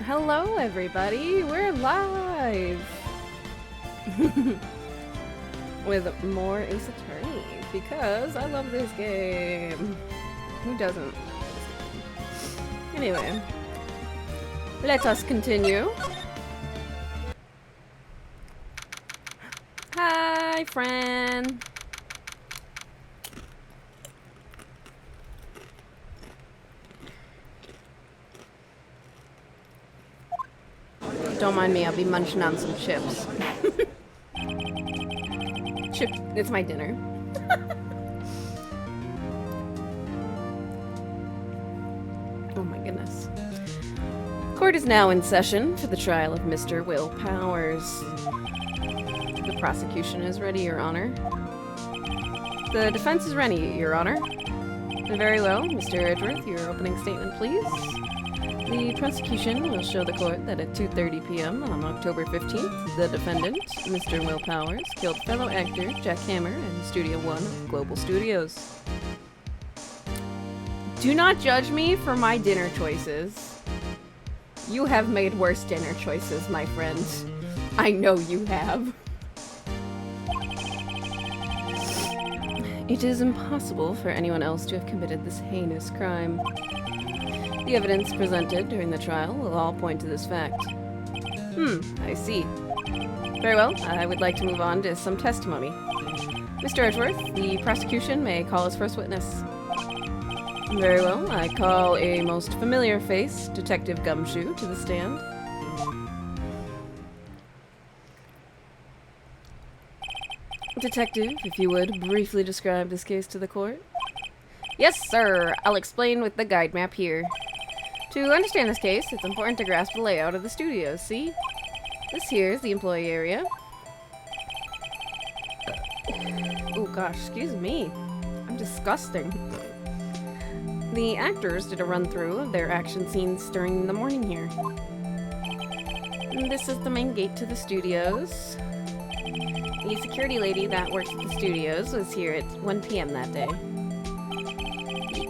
Hello, everybody. We're live with more Ace Attorney because I love this game. Who doesn't? Anyway, let us continue. Hi, friend. Don't mind me, I'll be munching on some chips. Chips, it's my dinner. Oh my goodness. Court is now in session for the trial of Mr. Will Powers. The prosecution is ready, Your Honor. The defense is ready, Your Honor. Very well, Mr. Edgeworth, your opening statement, please. The prosecution will show the court that at 2:30 p.m. on October 15th, the defendant, Mr. Will Powers, killed fellow actor Jack Hammer in Studio One of Global Studios. Do not judge me for my dinner choices. You have made worse dinner choices, my friend. I know you have. It is impossible for anyone else to have committed this heinous crime. The evidence presented during the trial will all point to this fact. I see. Very well, I would like to move on to some testimony. Mr. Edgeworth, the prosecution may call his first witness. Very well, I call a most familiar face, Detective Gumshoe, to the stand. Detective, if you would briefly describe this case to the court. Yes, sir. I'll explain with the guide map here. To understand this case, it's important to grasp the layout of the studios, see? This here is the employee area. Oh gosh, excuse me. I'm disgusting. The actors did a run-through of their action scenes during the morning here. And this is the main gate to the studios. The security lady that works at the studios was here at 1 p.m. that day.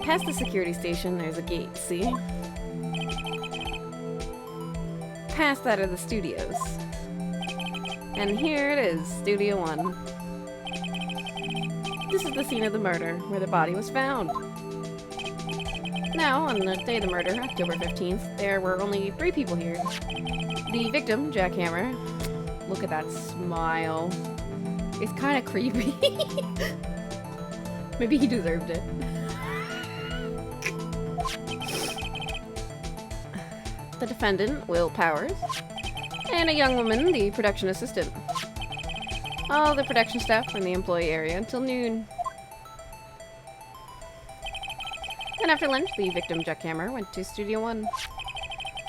Past the security station, there's a gate, see? Past that are the studios. And here it is, Studio One. This is the scene of the murder, where the body was found. Now, on the day of the murder, October 15th, there were only 3 people here. The victim, Jack Hammer. Look at that smile. It's kind of creepy. Maybe he deserved it. The defendant, Will Powers, and a young woman, the production assistant. All the production staff were in the employee area until noon. Then after lunch, the victim, Jack Hammer, went to Studio One.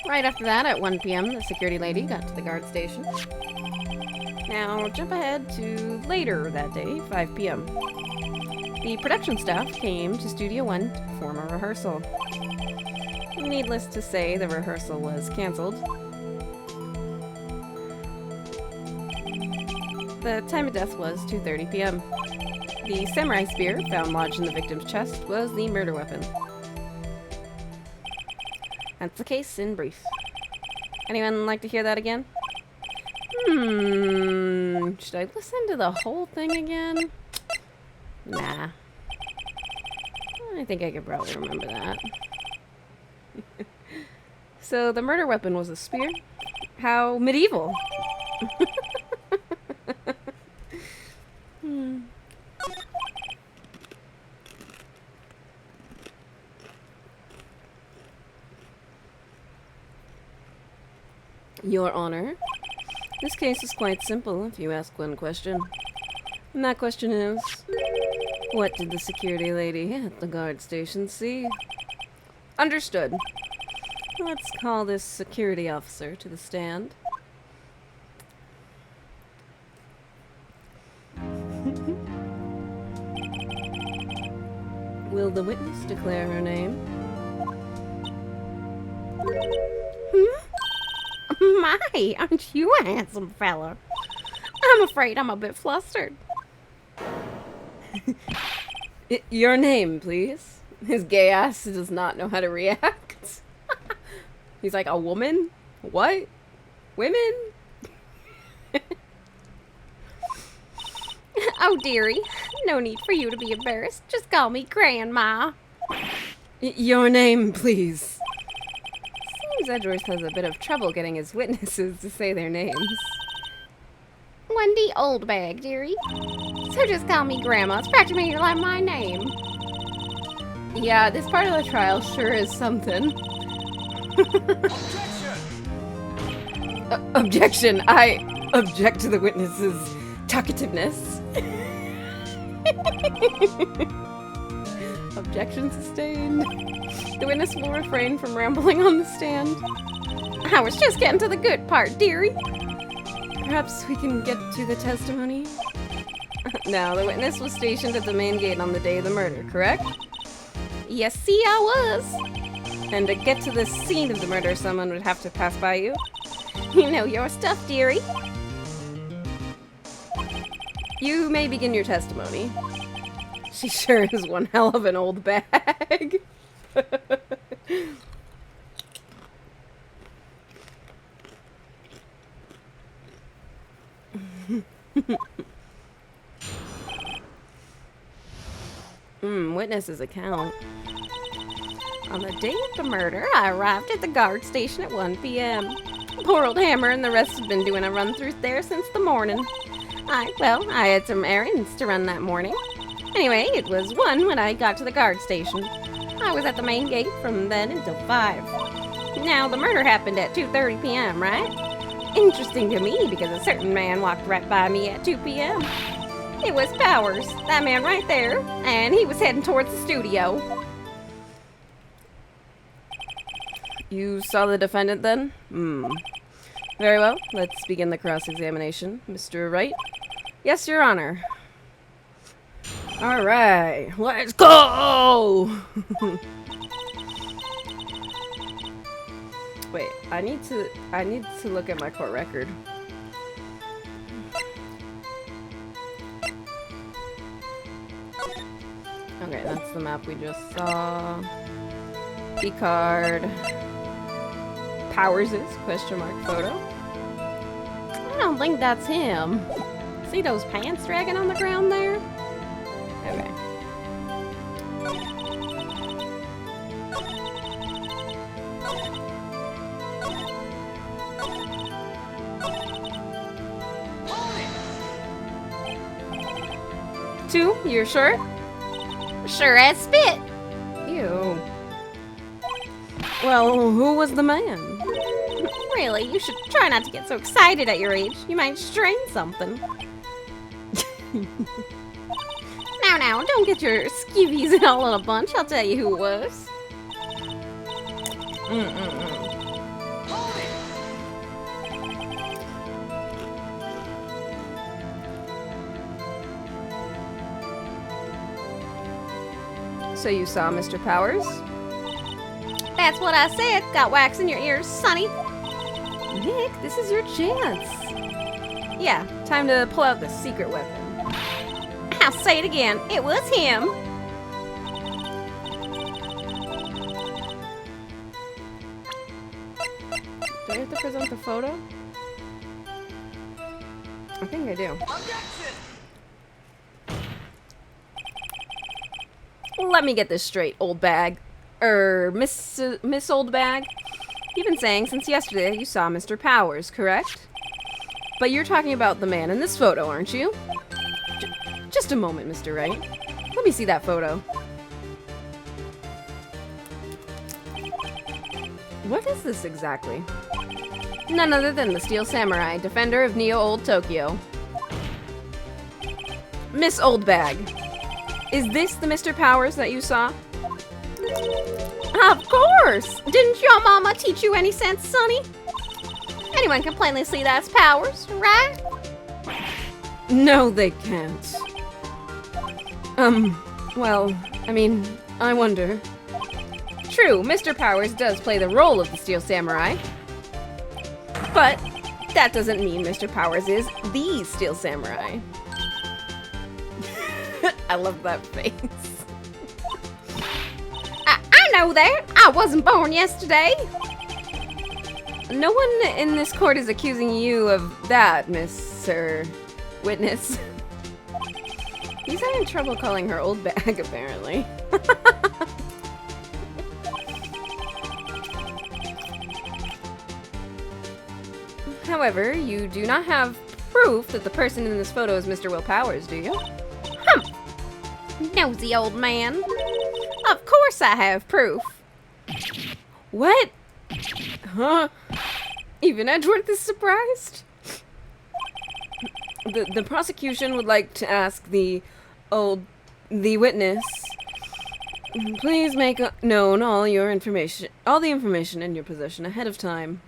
Right after that, at 1 p.m., the security lady got to the guard station. Now, jump ahead to later that day, 5 p.m. The production staff came to Studio One to perform a rehearsal. Needless to say, the rehearsal was cancelled. The time of death was 2:30 p.m. The samurai spear found lodged in the victim's chest was the murder weapon. That's the case in brief. Anyone like to hear that again? Should I listen to the whole thing again? Nah. I think I could probably remember that. So the murder weapon was a spear? How medieval! Your Honor, this case is quite simple if you ask one question. And that question is, what did the security lady at the guard station see? Understood. Let's call this security officer to the stand. Will the witness declare her name? My, aren't you a handsome fella? I'm afraid I'm a bit flustered. Your name, please. His gay ass does not know how to react. He's like, a woman? What? Women? Oh, dearie. No need for you to be embarrassed. Just call me Grandma. Your name, please. Seems Edgeworth has a bit of trouble getting his witnesses to say their names. Wendy Oldbag, dearie. So just call me Grandma. It's practically like my name. Yeah, this part of the trial sure is something. Objection! I object to the witness's talkativeness. Objection sustained. The witness will refrain from rambling on the stand. I was just getting to the good part, dearie. Perhaps we can get to the testimony? Now, the witness was stationed at the main gate on the day of the murder, correct? Yes, see, I was. And to get to the scene of the murder, someone would have to pass by you? You know your stuff, dearie. You may begin your testimony. She sure is one hell of an old bag. Witness's account. On the day of the murder, I arrived at the guard station at 1 p.m. Poor old Hammer and the rest had been doing a run-through there since the morning. I had some errands to run that morning. Anyway, it was 1 when I got to the guard station. I was at the main gate from then until 5. Now, the murder happened at 2:30 p.m., right? Interesting to me because a certain man walked right by me at 2 p.m. It was Powers, that man right there, and he was heading towards the studio. You saw the defendant then? Very well, let's begin the cross-examination. Mr. Wright? Yes, Your Honor. Alright, let's go! Wait, I need to look at my court record. Okay, that's the map we just saw. B-card. Powers' question mark photo. I don't think that's him. See those pants dragging on the ground there? Okay. Two, you're sure? Sure as spit. Ew. Well, who was the man? Really, you should try not to get so excited at your age. You might strain something. Now, don't get your skivvies all in a bunch. I'll tell you who it was. So you saw Mr. Powers? That's what I said. Got wax in your ears, sonny. Nick, this is your chance. Yeah, time to pull out the secret weapon. I'll say it again. It was him. Do I have to present the photo? I think I do. Let me get this straight, old bag. Miss Old Bag. You've been saying since yesterday that you saw Mr. Powers, correct? But you're talking about the man in this photo, aren't you? Just a moment, Mr. Wright. Let me see that photo. What is this exactly? None other than the Steel Samurai, defender of Neo Old Tokyo. Miss Old Bag. Is this the Mr. Powers that you saw? Of course! Didn't your mama teach you any sense, sonny? Anyone can plainly see that's Powers, right? No, they can't. Well, I mean, I wonder. True, Mr. Powers does play the role of the Steel Samurai. But that doesn't mean Mr. Powers is the Steel Samurai. I love that face. I know that. I wasn't born yesterday. No one in this court is accusing you of that, Mr. Witness. He's having trouble calling her old bag, apparently. However, you do not have proof that the person in this photo is Mr. Will Powers, do you? Nosy old man. Of course I have proof. What? Huh? Even Edgeworth is surprised? The prosecution would like to ask the witness, please make known all the information in your possession ahead of time.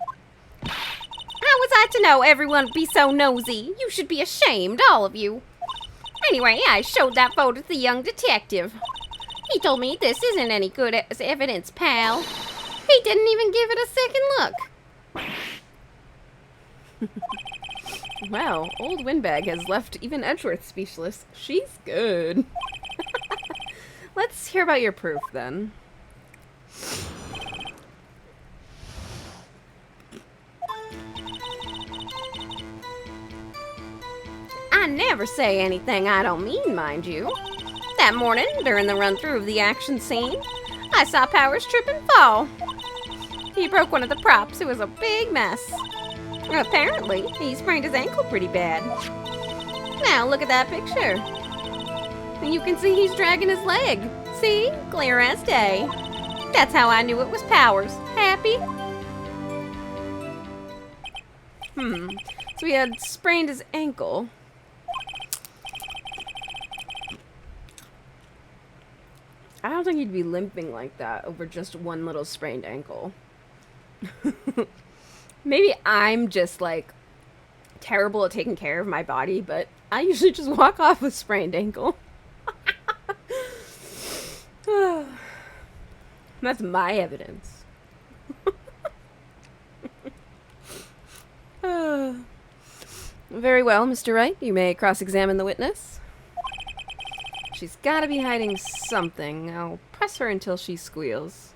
How was I to know everyone would be so nosy? You should be ashamed, all of you. Anyway, I showed that photo to the young detective. He told me this isn't any good as evidence, pal. He didn't even give it a second look. Wow, old Windbag has left even Edgeworth speechless. She's good. Let's hear about your proof, then. I never say anything I don't mean, mind you. That morning, during the run-through of the action scene, I saw Powers trip and fall. He broke one of the props. It was a big mess. Apparently, he sprained his ankle pretty bad. Now, look at that picture. You can see he's dragging his leg. See? Clear as day. That's how I knew it was Powers. Happy? So he had sprained his ankle. I don't think he'd be limping like that over just one little sprained ankle. Maybe I'm just, like, terrible at taking care of my body, but I usually just walk off with sprained ankle. That's my evidence. Very well, Mr. Wright. You may cross-examine the witness. She's gotta be hiding something. I'll press her until she squeals.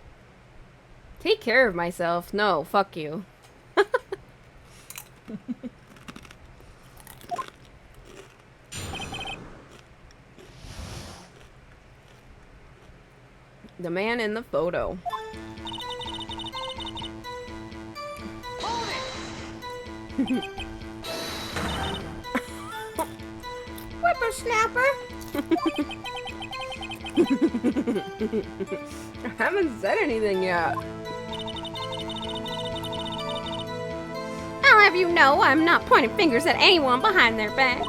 Take care of myself. No, fuck you. The man in the photo. Whippersnapper! I haven't said anything yet. I'll have you know I'm not pointing fingers at anyone behind their backs.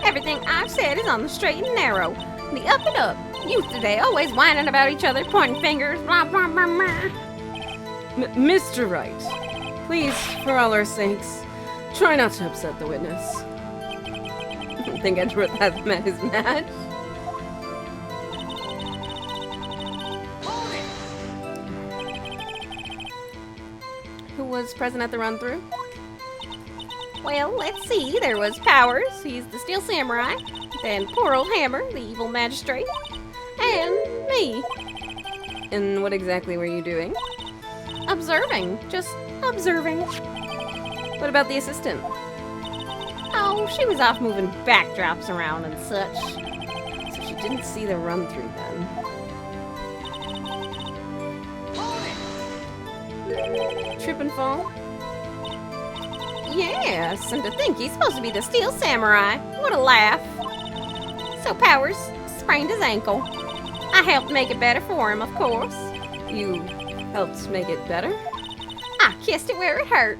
Everything I've said is on the straight and narrow, the up and up. Youth today always whining about each other, pointing fingers, blah, blah, blah, blah. Mr. Wright, please, for all our sakes, try not to upset the witness. I think Edgeworth has met his match. Who was present at the run-through? Well, let's see. There was Powers, he's the Steel Samurai, then poor old Hammer, the evil magistrate, and me. And what exactly were you doing? Observing. Just observing. What about the assistant? Oh, she was off moving backdrops around and such. So she didn't see the run-through then. Trip and fall? Yes, and to think he's supposed to be the Steel Samurai. What a laugh. So Powers sprained his ankle. I helped make it better for him, of course. You helped make it better? I kissed it where it hurt.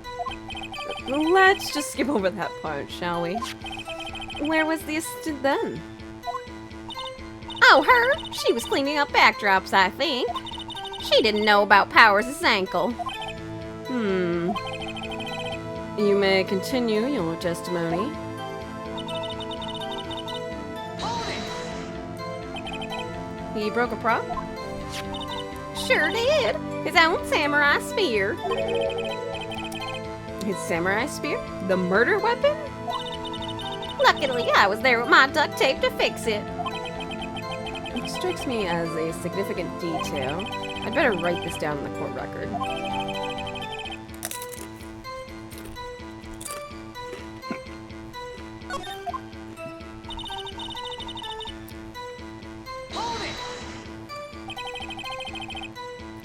Let's just skip over that part, shall we? Where was the assistant then? Oh, her? She was cleaning up backdrops, I think. She didn't know about Powers' ankle. You may continue your testimony. He broke a prop? Sure did. His own samurai spear. His samurai spear? The murder weapon? Luckily, I was there with my duct tape to fix it. It strikes me as a significant detail. I'd better write this down in the court record.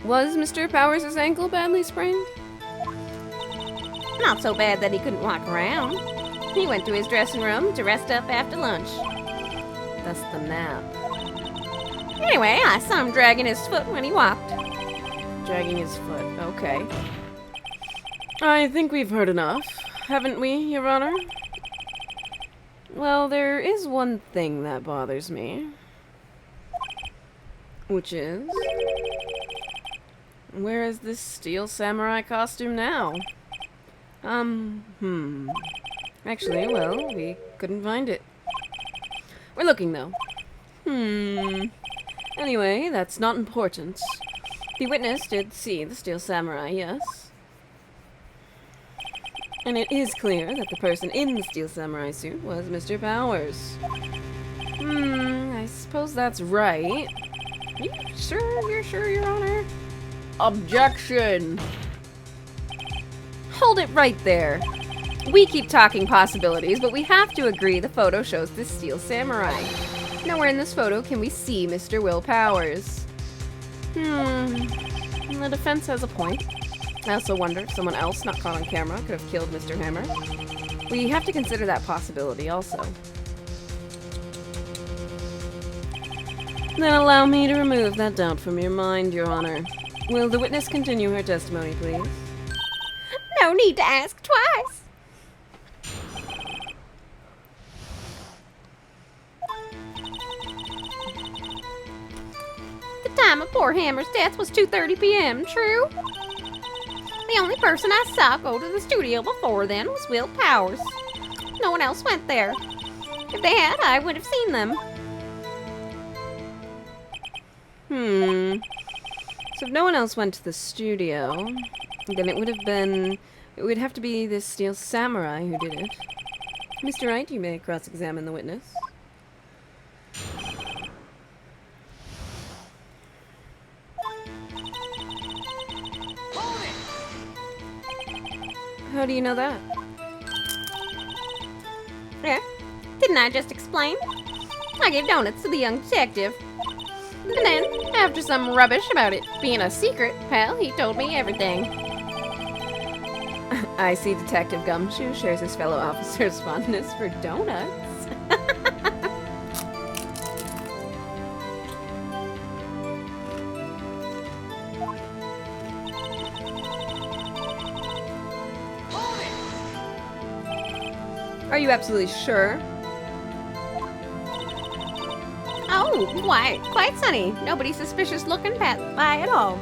Was Mr. Powers' ankle badly sprained? Not so bad that he couldn't walk around. He went to his dressing room to rest up after lunch. That's the nap. Anyway, I saw him dragging his foot when he walked. Dragging his foot. Okay. I think we've heard enough, haven't we, Your Honor? Well, there is one thing that bothers me. Which is... where is this steel samurai costume now? Actually, well, we couldn't find it. We're looking, though. Anyway, that's not important. The witness did see the steel samurai, yes. And it is clear that the person in the steel samurai suit was Mr. Powers. I suppose that's right. You're sure, Your Honor? Objection! Hold it right there. We keep talking possibilities, but we have to agree the photo shows this steel samurai. Nowhere in this photo can we see Mr. Will Powers. The defense has a point. I also wonder if someone else not caught on camera could have killed Mr. Hammer. We have to consider that possibility also. Then allow me to remove that doubt from your mind, Your Honor. Will the witness continue her testimony, please? No need to ask twice. The time of poor Hammer's death was 2:30 p.m., true? The only person I saw go to the studio before then was Will Powers. No one else went there. If they had, I would have seen them. So if no one else went to the studio, then it would have to be this steel samurai who did it. Mr. Wright, you may cross-examine the witness. How do you know that? Yeah, didn't I just explain? I gave donuts to the young detective. And then, after some rubbish about it being a secret, pal, he told me everything. I see Detective Gumshoe shares his fellow officer's fondness for donuts. Are you absolutely sure? Oh, quite sunny. Nobody suspicious looking by at all.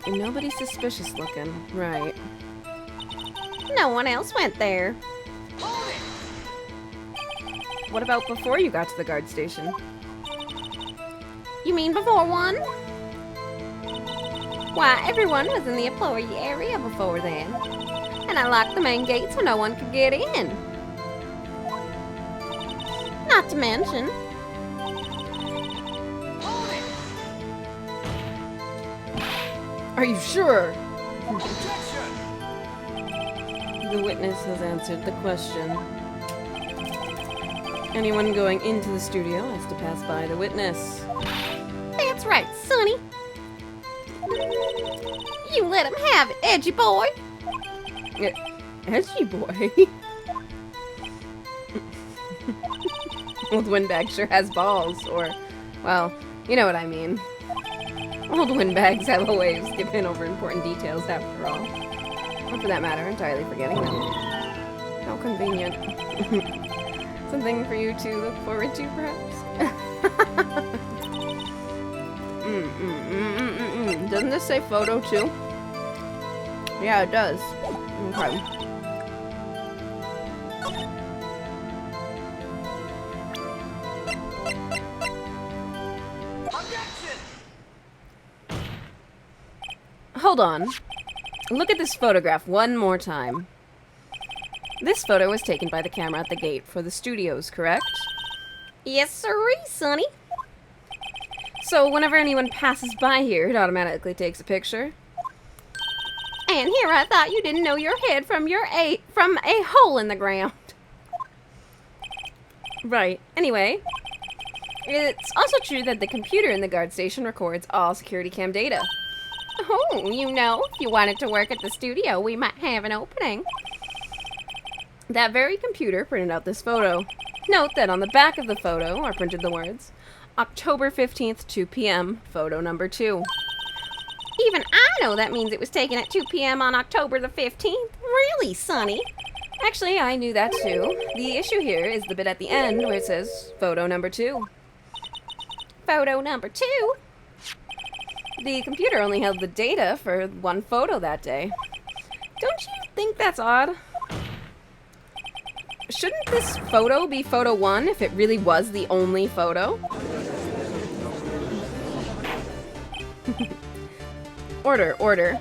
Nobody suspicious looking, right. No one else went there. What about before you got to the guard station? You mean before one? Why, everyone was in the employee area before then. And I locked the main gate so no one could get in. Not to mention... Are you sure? The witness has answered the question. Anyone going into the studio has to pass by the witness. That's right, Sonny. You let him have it, edgy boy. Edgy boy? Old Windbag sure has balls, or, well, you know what I mean. Old windbags have a way of skipping over important details after all. Or for that matter, entirely forgetting them. How convenient. Something for you to look forward to, perhaps? Doesn't this say photo, too? Yeah, it does. Okay. Hold on. Look at this photograph one more time. This photo was taken by the camera at the gate for the studios, correct? Yes, sirree, Sonny. So whenever anyone passes by here, it automatically takes a picture? And here I thought you didn't know your head from from a hole in the ground. Right. Anyway, It's also true that the computer in the guard station records all security cam data. Oh, you know, if you wanted to work at the studio, we might have an opening. That very computer printed out this photo. Note that on the back of the photo are printed the words, October 15th, 2 p.m., photo number 2. Even I know that means it was taken at 2 p.m. on October the 15th. Really, Sonny? Actually, I knew that too. The issue here is the bit at the end where it says, photo number 2. Photo number 2? The computer only held the data for one photo that day. Don't you think that's odd? Shouldn't this photo be photo 1 if it really was the only photo? Order.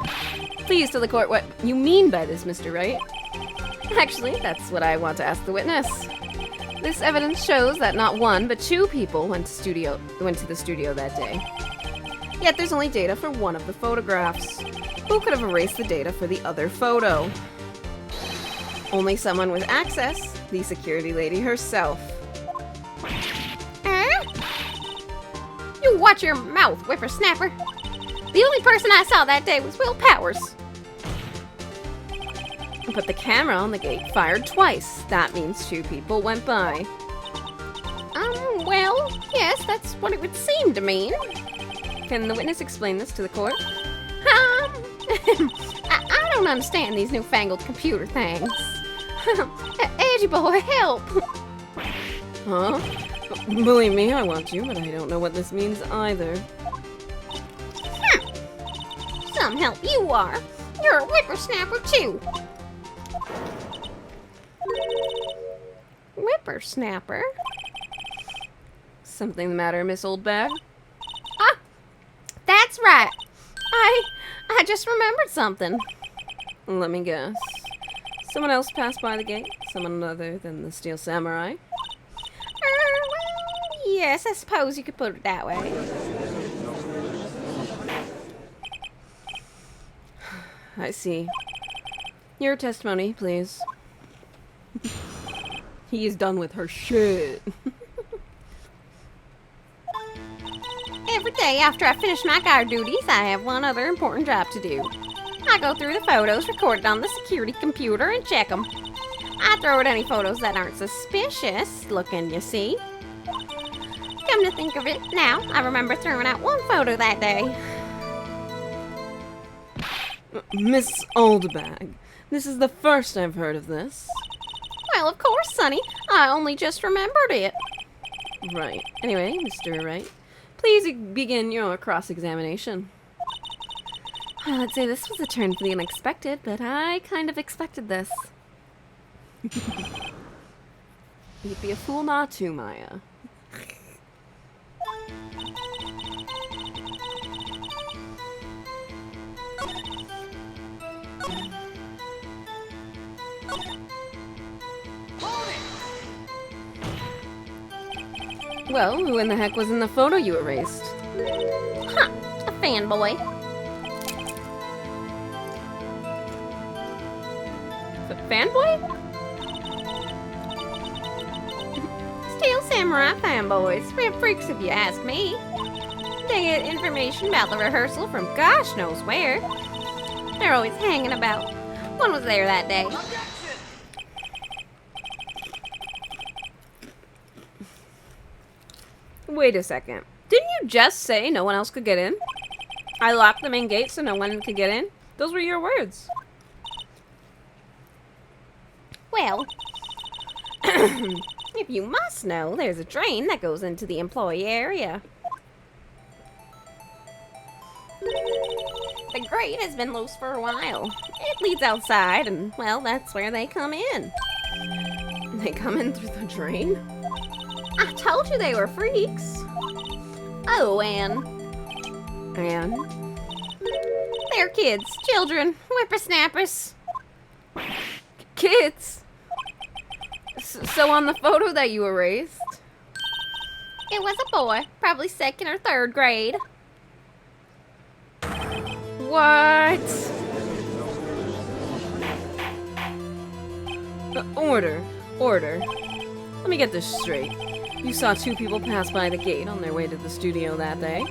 Please tell the court what you mean by this, Mr. Wright. Actually, that's what I want to ask the witness. This evidence shows that not one, but 2 people went to the studio that day. Yet there's only data for one of the photographs. Who could have erased the data for the other photo? Only someone with access, the security lady herself. You watch your mouth, whippersnapper. The only person I saw that day was Will Powers. But the camera on the gate fired twice. That means 2 people went by. Well, yes, that's what it would seem to mean. Can the witness explain this to the court? I don't understand these newfangled computer things. Edgy boy, help! Huh? Believe me, I want you, but I don't know what this means either. Some help you are. You're a whippersnapper, too. Whippersnapper? Something the matter, Miss Oldbag? Ah, that's right. I just remembered something. Let me guess. Someone else passed by the gate? Someone other than the Steel Samurai? Well, yes, I suppose you could put it that way. I see. Your testimony, please. He's done with her shit. Every day after I finish my guard duties, I have one other important job to do. I go through the photos recorded on the security computer and check them. I throw out any photos that aren't suspicious looking, you see. Come to think of it, now I remember throwing out one photo that day. Miss Oldbag, this is the first I've heard of this. Well, of course, Sonny. I only just remembered it. Right. Anyway, Mr. Wright, please begin your cross-examination. Well, I'd say this was a turn for the unexpected, but I kind of expected this. You'd be a fool not to, Maya. Well, who in the heck was in the photo you erased? Huh, a fanboy. Fanboy? Steel Samurai fanboys. We're freaks if you ask me. They get information about the rehearsal from gosh knows where. They're always hanging about. One was there that day. Wait a second. Didn't you just say no one else could get in? I locked the main gate so no one could get in? Those were your words. Well, if you must know, there's a drain that goes into the employee area. The grate has been loose for a while. It leads outside, and, well, that's where they come in. They come in through the drain? I told you they were freaks. Oh, and they're kids, children, whippersnappers. Kids? So on the photo that you erased? It was a boy, probably 2nd or 3rd grade. What? Order. Let me get this straight. You saw two people pass by the gate on their way to the studio that day.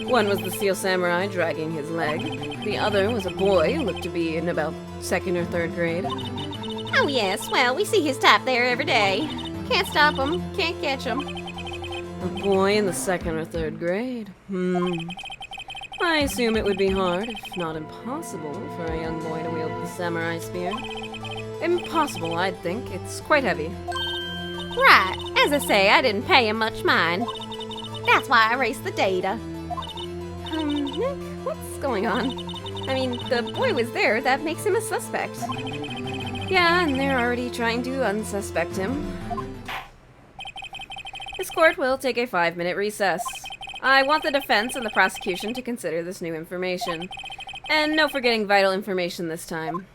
One was the Steel Samurai dragging his leg. The other was a boy who looked to be in about 2nd or 3rd grade. Oh yes, well, we see his type there every day. Can't stop him, can't catch him. A boy in the 2nd or 3rd grade. I assume it would be hard, if not impossible, for a young boy to wield the samurai spear. Impossible, I'd think. It's quite heavy. Right, as I say, I didn't pay him much mind. That's why I erased the data. Nick, what's going on? I mean, the boy was there. That makes him a suspect. Yeah, and they're already trying to unsuspect him. This court will take a 5-minute recess. I want the defense and the prosecution to consider this new information. And no forgetting vital information this time.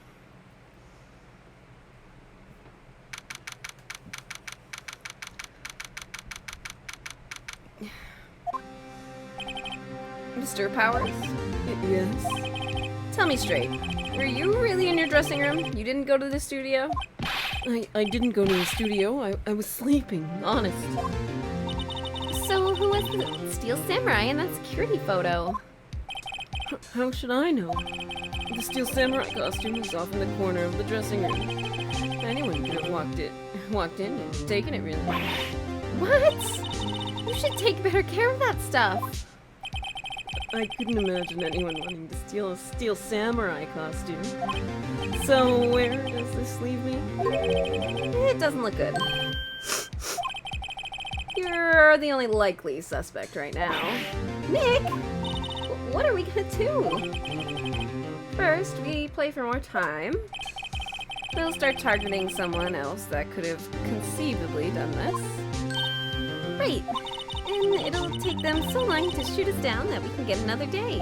Mr. Powers? Yes? Tell me straight. Were you really in your dressing room? You didn't go to the studio? I didn't go to the studio. I was sleeping, honest. So who was the Steel Samurai in that security photo? How should I know? The Steel Samurai costume was off in the corner of the dressing room. Anyone could have walked in and taken it, really. What? You should take better care of that stuff. I couldn't imagine anyone wanting to steal a Steel Samurai costume. So where does this leave me? It doesn't look good. You're the only likely suspect right now. Nick! What are we gonna do? First, we play for more time. We'll start targeting someone else that could have conceivably done this. Right. And it'll take them so long to shoot us down that we can get another day.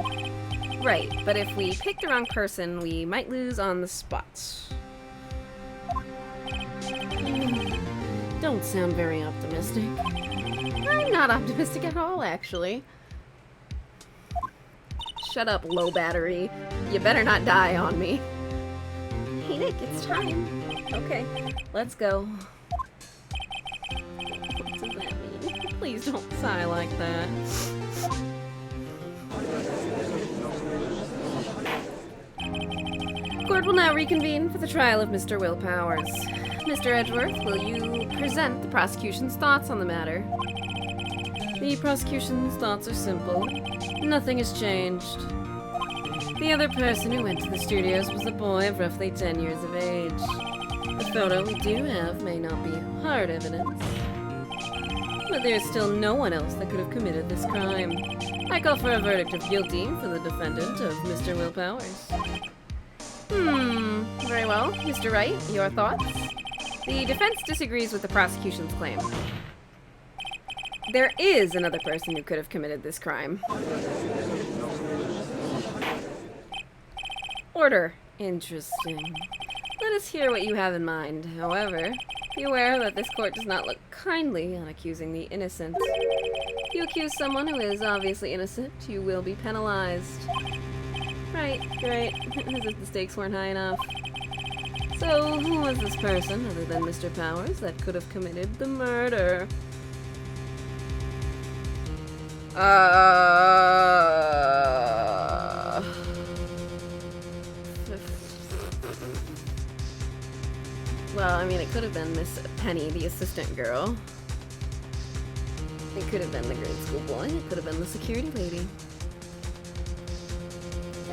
Right, but if we pick the wrong person, we might lose on the spot. Don't sound very optimistic. I'm not optimistic at all, actually. Shut up, low battery. You better not die on me. Hey Nick, it's time. Okay, let's go. What does that mean? Please don't sigh like that. Court will now reconvene for the trial of Mr. Will Powers. Mr. Edgeworth, will you present the prosecution's thoughts on the matter? The prosecution's thoughts are simple. Nothing has changed. The other person who went to the studios was a boy of roughly 10 years of age. The photo we do have may not be hard evidence, but there is still no one else that could have committed this crime. I call for a verdict of guilty for the defendant of Mr. Will Powers. Very well. Mr. Wright, your thoughts? The defense disagrees with the prosecution's claim. There is another person who could have committed this crime. Order. Interesting. Let us hear what you have in mind. However, be aware that this court does not look kindly on accusing the innocent. If you accuse someone who is obviously innocent, you will be penalized. Right, great. As if the stakes weren't high enough. So, who was this person, other than Mr. Powers, that could have committed the murder? Well, I mean, it could have been Miss Penny, the assistant girl. It could have been the grade school boy. It could have been the security lady.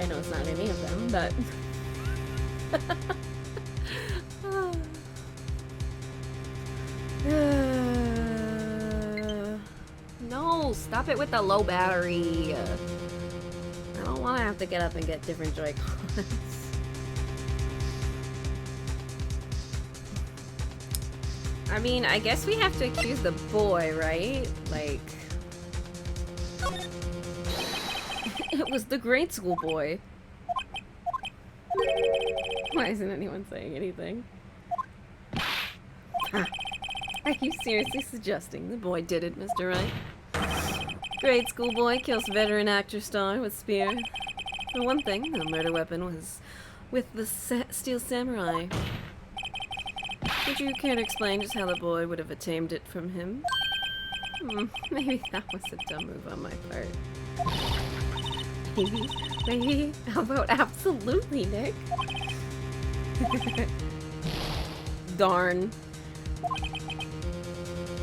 I know it's not any of them, but... No, stop it with the low battery. I don't want to have to get up and get different Joy-Cons. I mean, I guess we have to accuse the boy, right? Like... It was the grade school boy. Why isn't anyone saying anything? Ah. Are you seriously suggesting the boy did it, Mr. Wright? Grade school boy kills veteran actor star with spear. For one thing, the murder weapon was with the Steel Samurai. Would you care to explain just how the boy would have obtained it from him? Maybe that was a dumb move on my part. Maybe. How about absolutely, Nick? Darn.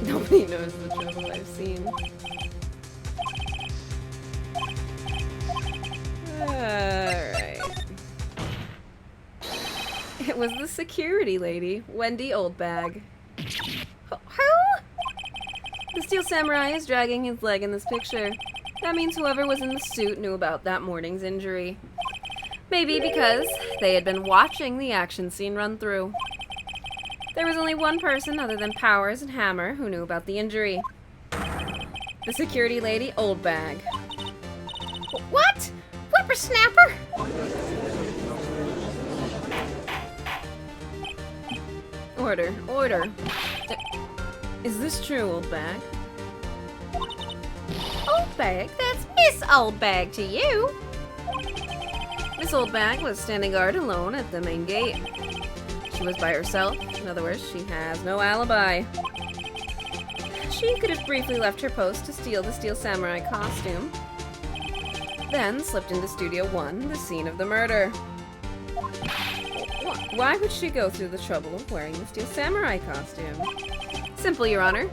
Nobody knows the trouble I've seen. Alright. It was the security lady, Wendy Oldbag. Who? The Steel Samurai is dragging his leg in this picture. That means whoever was in the suit knew about that morning's injury. Maybe because they had been watching the action scene run through. There was only one person other than Powers and Hammer who knew about the injury. The security lady, Oldbag. What? Whippersnapper? Order. Is this true, Oldbag? Oldbag? That's Miss Oldbag to you. Miss Oldbag was standing guard alone at the main gate. She was by herself. In other words, she has no alibi. She could have briefly left her post to steal the Steel Samurai costume, then slipped into Studio 1, the scene of the murder. Why would she go through the trouble of wearing the Steel Samurai costume? Simple, Your Honor.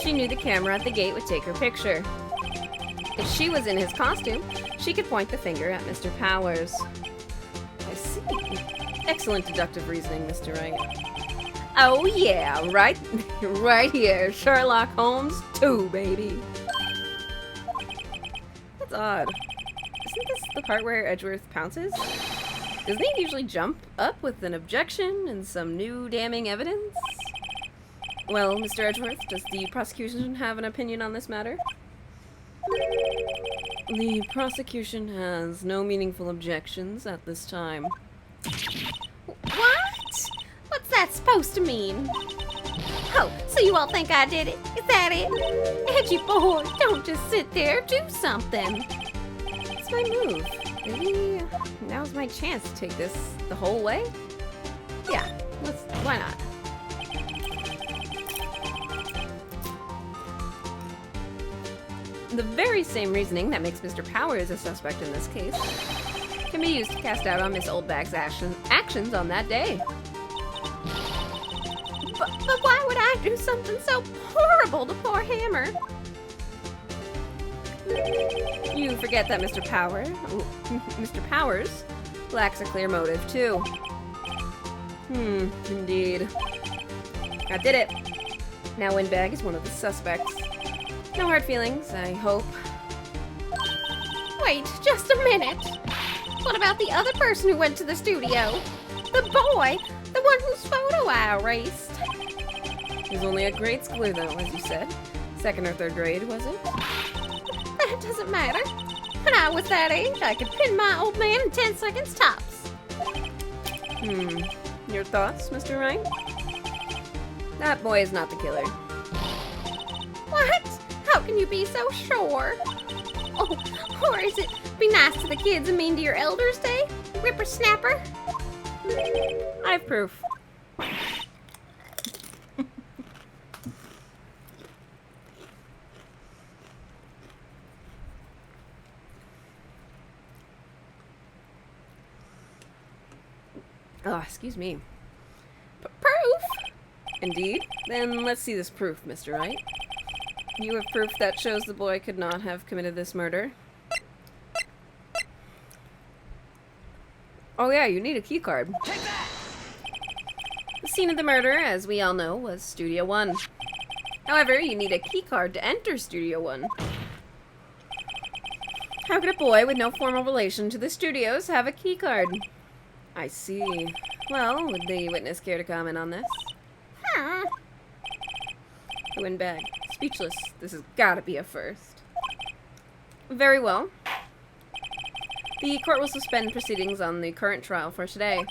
She knew the camera at the gate would take her picture. If she was in his costume, she could point the finger at Mr. Powers. I see. Excellent deductive reasoning, Mr. Wright. Oh yeah, right here. Sherlock Holmes 2, baby. That's odd. Isn't this the part where Edgeworth pounces? Doesn't he usually jump up with an objection and some new damning evidence? Well, Mr. Edgeworth, does the prosecution have an opinion on this matter? The prosecution has no meaningful objections at this time. What? What's that supposed to mean? Oh, so you all think I did it? Is that it? Edgy boy, don't just sit there. Do something. It's my move. Maybe now's my chance to take this the whole way? Yeah, why not? The very same reasoning that makes Mr. Powers a suspect in this case can be used to cast doubt on Miss Oldbag's actions on that day. But why would I do something so horrible to poor Hammer? You forget that Mr. Powers lacks a clear motive, too. Indeed. I did it. Now Windbag is one of the suspects. No hard feelings, I hope. Wait, just a minute. What about the other person who went to the studio? The boy, the one whose photo I erased. He was only a grade schooler, though, as you said. 2nd or 3rd grade, was it? That doesn't matter. When I was that age, I could pin my old man in 10 seconds tops. Your thoughts, Mr. Wright? That boy is not the killer. What? How can you be so sure? Oh, or is it be nice to the kids and mean to your elders day? Whippersnapper? I have proof. Oh, excuse me. Proof? Indeed? Then let's see this proof, Mr. Wright. You have proof that shows the boy could not have committed this murder. Oh yeah, you need a key card. The scene of the murder, as we all know, was Studio 1. However, you need a key card to enter Studio 1. How could a boy with no formal relation to the studios have a key card? I see. Well, would the witness care to comment on this? The Windbag. Speechless. This has got to be a first. Very well. The court will suspend proceedings on the current trial for today.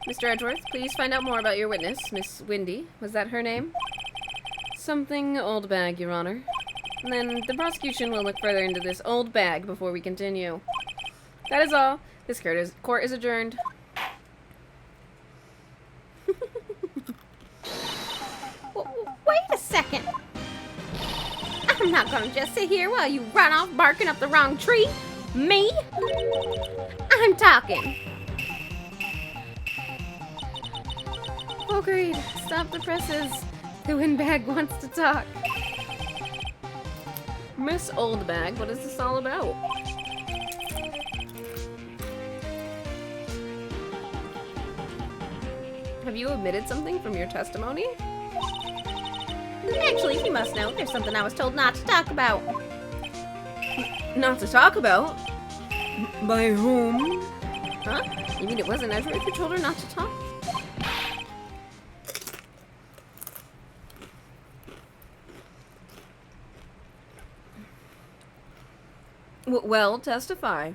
Mr. Edgeworth, please find out more about your witness, Miss Windy. Was that her name? Something Oldbag, Your Honor. And then the prosecution will look further into this old bag before we continue. That is all. This court is adjourned. Wait a second. not gonna just sit here while you run off barking up the wrong tree. Me? I'm talking. Oh, great. Stop the presses. The windbag wants to talk. Miss Oldbag, what is this all about? Have you omitted something from your testimony? Actually, you must know there's something I was told not to talk about. Not to talk about? By whom? Huh? You mean it wasn't Edward who told her not to talk? Well, testify.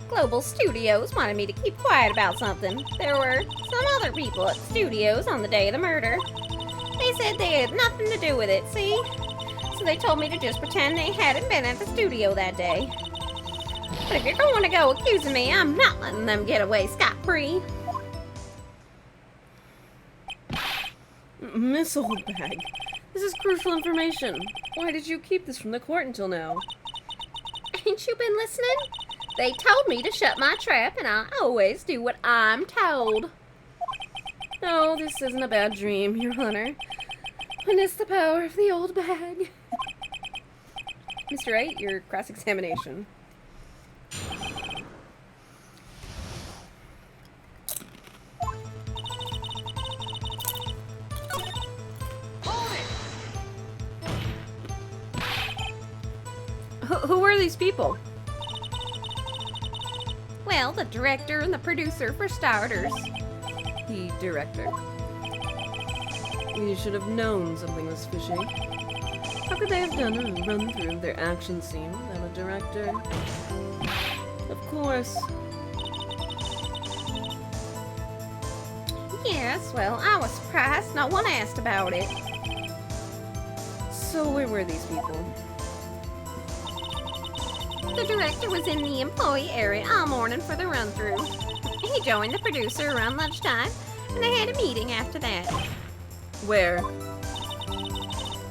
Global Studios wanted me to keep quiet about something. There were some other people at the studios on the day of the murder. They said they had nothing to do with it, see? So they told me to just pretend they hadn't been at the studio that day. But if you're going to go accusing me, I'm not letting them get away scot-free. Miss Oldbag, this is crucial information. Why did you keep this from the court until now? Ain't you been listening? They told me to shut my trap, and I always do what I'm told. No, this isn't a bad dream, Your Honor. Witness the power of the old bag. Mr. Wright, your cross-examination. Who are these people? Well, the director and the producer for starters. The director. You should have known something was fishy. How could they have done a run-through of their action scene without a director? Of course. Yes, well, I was surprised no one asked about it. So where were these people? The director was in the employee area all morning for the run-through. He joined the producer around lunchtime, and they had a meeting after that. Where?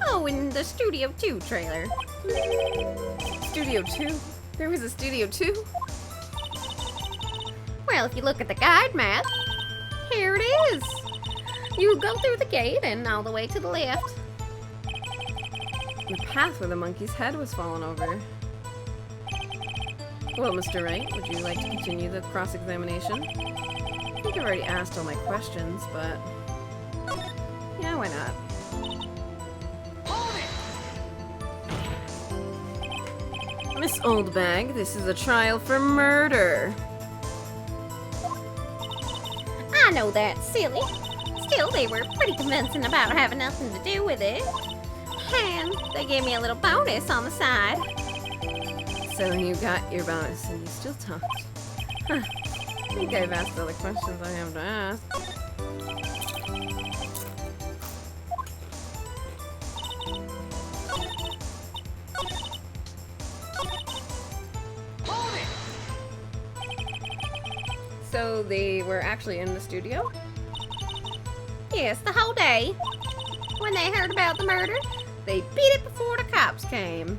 Oh, in the Studio 2 trailer. Studio 2? There was a Studio 2? Well, if you look at the guide map, here it is. You go through the gate and all the way to the left. The path where the monkey's head was fallen over. Well, Mr. Wright, would you like to continue the cross-examination? I think I've already asked all my questions, but... yeah, why not? Miss Oldbag, this is a trial for murder. I know that's silly. Still, they were pretty convincing about having nothing to do with it. And they gave me a little bonus on the side. So you got your bonus and you still talked. Huh. I think I've asked all the questions I have to ask. So they were actually in the studio? Yes, the whole day. When they heard about the murder, they beat it before the cops came.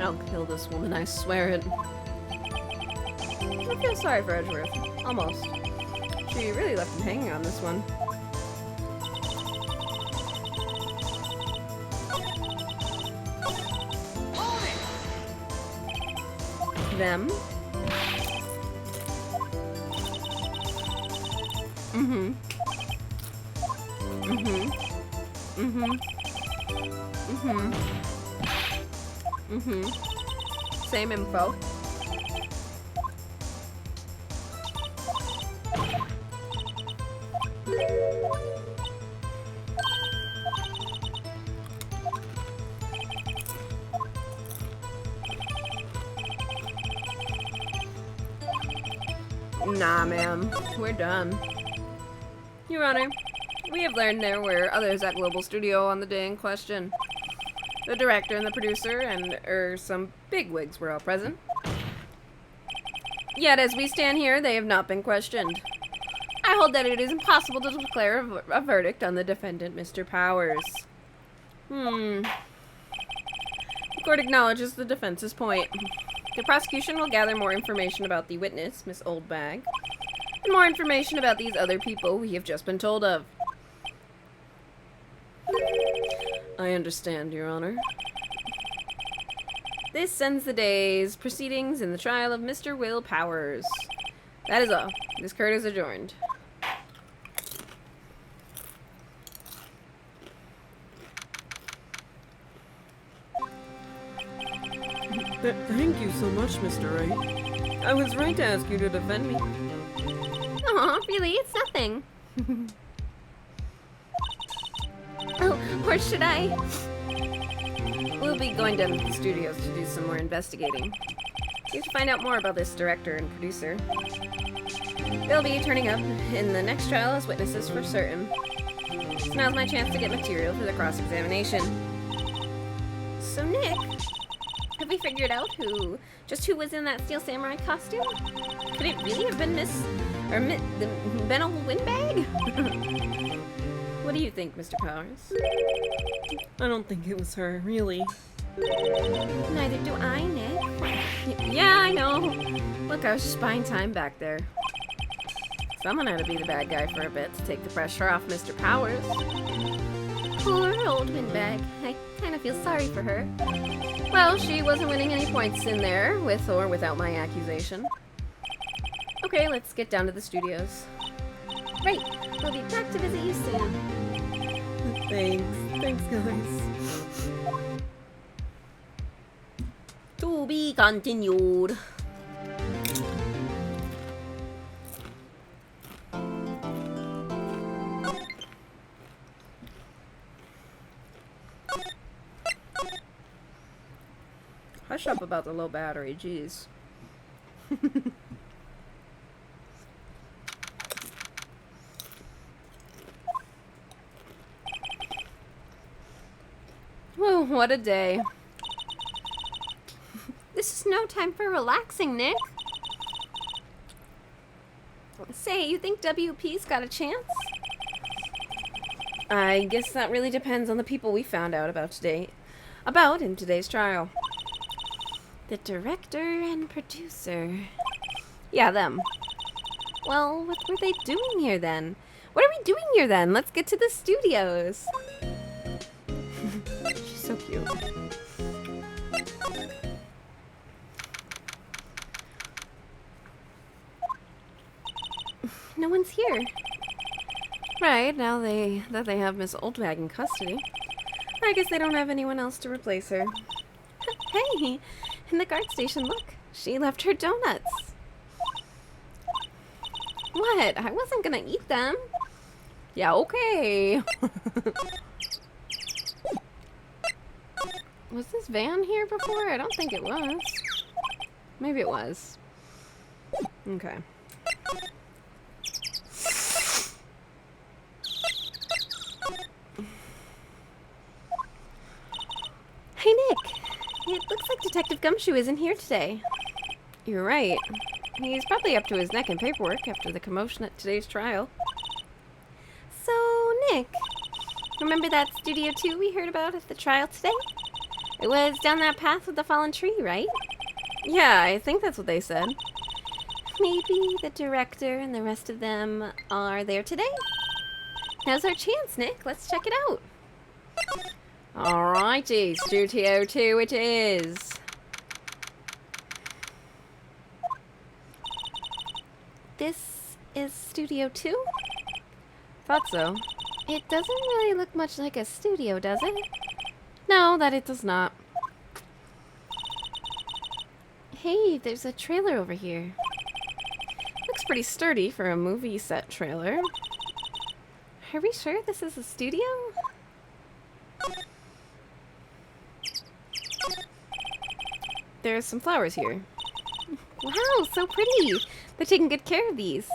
I'll kill this woman, I swear it. I feel sorry for Edgeworth. Almost. She really left him hanging on this one. Them? Mm-hmm. Mm-hmm. Mm-hmm. Mm-hmm. Mm-hmm. Same info. Nah, ma'am. We're done. Your Honor, we have learned there were others at Global Studio on the day in question. The director and the producer and, some bigwigs were all present. Yet, as we stand here, they have not been questioned. I hold that it is impossible to declare a verdict on the defendant, Mr. Powers. The court acknowledges the defense's point. The prosecution will gather more information about the witness, Miss Oldbag, and more information about these other people we have just been told of. I understand, Your Honor. This ends the day's proceedings in the trial of Mr. Will Powers. That is all. This court is adjourned. Thank you so much, Mr. Wright. I was right to ask you to defend me. Aw, really? It's nothing. Oh, or should I? We'll be going down to the studios to do some more investigating. We have to find out more about this director and producer. They'll be turning up in the next trial as witnesses for certain. So now's my chance to get material for the cross-examination. So, Nick, have we figured out who was in that Steel Samurai costume? Could it really have been been a windbag? What do you think, Mr. Powers? I don't think it was her, really. Neither do I, Nick. Yeah, I know. Look, I was just buying time back there. Someone had to be the bad guy for a bit to take the pressure off Mr. Powers. Poor old windbag. I kind of feel sorry for her. Well, she wasn't winning any points in there, with or without my accusation. Okay, let's get down to the studios. Right, we'll be back to visit you soon. Thanks guys. To be continued. Hush up about the low battery, jeez. Whoa, what a day. This is no time for relaxing, Nick. Say, you think WP's got a chance? I guess that really depends on the people we found out about in today's trial. The director and producer. Yeah, them. Well, what were they doing here then? What are we doing here then? Let's get to the studios. She's so cute. No one's here. Right, now that they have Miss Oldbag in custody, I guess they don't have anyone else to replace her. Hey, in the guard station, look. She left her donuts. What? I wasn't gonna eat them. Yeah, okay. Was this van here before? I don't think it was. Maybe it was. Okay. Hey, Nick. It looks like Detective Gumshoe isn't here today. You're right. He's probably up to his neck in paperwork after the commotion at today's trial. So, Nick, remember that Studio 2 we heard about at the trial today? It was down that path with the fallen tree, right? Yeah, I think that's what they said. Maybe the director and the rest of them are there today? Now's our chance, Nick. Let's check it out. Alrighty, Studio 2 it is. This is Studio 2? Thought so. It doesn't really look much like a studio, does it? No, that it does not. Hey, there's a trailer over here. Looks pretty sturdy for a movie set trailer. Are we sure this is a studio? There's some flowers here. Wow, so pretty. They're taking good care of these.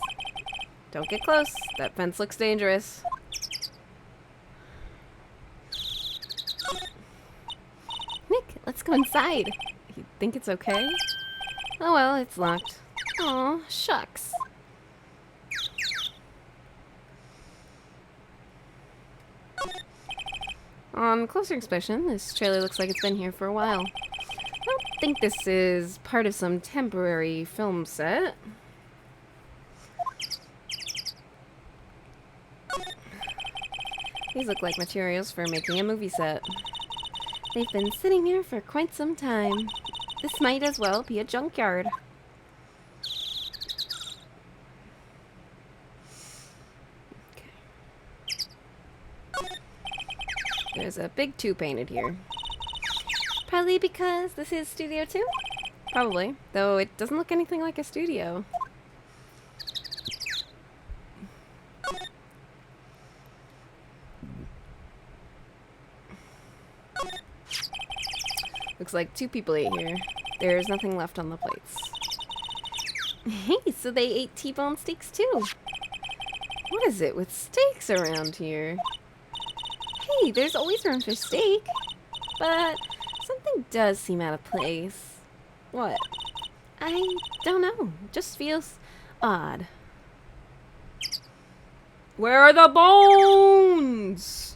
Don't get close. That fence looks dangerous. Nick, let's go inside. You think it's okay? Oh well, it's locked. Aw, shucks. On closer inspection, this trailer looks like it's been here for a while. I don't think this is part of some temporary film set. These look like materials for making a movie set. They've been sitting here for quite some time. This might as well be a junkyard. There's a big 2 painted here. Probably because this is Studio 2? Probably, though it doesn't look anything like a studio. Looks like 2 people ate here. There's nothing left on the plates. Hey, so they ate T-bone steaks too. What is it with steaks around here? Hey, there's always room for steak. But something does seem out of place. What? I don't know. Just feels odd. Where are the bones?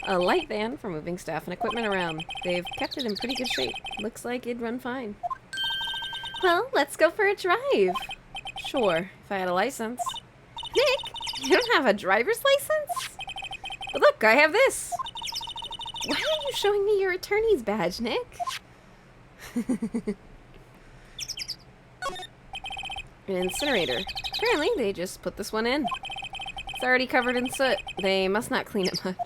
A light van for moving staff and equipment around. They've kept it in pretty good shape. Looks like it'd run fine. Well, let's go for a drive. Sure, if I had a license. Nick, you don't have a driver's license? But look, I have this. Why are you showing me your attorney's badge, Nick? An incinerator. Apparently, they just put this one in. It's already covered in soot. They must not clean it much.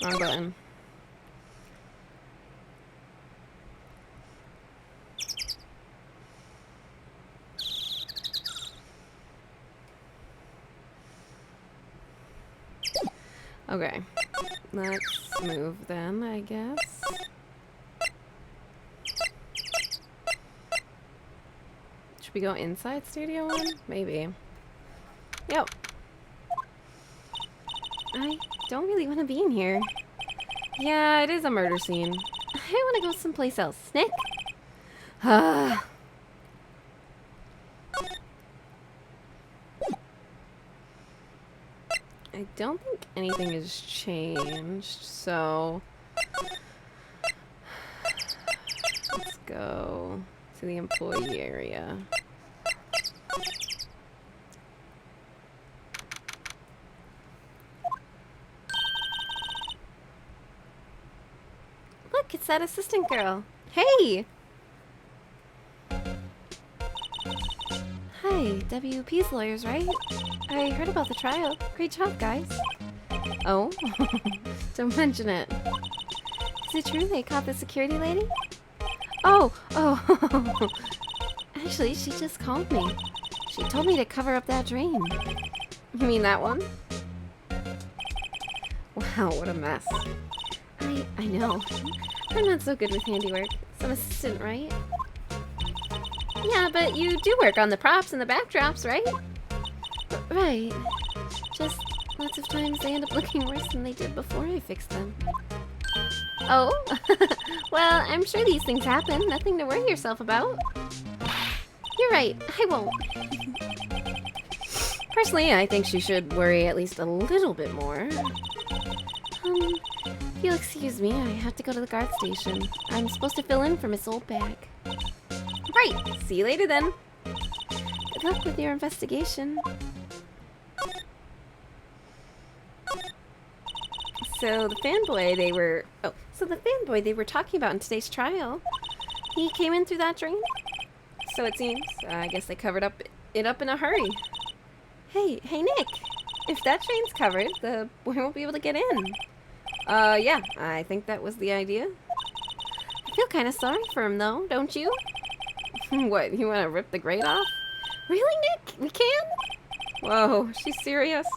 Wrong button. Okay, let's move then, I guess. Should we go inside Studio 1? Maybe. Yep. I don't really want to be in here. Yeah, it is a murder scene. I want to go someplace else. Nick? I don't think anything has changed, so let's go to the employee area. Look, it's that assistant girl. Hey! Hi, WP's lawyers, right? I heard about the trial. Great job, guys. Oh, don't mention it. Is it true they caught the security lady? Oh! Actually, she just called me. She told me to cover up that drain. You mean that one? Wow, what a mess. I know. I'm not so good with handiwork. Some assistant, right? Yeah, but you do work on the props and the backdrops, right? Right. Just lots of times they end up looking worse than they did before I fixed them. Oh? Well, I'm sure these things happen. Nothing to worry yourself about. You're right. I won't. Personally, I think she should worry at least a little bit more. If you'll excuse me, I have to go to the guard station. I'm supposed to fill in for Miss Oldbag. Right. See you later then. Good luck with your investigation. So the fanboy they were talking about in today's trial, He came in through that drain? so it seems. I guess they covered it up in a hurry. Hey, Nick! If that train's covered, the boy won't be able to get in. Yeah, I think that was the idea. I feel kind of sorry for him, though, don't you? What, you want to rip the grate off? Really, Nick? We can? Whoa, she's serious?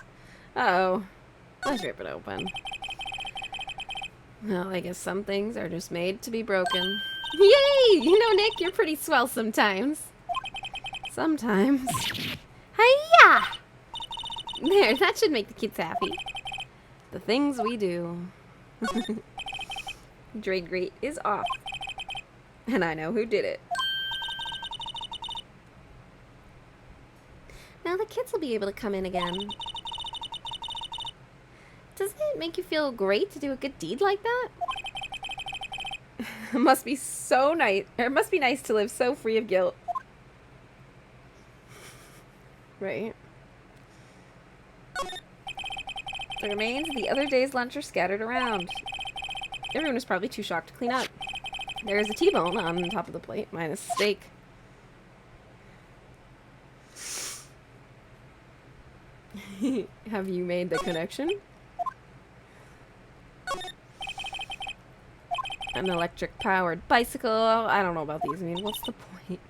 Uh-oh. Let's rip it open. Well, I guess some things are just made to be broken. Yay! You know, Nick, you're pretty swell sometimes. Sometimes. Hiya! There, that should make the kids happy. The things we do. Drain grate is off. And I know who did it. Now the kids will be able to come in again. Doesn't it make you feel great to do a good deed like that? It must be so nice. It must be nice to live so free of guilt. Right. The remains of the other day's lunch are scattered around. Everyone was probably too shocked to clean up. There is a T-bone on top of the plate, minus steak. Have you made the connection? An electric-powered bicycle. I don't know about these. I mean, what's the point?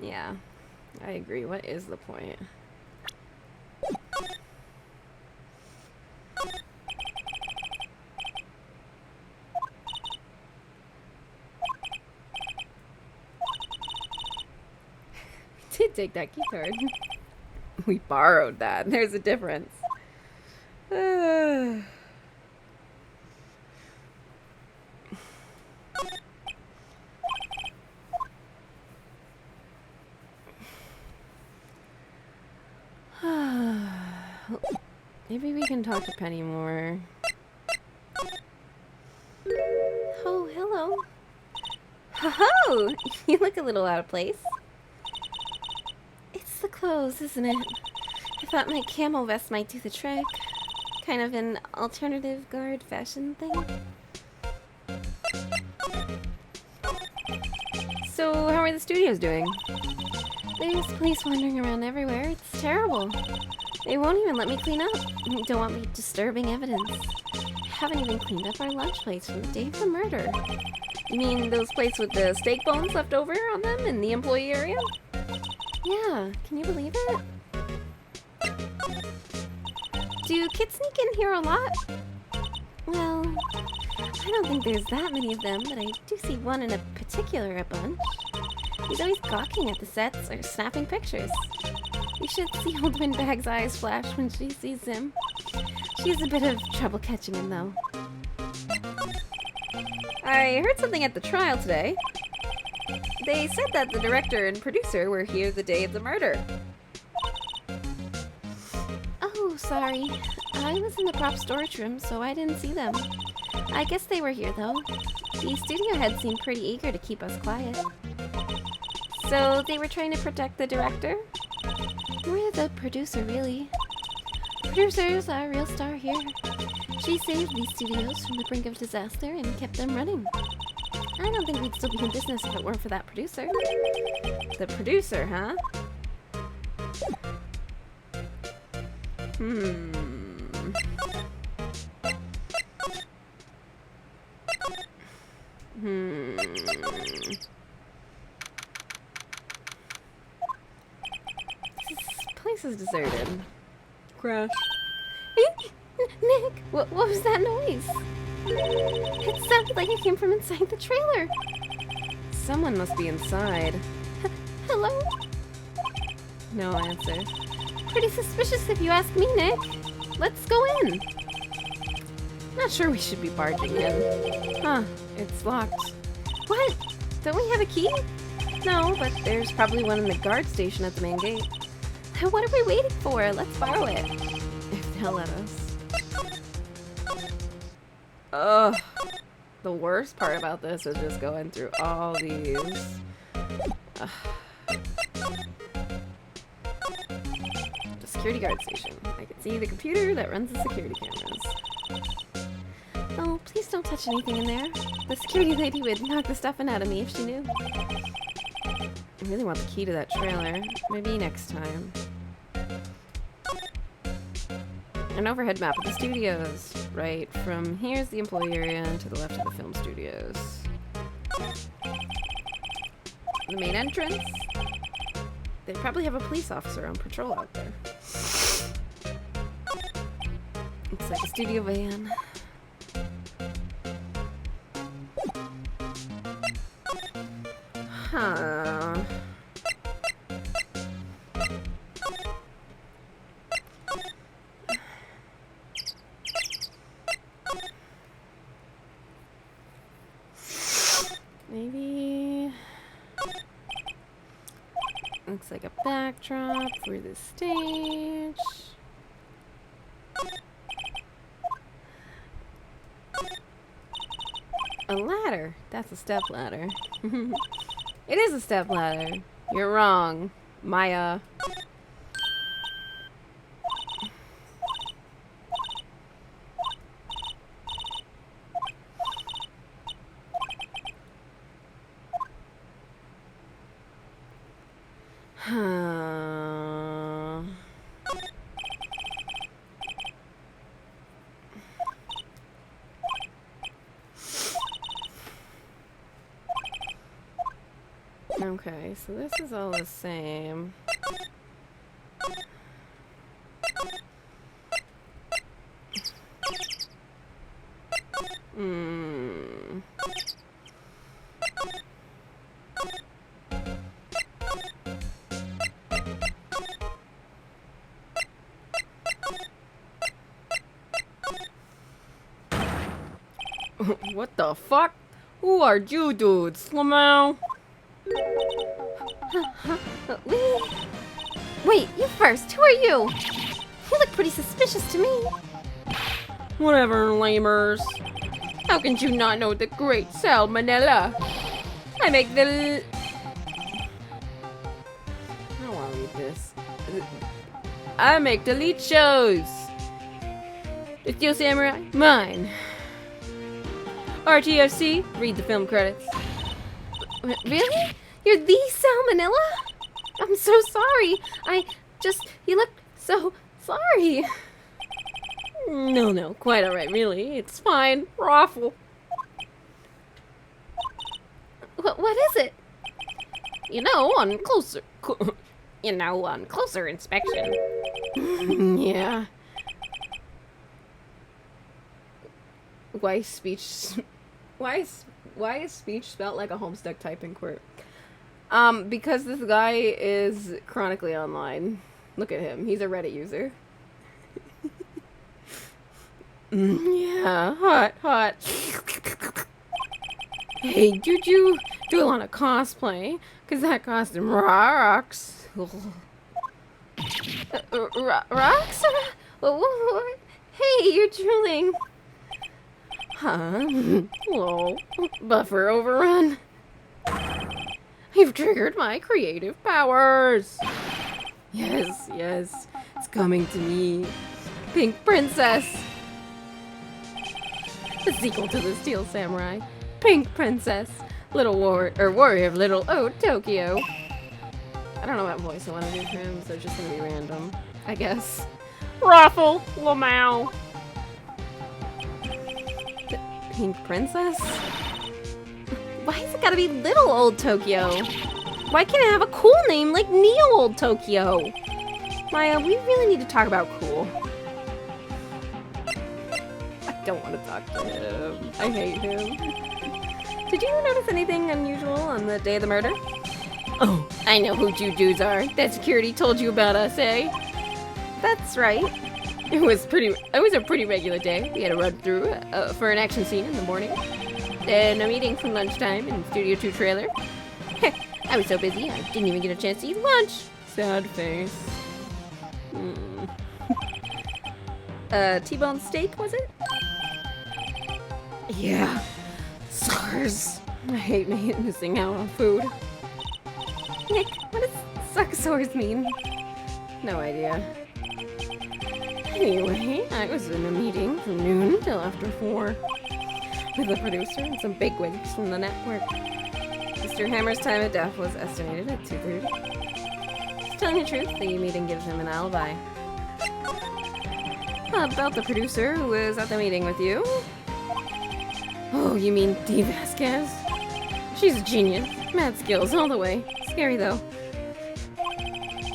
Yeah, I agree. What is the point? We did take that key card. We borrowed that. There's a difference. Maybe we can talk to Penny more. Oh, hello. Ho-ho! You look a little out of place. It's the clothes, isn't it? I thought my camel vest might do the trick. Kind of an alternative guard fashion thing. So, how are the studios doing? There's police wandering around everywhere. It's terrible. They won't even let me clean up. Don't want me disturbing evidence. Haven't even cleaned up our lunch plates from the day of the murder. You mean those plates with the steak bones left over on them in the employee area? Yeah, can you believe it? Do kids sneak in here a lot? Well, I don't think there's that many of them, but I do see one in a particular a bunch. He's always gawking at the sets or snapping pictures. You should see old Windbag's eyes flash when she sees him. She has a bit of trouble catching him, though. I heard something at the trial today. They said that the director and producer were here the day of the murder. Oh, sorry. I was in the prop storage room, so I didn't see them. I guess they were here, though. The studio head seemed pretty eager to keep us quiet. So they were trying to protect the director? We're the producer, really. Producer's our real star here. She saved these studios from the brink of disaster and kept them running. I don't think we'd still be in business if it weren't for that producer. The producer, huh? This place is deserted. Crash. Nick, what was that noise? It sounded like it came from inside the trailer. Someone must be inside. Hello? No answer. Pretty suspicious if you ask me, Nick. Let's go in. Not sure we should be barging in. Huh, it's locked. What? Don't we have a key? No, but there's probably one in the guard station at the main gate. What are we waiting for? Let's borrow it. If they'll let us. Ugh. The worst part about this is just going through all these. Ugh. The security guard station. I can see the computer that runs the security cameras. Oh, please don't touch anything in there. The security lady would knock the stuffing out of me if she knew. I really want the key to that trailer. Maybe next time. An overhead map of the studios. Right, from here's the employee area, to the left of the film studios. The main entrance. They probably have a police officer on patrol out there. Looks like a studio van. Huh. Maybe... Looks like a backdrop for the stage. A ladder. That's a step ladder. It is a step ladder. You're wrong, Maya. Okay, so this is all the same. What the fuck? Who are you dudes? Lamau? Wait, you first. Who are you? You look pretty suspicious to me. Whatever, lamers. How can you not know the great salmonella? I make the... I don't want to read this. I make the lead shows. The Steel Samurai, mine. RTFC, read the film credits. Really? You're the Salmonella? I'm so sorry. You look so sorry. No, quite alright, really. It's fine. Raffle. What is it? On closer inspection. Yeah. Why is speech spelled like a Homestuck typing quirk? Because this guy is chronically online. Look at him. He's a Reddit user. Yeah, hot. Hey, did you do a lot of cosplay? Cause that costume rocks. Rocks? Hey, you're drooling. Huh? Whoa. Buffer overrun. You've triggered my creative powers. Yes. It's coming to me. Pink Princess. The sequel to the Steel Samurai. Pink Princess. Warrior of Little Tokyo. I don't know what voice I want to do for him, so it's just gonna be random, I guess. Raffle Lamau. Pink Princess? Why has it gotta be Little Old Tokyo? Why can't it have a cool name like Neo Old Tokyo? Maya, we really need to talk about cool. I don't want to talk to him. I hate him. Did you notice anything unusual on the day of the murder? Oh, I know who you dudes are. That security told you about us, eh? That's right. It was a pretty regular day. We had a run through for an action scene in the morning. Then a meeting from lunchtime in Studio 2 trailer. I was so busy, I didn't even get a chance to eat lunch. Sad face. T-bone steak, was it? Yeah. SARS. I hate missing out on food. Nick, what does suck-sores mean? No idea. Anyway, I was in a meeting from noon till after 4 with the producer and some bigwigs from the network. Mr. Hammer's time of death was estimated at 2:30. Telling the truth, the meeting gives him an alibi. About the producer who was at the meeting with you. Oh, you mean Dee Vasquez? She's a genius. Mad skills all the way. Scary though.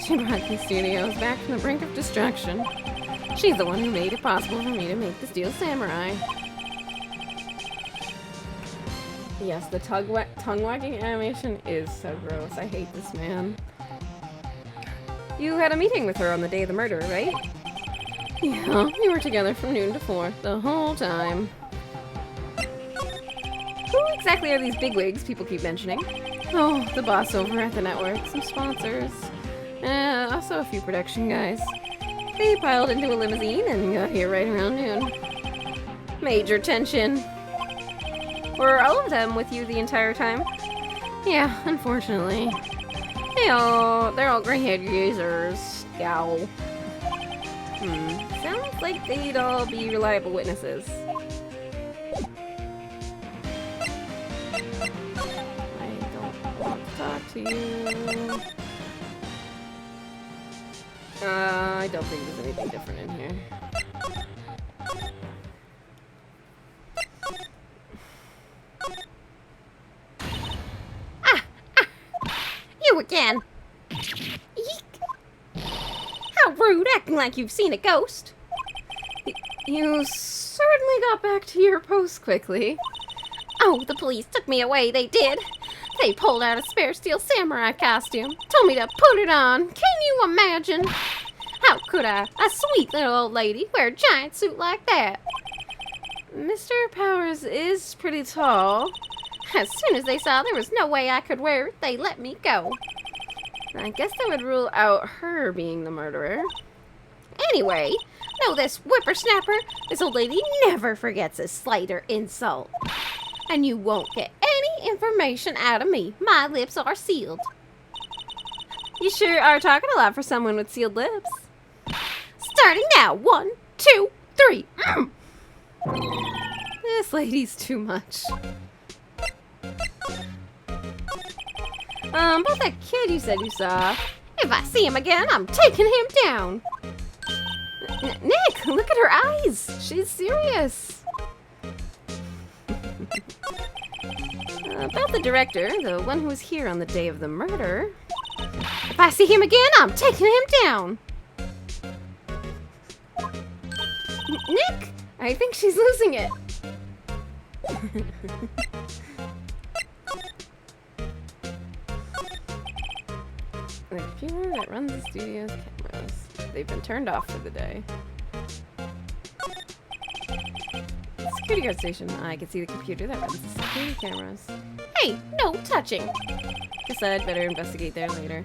She brought these studios back from the brink of destruction. She's the one who made it possible for me to make the Steel Samurai. Yes, the tongue-wagging animation is so gross. I hate this man. You had a meeting with her on the day of the murder, right? Yeah, we were together from noon to 4 the whole time. Who exactly are these bigwigs people keep mentioning? Oh, the boss over at the network, some sponsors, also a few production guys. They piled into a limousine and got here right around noon. Major tension. Were all of them with you the entire time? Yeah, unfortunately. They're all gray-haired users. Scowl. Sounds like they'd all be reliable witnesses. I don't want to talk to you. I don't think there's anything different in here. You again! Eek! How rude, acting like you've seen a ghost! You certainly got back to your post quickly. Oh, the police took me away, they did! They pulled out a spare Steel Samurai costume, told me to put it on. Can you imagine? How could I, a sweet little old lady, wear a giant suit like that? Mr. Powers is pretty tall. As soon as they saw there was no way I could wear it, they let me go. I guess that would rule out her being the murderer. Anyway, know this whippersnapper? This old lady never forgets a slight or insult. And you won't get any information out of me. My lips are sealed. You sure are talking a lot for someone with sealed lips. Starting now. 1, 2, 3. This lady's too much. About that kid you said you saw. If I see him again, I'm taking him down. Nick, look at her eyes. She's serious. About the director, the one who was here on the day of the murder. If I see him again, I'm taking him down. Nick, I think she's losing it. The computer that runs the studio's cameras. They've been turned off for the day. Security guard station. I can see the computer that runs the security cameras. Hey, no touching. Guess I'd better investigate there later.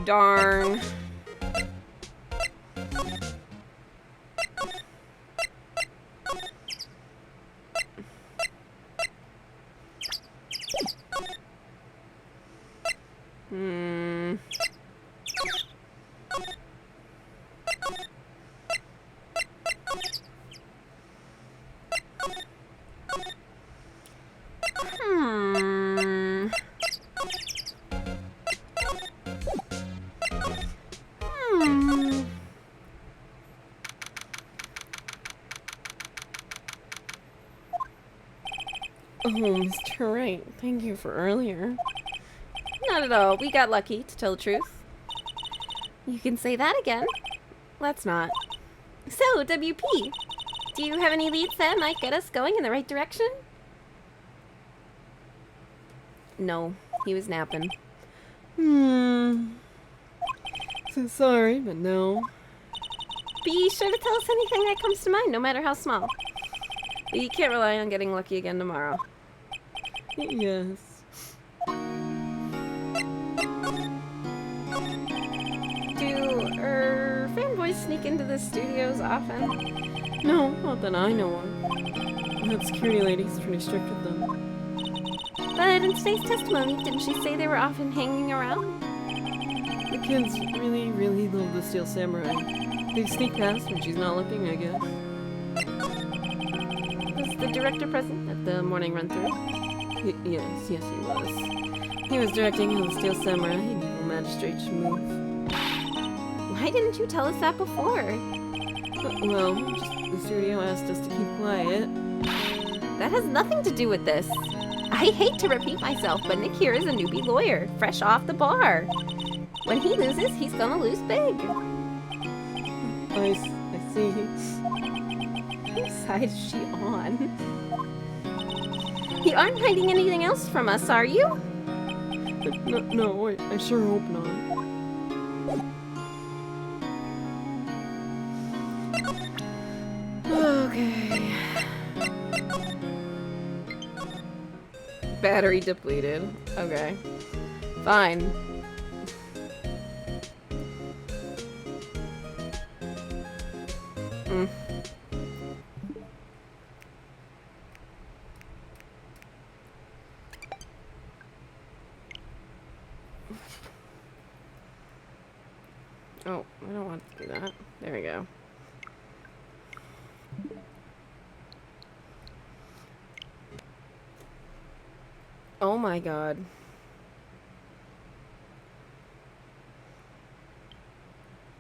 Darn. Oh, Mr. Wright, thank you for earlier. Not at all. We got lucky, to tell the truth. You can say that again. Let's not. So, WP, do you have any leads that might get us going in the right direction? No, he was napping. So sorry, but no. Be sure to tell us anything that comes to mind, no matter how small. We can't rely on getting lucky again tomorrow. Yes. Do fanboys sneak into the studios often? No, not that I know of. That security lady's pretty strict with them. But in today's testimony, didn't she say they were often hanging around? The kids really, really love the Steel Samurai. They sneak past when she's not looking, I guess. Was the director present at the morning run-through? Yes, he was. He was directing how the Steel Samurai and evil magistrate should move. Why didn't you tell us that before? Well, just the studio asked us to keep quiet. That has nothing to do with this. I hate to repeat myself, but Nick here is a newbie lawyer, fresh off the bar. When he loses, he's gonna lose big. I see. Whose side is she on? You aren't hiding anything else from us, are you? No, I sure hope not. Okay. Battery depleted. Okay. Fine. Oh, I don't want to do that. There we go. Oh my god.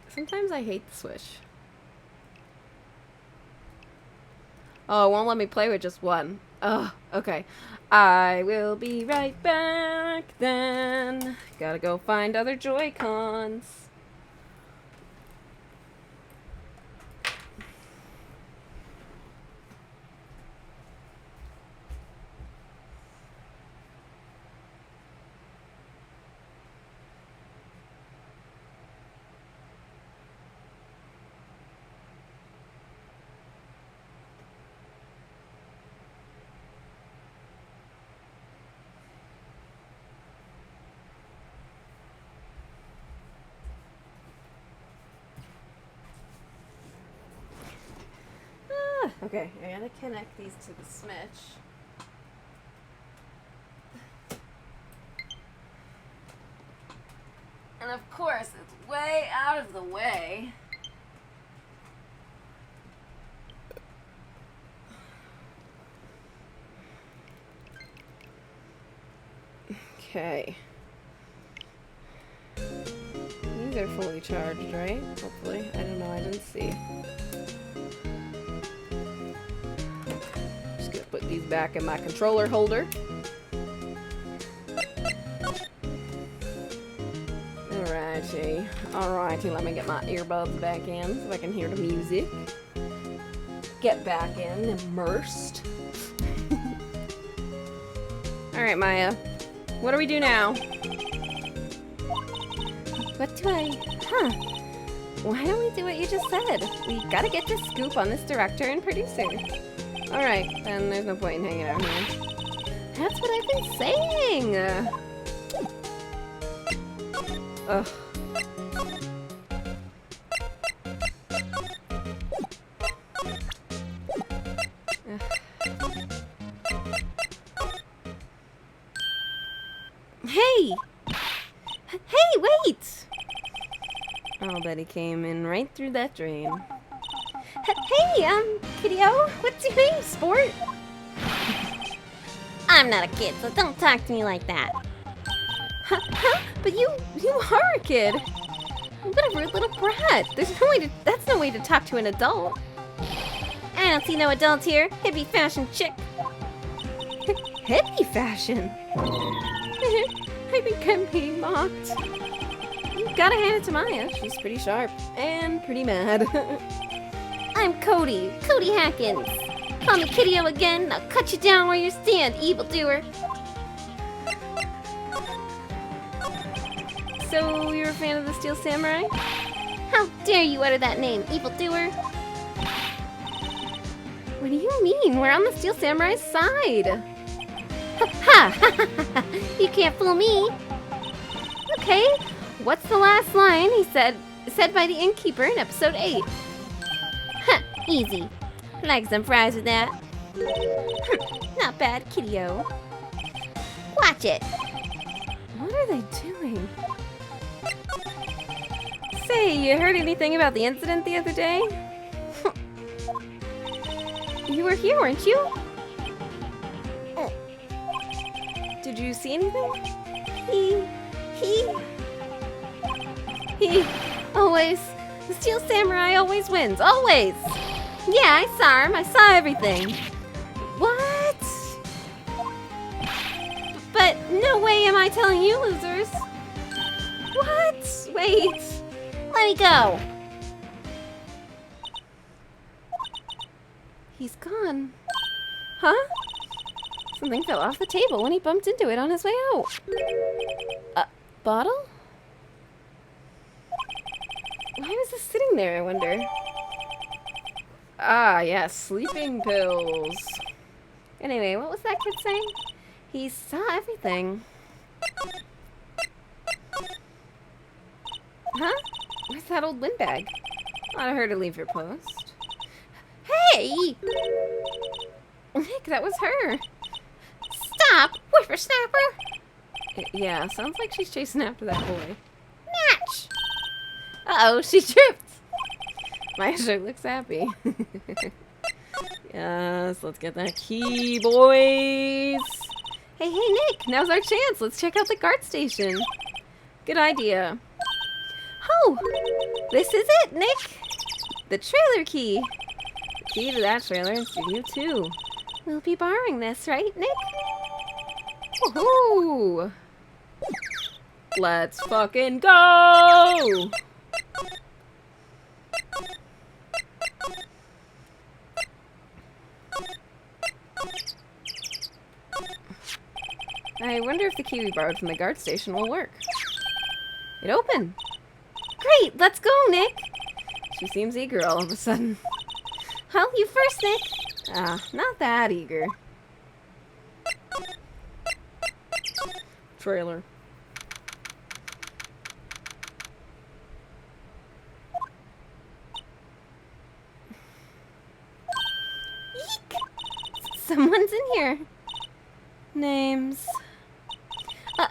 Sometimes I hate the Switch. Oh, it won't let me play with just one. Oh, okay. I will be right back then. Gotta go find other Joy-Cons. Okay, I gotta connect these to the Switch. And of course, it's way out of the way. Okay. These are fully charged, right? Hopefully. I don't know, I didn't see. Just gonna put these back in my controller holder. Alrighty, let me get my earbuds back in so I can hear the music. Get back in, immersed. Alright, Maya. What do we do now? What do I... Huh. Why don't we do what you just said? We gotta get this scoop on this director and producer. Alright, then there's no point in hanging out here. That's what I've been saying! Ugh. Hey! Hey, wait! I'll bet he came in right through that drain. Hey, Kitty-O, what's your name, sport? I'm not a kid, so don't talk to me like that. Huh? But you are a kid. What a rude little brat. That's no way to talk to an adult. I don't see no adults here. Hippie fashion chick. Hippie fashion? I think I'm being mocked. You gotta hand it to Maya. She's pretty sharp and pretty mad. I'm Cody Hackins. Call me Kitty-O again, I'll cut you down where you stand, evildoer. So, you're a fan of the Steel Samurai? How dare you utter that name, evildoer? What do you mean? We're on the Steel Samurai's side. Ha! You can't fool me. Okay, what's the last line he said by the innkeeper in episode 8? Huh, easy. Like some fries with that. Not bad, Kitty-O. Watch it. What are they doing? Say, you heard anything about the incident the other day? You were here, weren't you? Did you see anything? He always The Steel Samurai always wins, always! Yeah, I saw him. I saw everything. What? But no way am I telling you losers. What? Wait. Let me go. He's gone. Huh? Something fell off the table when he bumped into it on his way out. A bottle? Why was this sitting there, I wonder? Ah, yes, sleeping pills. Anyway, what was that kid saying? He saw everything. Huh? Where's that old windbag? Ought her to leave your post. Hey! Nick, that was her. Stop, whippersnapper! Yeah, sounds like she's chasing after that boy. Match! Uh-oh, she tripped. Maya sure looks happy. Yes, let's get that key, boys. Hey, Nick, now's our chance. Let's check out the guard station. Good idea. Oh, this is it, Nick. The trailer key. The key to that trailer in Studio 2. We'll be borrowing this, right, Nick? Woohoo! Let's fucking go! I wonder if the key we borrowed from the guard station will work. It opened. Great, let's go, Nick. She seems eager all of a sudden. Well, you first, Nick. Ah, not that eager. Trailer. Eek! Someone's in here. Names.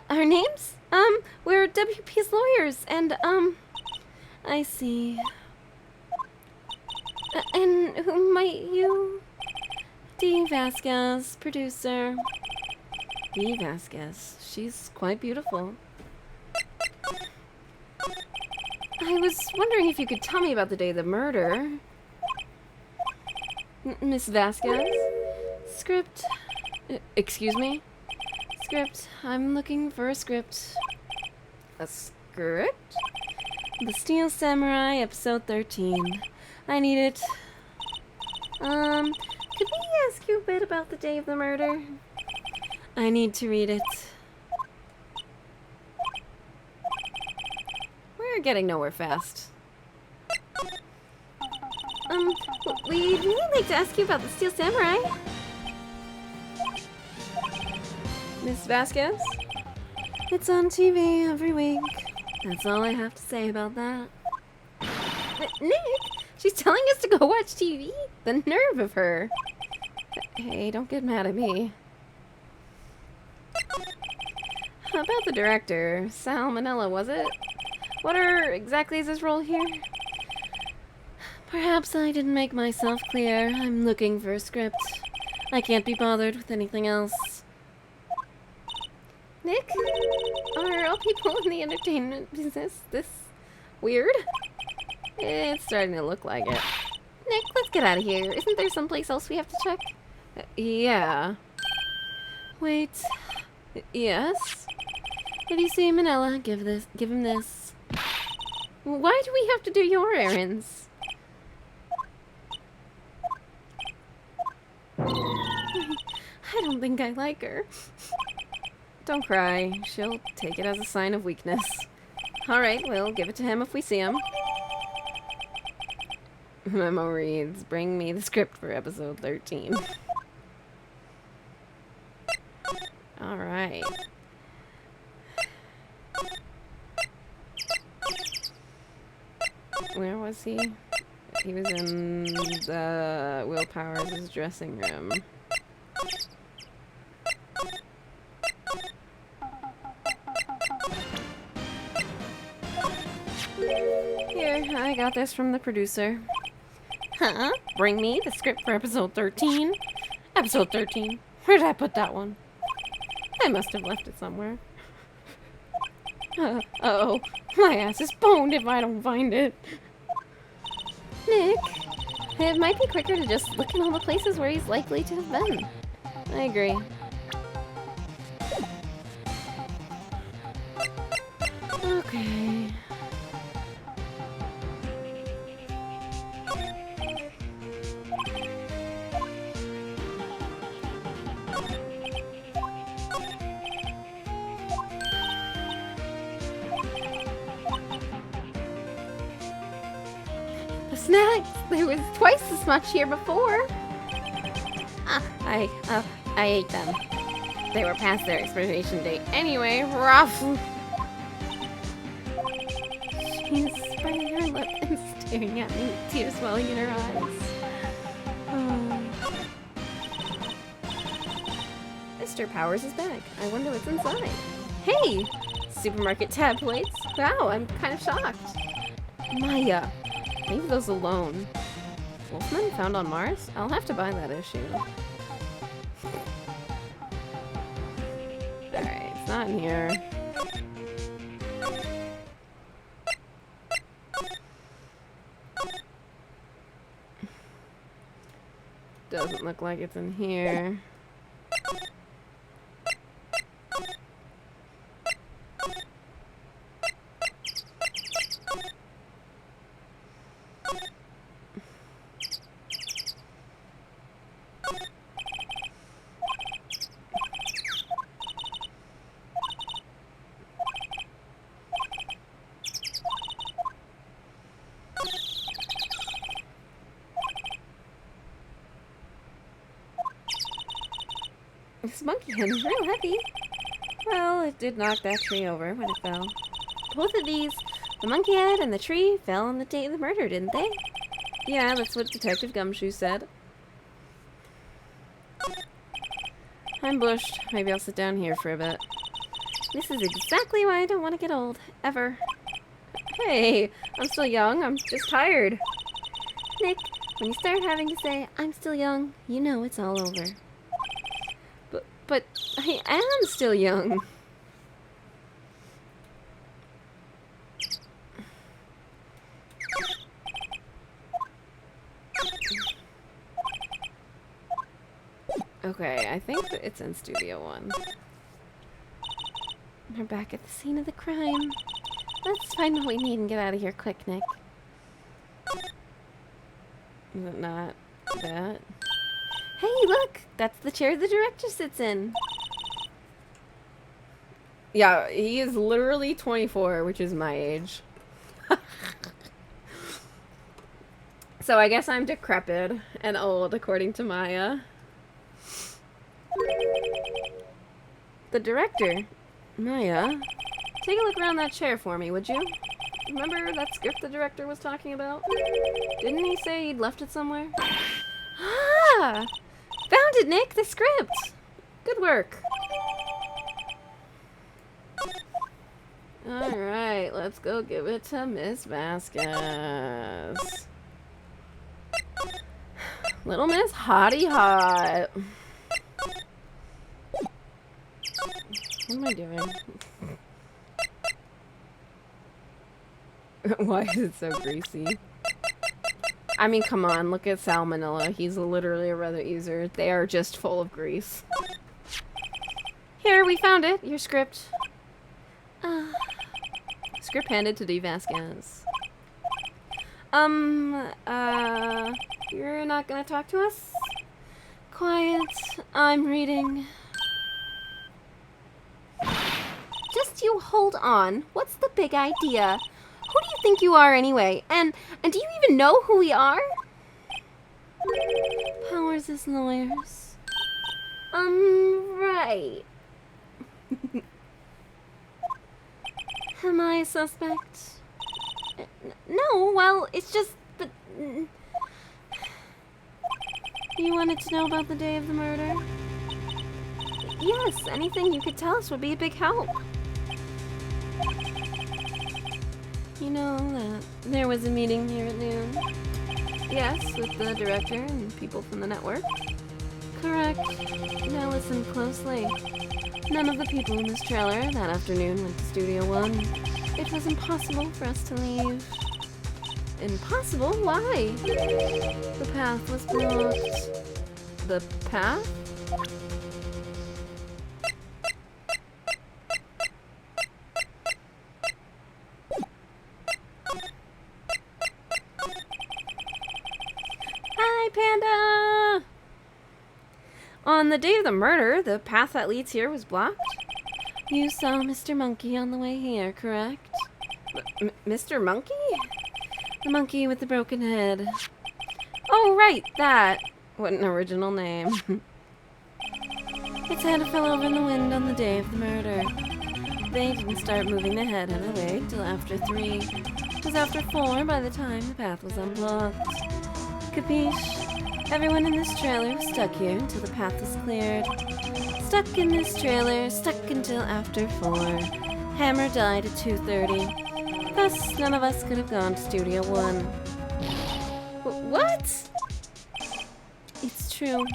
Our names? We're WP's lawyers, and, I see. And who might you? Dee Vasquez, producer. Dee Vasquez. She's quite beautiful. I was wondering if you could tell me about the day of the murder. Miss Vasquez? Script. Excuse me? Script. I'm looking for a script. A script? The Steel Samurai, episode 13. I need it. Could we ask you a bit about the day of the murder? I need to read it. We're getting nowhere fast. We'd really like to ask you about the Steel Samurai. Miss Vasquez? It's on TV every week. That's all I have to say about that. Nick, she's telling us to go watch TV? The nerve of her. Hey, don't get mad at me. How about the director? Sal Manella, was it? What exactly is his role here? Perhaps I didn't make myself clear. I'm looking for a script. I can't be bothered with anything else. Nick, are all people in the entertainment business this weird? It's starting to look like it. Nick, let's get out of here. Isn't there someplace else we have to check? Yeah. Wait. Yes? If you see Manella, give him this. Why do we have to do your errands? I don't think I like her. Don't cry. She'll take it as a sign of weakness. Alright, we'll give it to him if we see him. Memo reads, bring me the script for episode 13. Alright. Where was he? He was in the Will Powers' dressing room. Here, I got this from the producer. Huh? Bring me the script for episode 13. Episode 13. Where did I put that one? I must have left it somewhere. Uh-oh. My ass is boned if I don't find it. Nick, it might be quicker to just look in all the places where he's likely to have been. I agree. Okay. The snacks! There was twice as much here before. I ate them. They were past their expiration date anyway. Rough. She's biting her lip and staring at me, tears welling in her eyes. Mr. Powers is back. I wonder what's inside. Hey! Supermarket tab plates. Wow, I'm kind of shocked. Maya, leave those alone. Wolfman found on Mars? I'll have to buy that issue. Alright, it's not in here. Doesn't look like it's in here. This monkey head is real heavy. Well, it did knock that tree over when it fell. Both of these, the monkey head and the tree, fell on the day of the murder, didn't they? Yeah, that's what Detective Gumshoe said. I'm bushed. Maybe I'll sit down here for a bit. This is exactly why I don't want to get old. Ever. Hey, I'm still young. I'm just tired. Nick, when you start having to say, I'm still young, you know it's all over. But I am still young. Okay, I think that it's in Studio 1. We're back at the scene of the crime. Let's find what we need and get out of here quick, Nick. Is it not that? Hey, look! That's the chair the director sits in. Yeah, he is literally 24, which is my age. So I guess I'm decrepit and old, according to Maya. The director? Maya? Take a look around that chair for me, would you? Remember that script the director was talking about? Didn't he say he'd left it somewhere? Ah! Found it, Nick! The script! Good work. Alright, let's go give it to Miss Vasquez. Little Miss Hottie Hot. What am I doing? Why is it so greasy? I mean, come on, look at Salmonella. He's literally a Reddit user. They are just full of grease. Here, we found it. Your script. Script handed to D. Vasquez. You're not gonna talk to us? Quiet. I'm reading. Just you hold on. What's the big idea? Who do you think you are anyway? And do you even know who we are? Powers is lawyers. Right. Am I a suspect? No, well, it's just that... You wanted to know about the day of the murder? Yes, anything you could tell us would be a big help. You know that there was a meeting here at noon? Yes, with the director and people from the network. Correct. Now listen closely. None of the people in this trailer that afternoon went to Studio 1. It was impossible for us to leave. impossible. Why? The path was blocked. The path? Hi, Panda! On the day of the murder, the path that leads here was blocked? You saw Mr. Monkey on the way here, correct? Mr. Monkey? The monkey with the broken head. Oh, right, that. What an original name. Its head fell over in the wind on the day of the murder. They didn't start moving the head out of the way till after 3. It was after 4 by the time the path was unblocked. Capiche? Everyone in this trailer was stuck here until the path was cleared. Stuck in this trailer, stuck until after 4. Hammer died at 2:30. Thus, none of us could have gone to Studio 1. What? It's true.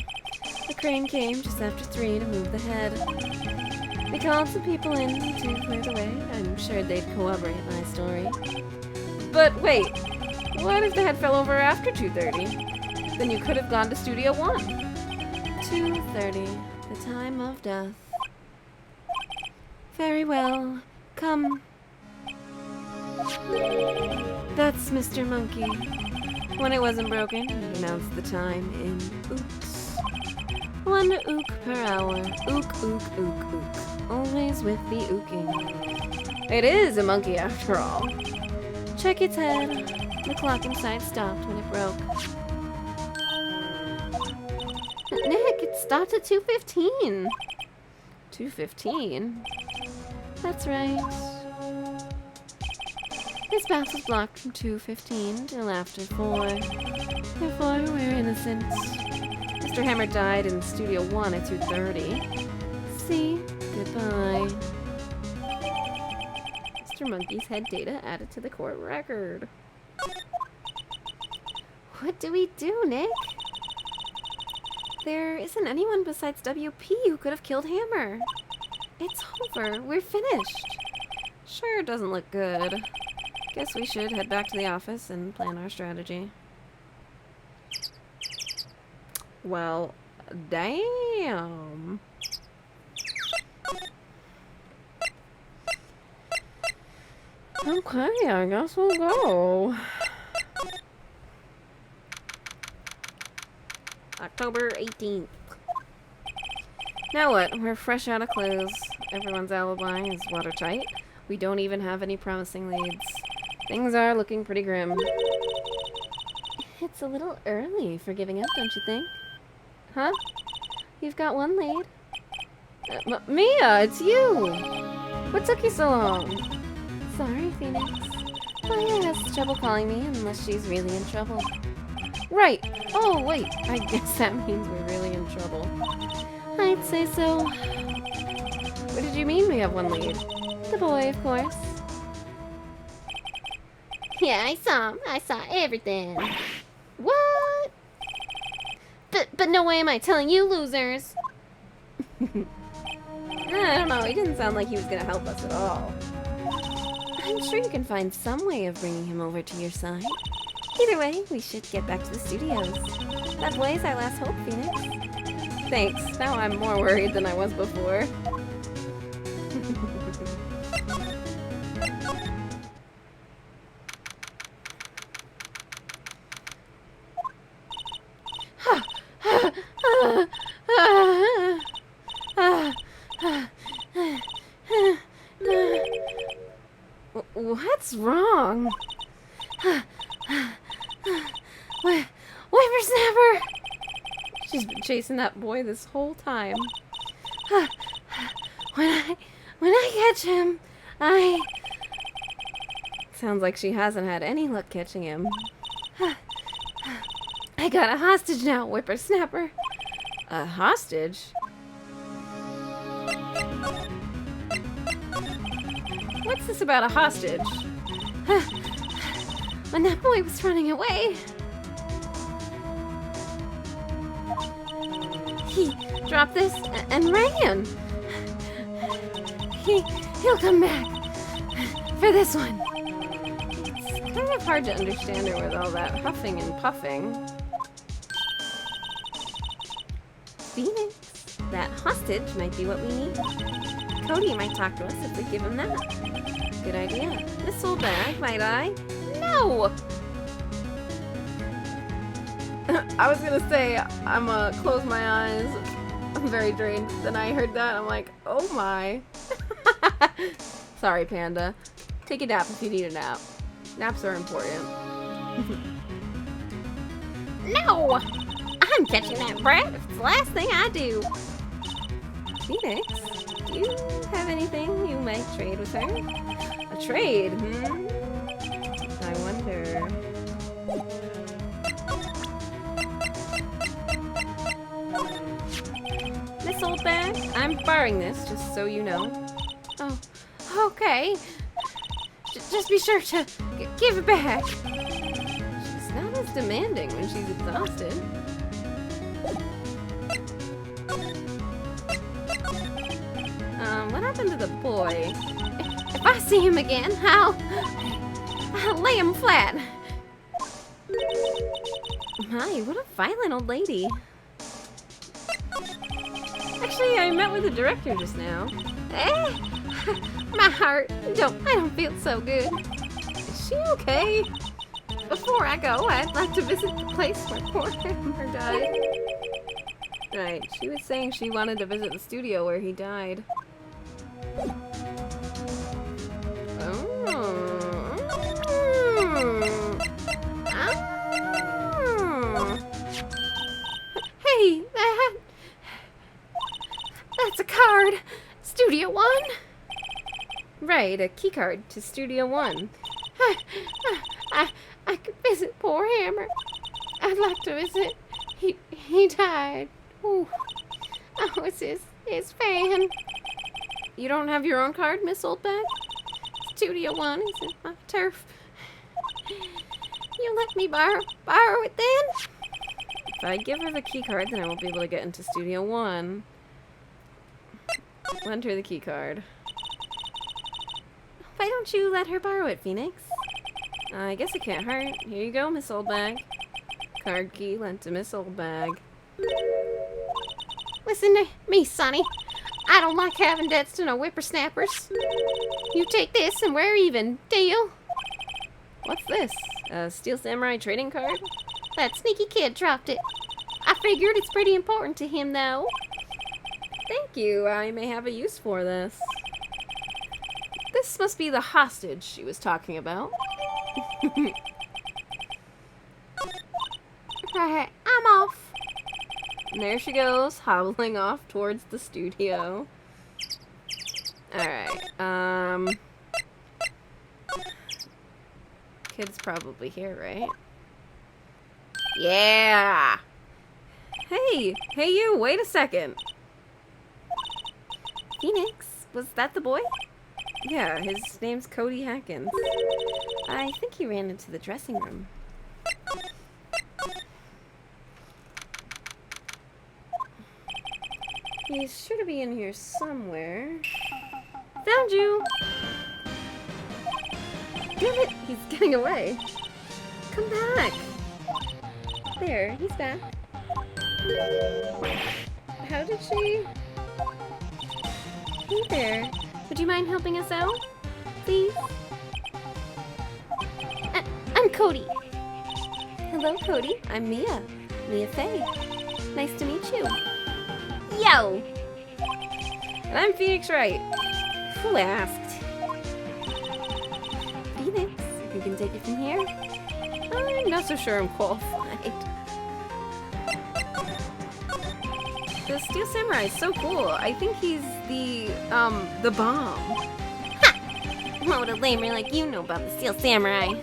The crane came just after 3 to move the head. We called some people in to clear the way. I'm sure they'd corroborate my story. But wait, what if the head fell over after 2:30? Then you could have gone to Studio 1. 2:30, the time of death. Very well, come. That's Mr. Monkey. When it wasn't broken, he announced the time in ooks. 1 ook per hour. Ook, ook, ook, ook. Always with the ooking. It is a monkey after all. Check its head. The clock inside stopped when it broke. Nick, it stopped at 2:15. 2:15? That's right. His path was blocked from 2:15 till after 4. Therefore, we're innocent. Mr. Hammer died in Studio 1 at 2:30. See? Goodbye. Mr. Monkey's head data added to the court record. What do we do, Nick? There isn't anyone besides WP who could have killed Hammer. It's over. We're finished. Sure, it doesn't look good. Guess we should head back to the office and plan our strategy. Well, damn. Okay, I guess we'll go. October 18th. Now what? We're fresh out of clothes. Everyone's alibi is watertight. We don't even have any promising leads. Things are looking pretty grim. It's a little early for giving up, don't you think? Huh? You've got 1 lead. Mia, it's you! What took you so long? Sorry, Phoenix. Maya has trouble calling me unless she's really in trouble. Right! Oh, wait. I guess that means we're really in trouble. I'd say so. What did you mean we have 1 lead? The boy, of course. Yeah, I saw him. I saw everything. What? But no way am I telling you losers. I don't know. He didn't sound like he was gonna help us at all. I'm sure you can find some way of bringing him over to your side. Either way, we should get back to the studios. That boy's our last hope, Phoenix. Thanks. Now I'm more worried than I was before. What's wrong? Whippersnapper! She's been chasing that boy this whole time. When I catch him, Sounds like she hasn't had any luck catching him. I got a hostage now, Whippersnapper. A hostage? What's this about a hostage? When that boy was running away, he dropped this and ran. He'll come back for this one. It's kind of hard to understand her with all that huffing and puffing. Phoenix, that hostage might be what we need. Cody might talk to us if we give him that. Good idea. This old bag, might I? No! I was gonna say, I'm close my eyes. I'm very drained. Then I heard that, I'm like, oh my. Sorry, Panda. Take a nap if you need a nap. Naps are important. No! I'm catching that brat. It's the last thing I do. Phoenix, do you have anything you might trade with her? A trade, I wonder. This old bag, I'm borrowing this, just so you know. Oh, okay. Just be sure to give it back. She's not as demanding when she's exhausted. What happened to the boy? If I see him again, I'll lay him flat. My, what a violent old lady. Actually, I met with the director just now. My heart, I don't feel so good. Is she okay? Before I go, I'd like to visit the place where poor Hammer died. Right, she was saying she wanted to visit the studio where he died. Hey, that's a card. Studio One? Right, a keycard to Studio One. I could visit poor Hammer. I'd like to visit. He died. Ooh. I was his fan. You don't have your own card, Miss Oldbag? Studio One is in my turf. You let me borrow it then? If I give her the keycard, then I won't be able to get into Studio One. Lend her the keycard. Why don't you let her borrow it, Phoenix? I guess it can't hurt. Here you go, Miss Oldbag. Card key lent to Miss Oldbag. Listen to me, Sonny. I don't like having debts to no whippersnappers. You take this and we're even. Deal? What's this? A Steel Samurai trading card? That sneaky kid dropped it. I figured it's pretty important to him, though. Thank you. I may have a use for this. This must be the hostage she was talking about. Right, I'm off. And there she goes, hobbling off towards the studio. Alright, kid's probably here, right? Yeah! Hey you, wait a second. Phoenix, was that the boy? Yeah, his name's Cody Hackins. I think he ran into the dressing room. He's sure to be in here somewhere. Found you! Damn it, he's getting away. Come back. There, he's back. How did she? Hey there. Would you mind helping us out? Please? I'm Cody. Hello, Cody. I'm Mia. Mia Faye. Nice to meet you. Yo! And I'm Phoenix Wright. Who asked? Phoenix, you can take it from here. I'm not so sure I'm qualified. The Steel Samurai is so cool. I think he's the bomb. What would a lamer like you know about the Steel Samurai?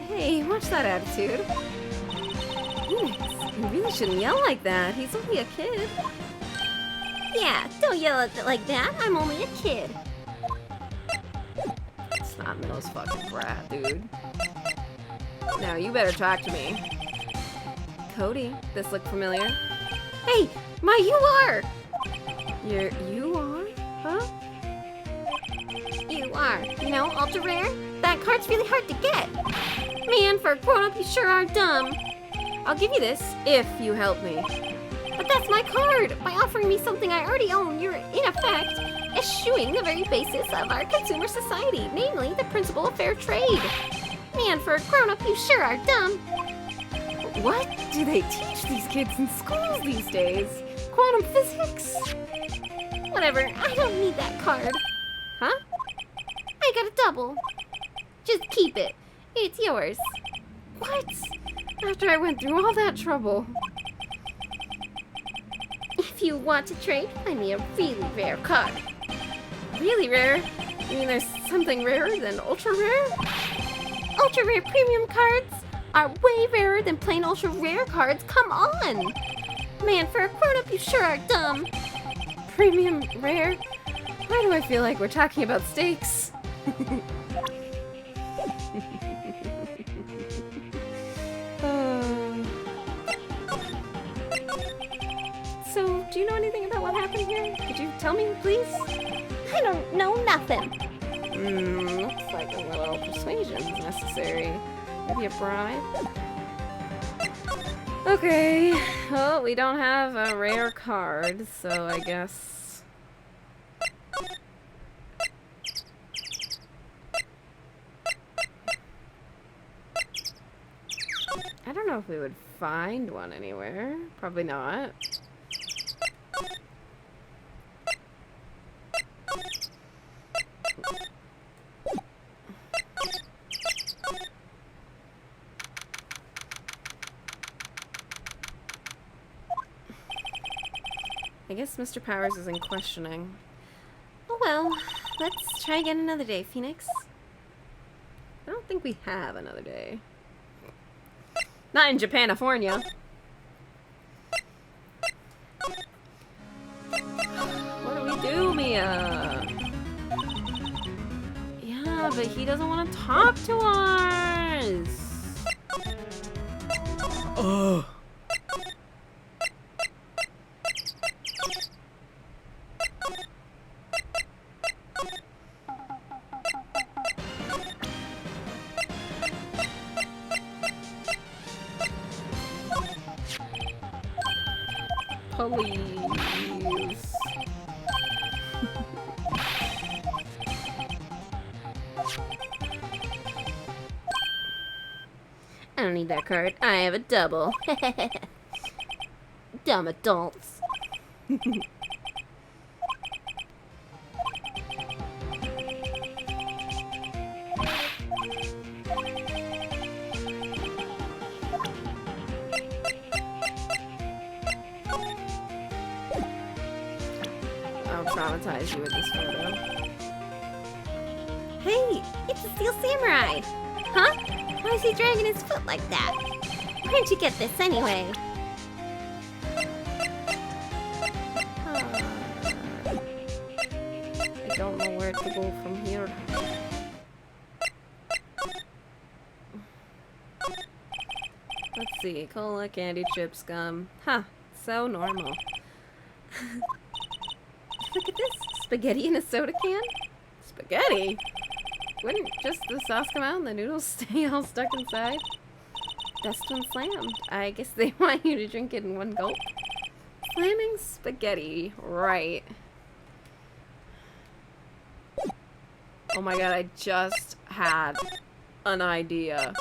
Hey, watch that attitude. Phoenix, you really shouldn't yell like that. He's only a kid. Yeah, don't yell at it like that. I'm only a kid. Snot-nosed fucking brat, dude. Now, you better talk to me. Cody, this look familiar? Hey, you are! You are? Huh? You are. You know, ultra rare? That card's really hard to get. Man, for a grown-up, you sure are dumb. I'll give you this if you help me. But that's my card! By offering me something I already own, you're, in effect, eschewing the very basis of our consumer society, namely the principle of fair trade. Man, for a grown-up, you sure are dumb. What do they teach these kids in schools these days? Quantum physics? Whatever, I don't need that card. Huh? I got a double. Just keep it. It's yours. What? After I went through all that trouble. If you want to trade, find me a really rare card. Really rare? You mean there's something rarer than ultra rare? Ultra rare premium cards are way rarer than plain ultra rare cards. Come on! Man, for a grown-up, you sure are dumb. Premium rare? Why do I feel like we're talking about steaks? So, do you know anything about what happened here? Could you tell me, please? I don't know nothing. Looks like a little persuasion is necessary. Maybe a bribe? Okay, well, we don't have a rare card, so I guess... I don't know if we would find one anywhere. Probably not. I guess Mr. Powers isn't questioning. Oh well, let's try again another day, Phoenix. I don't think we have another day. Not in Japanifornia. What do we do, Mia? Yeah, but he doesn't want to talk to us. Ugh. Please. I don't need that card. I have a double. Dumb adults. I'll traumatize you with this photo. Hey, it's a Steel Samurai! Huh? Why is he dragging his foot like that? Where'd you get this anyway? I don't know where to go from here. Let's see. Cola, candy, chips, gum. Huh. So normal. Look at this. Spaghetti in a soda can? Spaghetti? Wouldn't just the sauce come out and the noodles stay all stuck inside? Best one slammed. I guess they want you to drink it in one gulp. Slamming spaghetti. Right. Oh my god, I just had an idea.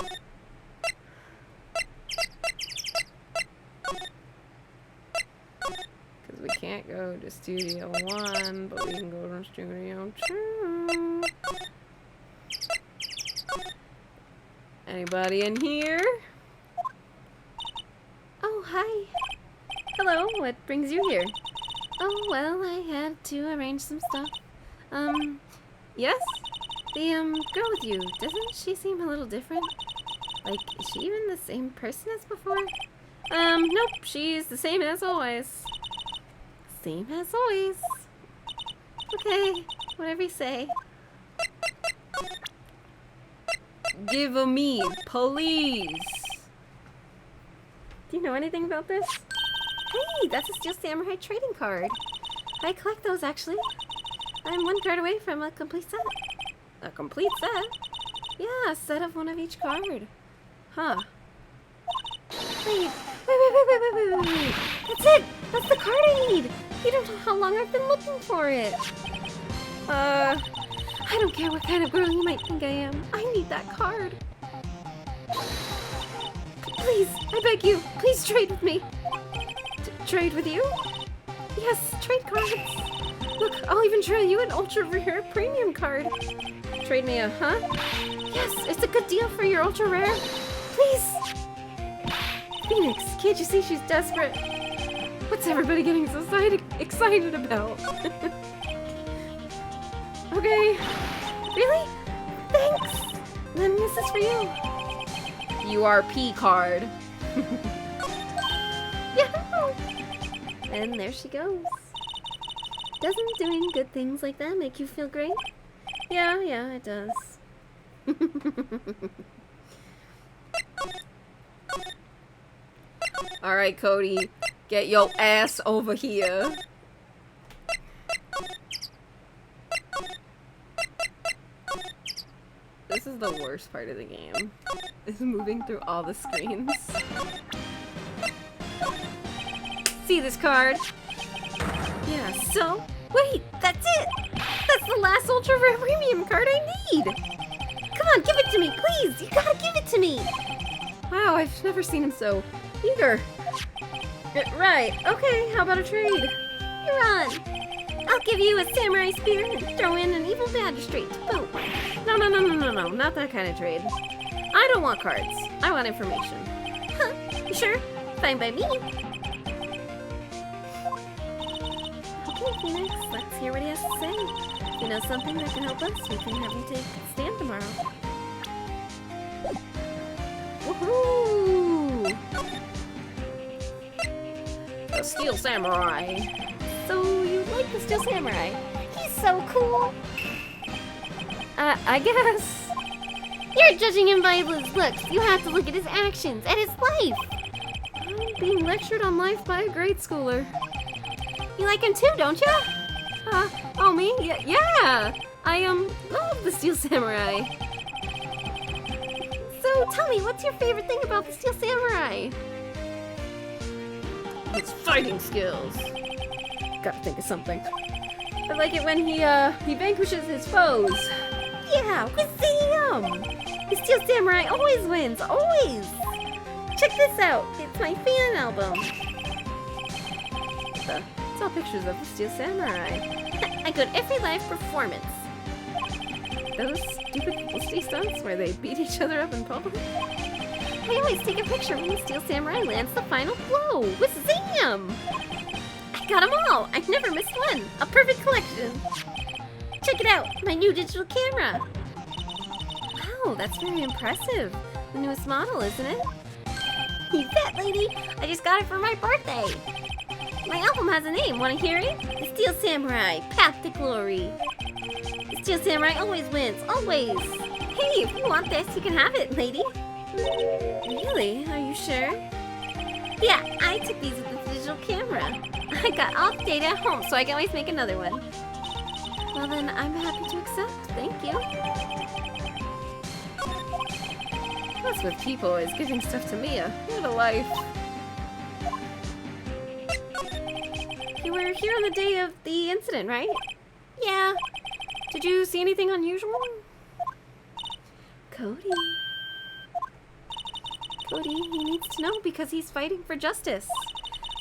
Because we can't go to Studio 1, but we can go to Studio 2. Anybody in here? Oh, hi. Hello, what brings you here? Oh, well, I had to arrange some stuff. Yes? The, girl with you, doesn't she seem a little different? Like, is she even the same person as before? Nope, she's the same as always. Same as always. Okay, whatever you say. Give me, please. Do you know anything about this? Hey, that's a Steel Samurai trading card. I collect those, actually. I'm one card away from a complete set. A complete set? Yeah, a set of one of each card. Huh. Wait. That's it! That's the card I need! You don't know how long I've been looking for it. I don't care what kind of girl you might think I am. I need that card. Please, I beg you, please trade with me. Trade with you? Yes, trade cards. Look, I'll even trade you an ultra rare premium card. Trade me a huh? Yes, it's a good deal for your ultra rare. Please. Phoenix, can't you see she's desperate? What's everybody getting so excited about? Okay. Really? Thanks. Then this is for you. URP card. Yahoo! And there she goes. Doesn't doing good things like that make you feel great? Yeah, it does. Alright, Cody. Get your ass over here. This is the worst part of the game. Is moving through all the screens. See this card? Yeah, so? Wait, that's it! That's the last ultra rare premium card I need! Come on, give it to me, please! You gotta give it to me! Wow, I've never seen him so eager. Right, okay, how about a trade? You're on! I'll give you a samurai spear and throw in an evil magistrate to boot. No, not that kind of trade. I don't want cards. I want information. Huh, you sure? Fine by me. Okay, Phoenix, let's hear what he has to say. If you know something that can help us, we can have you take a stand tomorrow. Woohoo! The Steel Samurai. So, you like the Steel Samurai? He's so cool! I guess. You're judging him by his looks. You have to look at his actions, at his life. I'm being lectured on life by a grade schooler. You like him too, don't you? Oh me? Yeah. I love the Steel Samurai. So tell me, what's your favorite thing about the Steel Samurai? His fighting skills. Gotta think of something. I like it when he vanquishes his foes. Yeah, Wazam! The Steel Samurai always wins, always! Check this out, it's my fan album. It's all pictures of the Steel Samurai. I go to every live performance. Those stupid publicity stunts where they beat each other up in public? I always take a picture when the Steel Samurai lands the final blow. Wazam! I got them all. I've never missed one. A perfect collection. Check it out, my new digital camera. Wow, that's very impressive. The newest model, isn't it? You bet, lady. I just got it for my birthday. My album has a name. Want to hear it? The Steel Samurai, Path to Glory. The Steel Samurai always wins, always. Hey, if you want this, you can have it, lady. Really? Are you sure? Yeah, I took these with the digital camera. I got all the data at home, so I can always make another one. Well then, I'm happy to accept. Thank you. What's with people always giving stuff to Mia? What a life. You were here on the day of the incident, right? Yeah. Did you see anything unusual? Cody, he needs to know because he's fighting for justice.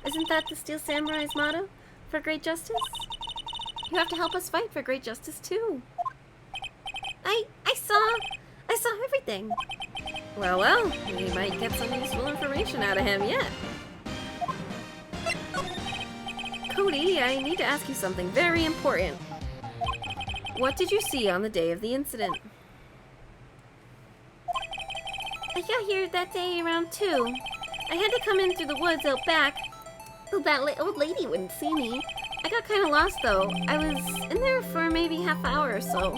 Isn't that the Steel Samurai's motto? For great justice? You have to help us fight for great justice too. I saw everything. Well, we might get some useful information out of him yet. Cody, I need to ask you something very important. What did you see on the day of the incident? I got here that day around 2. I had to come in through the woods out back. So that old lady wouldn't see me. I got kind of lost though. I was in there for maybe half hour or so.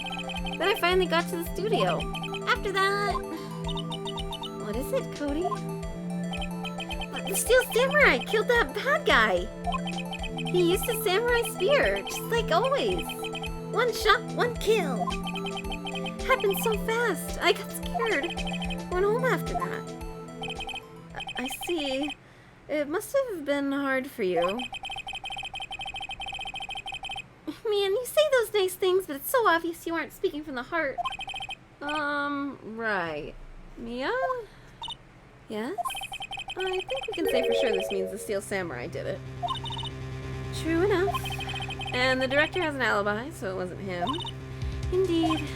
Then I finally got to the studio. After that... What is it, Cody? The Steel Samurai killed that bad guy. He used a samurai spear, just like always. One shot, one kill. happened so fast. I got scared. Went home after that. I see. It must have been hard for you. Man, you say those nice things, but it's so obvious you aren't speaking from the heart. Right. Mia? Yes? I think we can say for sure this means the Steel Samurai did it. True enough. And the director has an alibi, so it wasn't him. Indeed.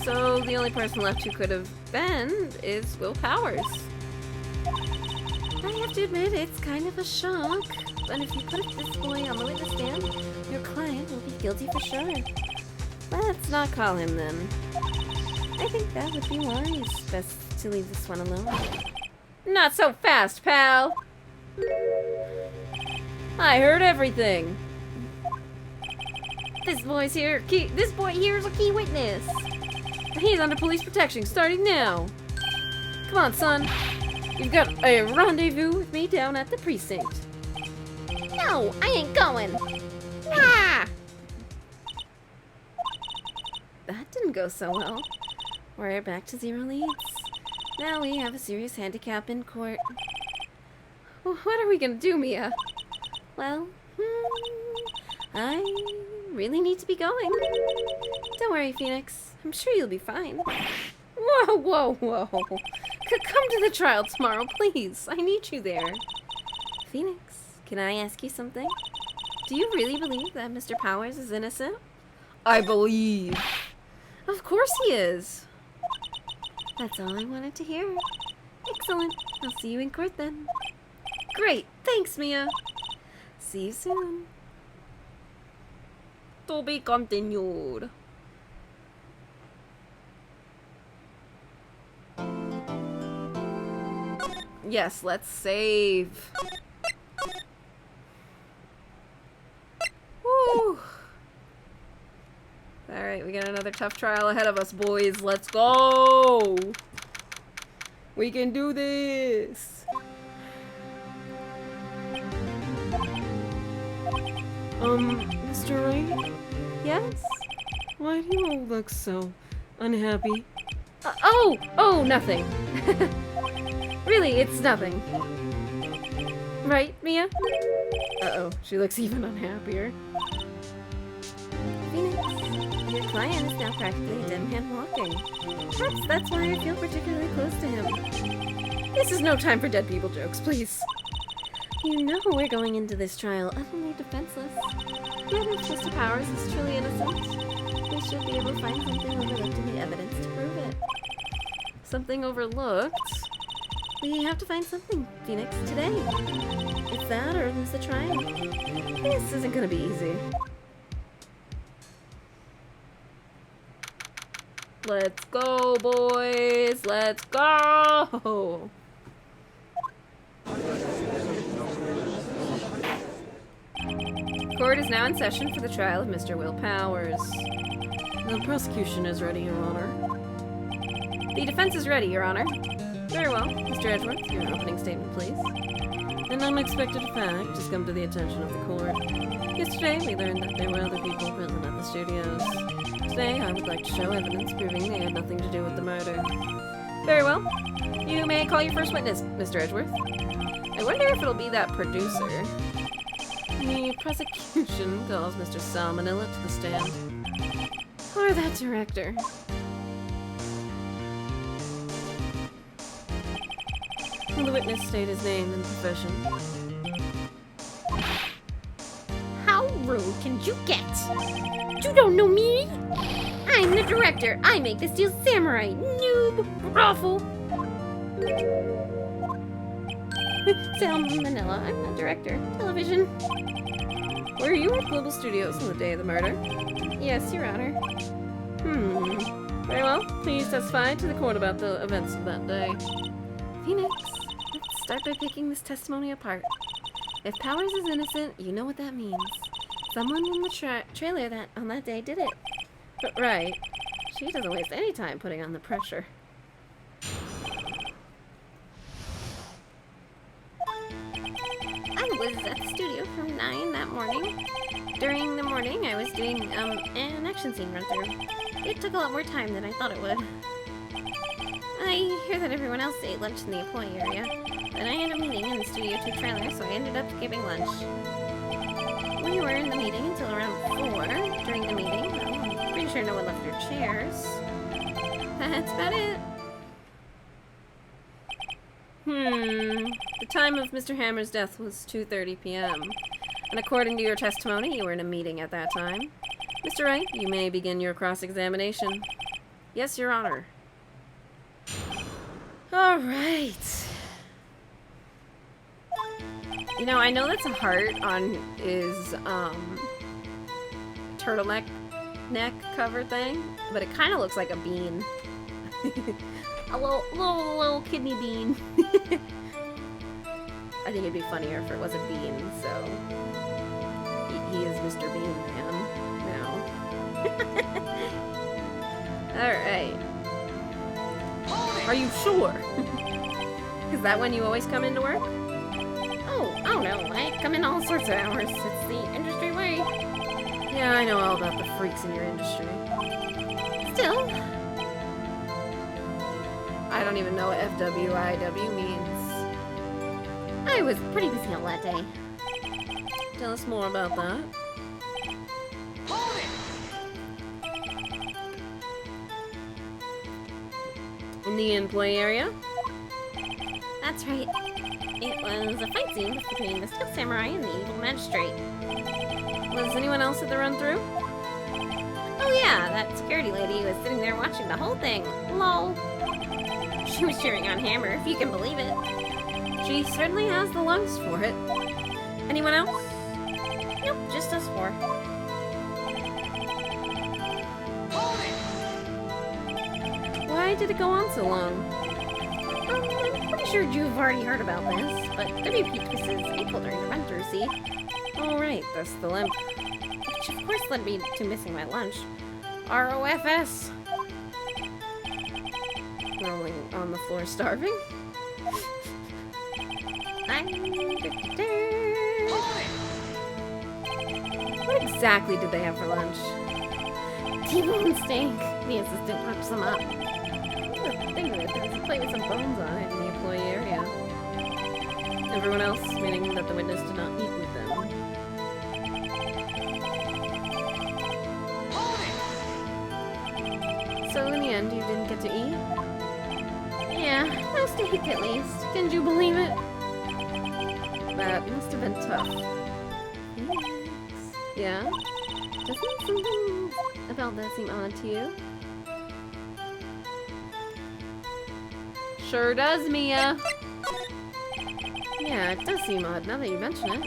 So the only person left who could have been is Will Powers. I have to admit, it's kind of a shock. But if you put this boy on the witness stand, your client will be guilty for sure. Let's not call him then. I think that would be wise. Best to leave this one alone. Not so fast, pal! I heard everything. This boy here is a key witness. He's under police protection starting now. Come on, son. You've got a rendezvous with me down at the precinct. No, I ain't going. Ah! That didn't go so well. We're back to 0 leads. Now we have a serious handicap in court. What are we gonna do, Mia? Well, I really need to be going. Don't worry, Phoenix. I'm sure you'll be fine. Whoa, whoa, whoa. Come to the trial tomorrow, please. I need you there. Phoenix, can I ask you something? Do you really believe that Mr. Powers is innocent? I believe. Of course he is. That's all I wanted to hear. Excellent. I'll see you in court then. Great. Thanks, Mia. See you soon. To be continued. Yes, let's save. Woo. Alright, we got another tough trial ahead of us, boys. Let's go! We can do this! Mr. Wright? Yes? Why do you all look so unhappy? Oh, nothing. Really, it's nothing. Right, Mia? Uh-oh, she looks even unhappier. Phoenix, your client is now practically a dead man walking. Perhaps that's why I feel particularly close to him. This is no time for dead people jokes, please. You know we're going into this trial utterly defenseless. Yet if Mr. Powers is truly innocent, we should be able to find something overlooked in the evidence to prove it. Something overlooked? We have to find something, Phoenix, today. It's that or lose the trial. This isn't gonna be easy. Let's go, boys! Let's go! Court is now in session for the trial of Mr. Will Powers. The prosecution is ready, Your Honor. The defense is ready, Your Honor. Very well. Mr. Edgeworth, your opening statement, please. An unexpected fact has come to the attention of the court. Yesterday, we learned that there were other people present at the studios. Today, I would like to show evidence proving they had nothing to do with the murder. Very well. You may call your first witness, Mr. Edgeworth. I wonder if it'll be that producer. The prosecution calls Mr. Salmonella to the stand. Or that director. Will the witness state his name and profession? How rude can you get? You don't know me? I'm the director. I make the Steel Samurai. Noob. Ruffle. Salmonella, I'm the director. Television. Were you at Global Studios on the day of the murder? Yes, Your Honor. Very well. Please testify to the court about the events of that day. Phoenix, let's start by picking this testimony apart. If Powers is innocent, you know what that means. Someone in the trailer on that day did it. But right, she doesn't waste any time putting on the pressure. I was at the studio from 9 that morning. During the morning, I was doing, an action scene run-through. It took a lot more time than I thought it would. I hear that everyone else ate lunch in the employee area, but I had a meeting in the Studio 2 trailer, so I ended up skipping lunch. We were in the meeting until around 4. During the meeting, I'm pretty sure no one left their chairs. That's about it. The time of Mr. Hammer's death was 2:30 p.m. And according to your testimony, you were in a meeting at that time. Mr. Wright, you may begin your cross-examination. Yes, Your Honor. All right. You know, I know that's a heart on his turtleneck cover thing, but it kind of looks like a bean. A little kidney bean. I think it'd be funnier if it was a bean, so he is Mr. Bean Man now. Alright. Are you sure? Is that when you always come into work? Oh no, I come in all sorts of hours. It's the industry way. Yeah, I know all about the freaks in your industry. Still, I don't even know what FWIW means. I was pretty busy all that day. Tell us more about that. In the employee area? That's right. It was a fight scene between the Steel Samurai and the evil magistrate. Was anyone else at the run-through? Oh yeah, that security lady was sitting there watching the whole thing. Lol. She was cheering on Hammer, if you can believe it. She certainly has the lungs for it. Anyone else? Nope, just us 4. Why did it go on so long? I'm pretty sure you've already heard about this, but WP twisted his ankle during the run-through, see? Oh right, that's the limp. Which of course led me to missing my lunch. ROFS! Rolling on the floor starving? What exactly did they have for lunch? T-bone steak. The assistant whips them up. The thing with it, there was a plate with some bones on it in the employee area. Everyone else, meaning that the witness did not eat with them. So in the end, you didn't get to eat? Yeah, no steak at least. Can you believe it? That must have been tough. Yeah? Doesn't something about that seem odd to you? Sure does, Mia. Yeah, it does seem odd now that you mention it.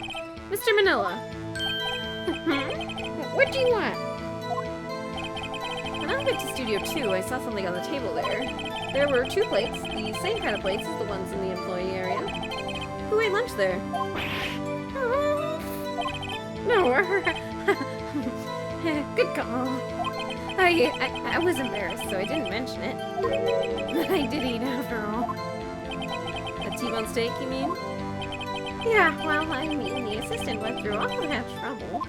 Mr. Manila. What do you want? When I went to Studio 2, I saw something on the table there. There were 2 plates, the same kind of plates as the ones in the employee area. Who ate lunch there? No, good call. I was embarrassed, so I didn't mention it. But I did eat after all. A T-bone steak, you mean? Yeah, well, I mean, the assistant went through all of that trouble.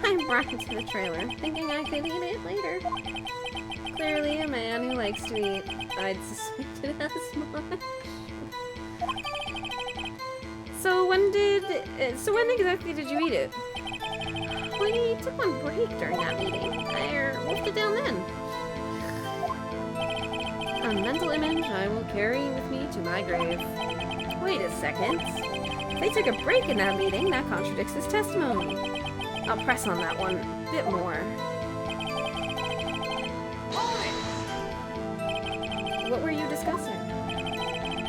I brought it to the trailer, thinking I could eat it later. Clearly a man who likes to eat. I'd suspected as much. So when exactly did you eat it? We took one break during that meeting. I wolfed it down then. A mental image I will carry with me to my grave. Wait a second. They took a break in that meeting. That contradicts his testimony. I'll press on that one a bit more. What were you discussing?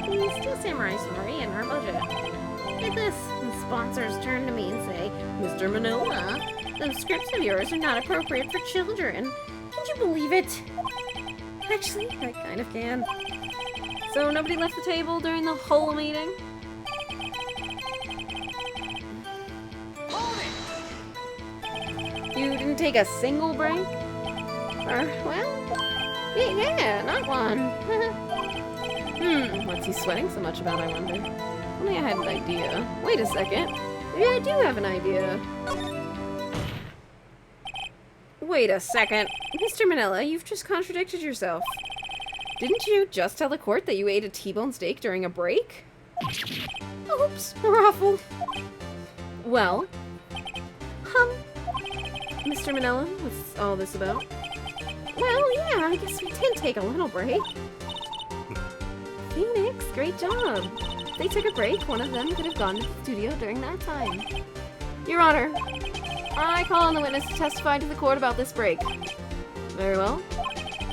The Steel Samurai story and our budget. Like this, the sponsors turn to me and say, Mr. Manila, those scripts of yours are not appropriate for children. Can you believe it? Actually, I kind of can. So nobody left the table during the whole meeting? You didn't take a single break? Well, yeah, not one. What's he sweating so much about, I wonder? Only I had an idea. Wait a second. Maybe I do have an idea. Wait a second. Mr. Manila, you've just contradicted yourself. Didn't you just tell the court that you ate a T-bone steak during a break? Oops, Raffle. Well, Mr. Manila, what's all this about? Well, yeah, I guess we did take a little break. Phoenix, great job. If they took a break, one of them could have gone to the studio during that time. Your Honor, I call on the witness to testify to the court about this break. Very well.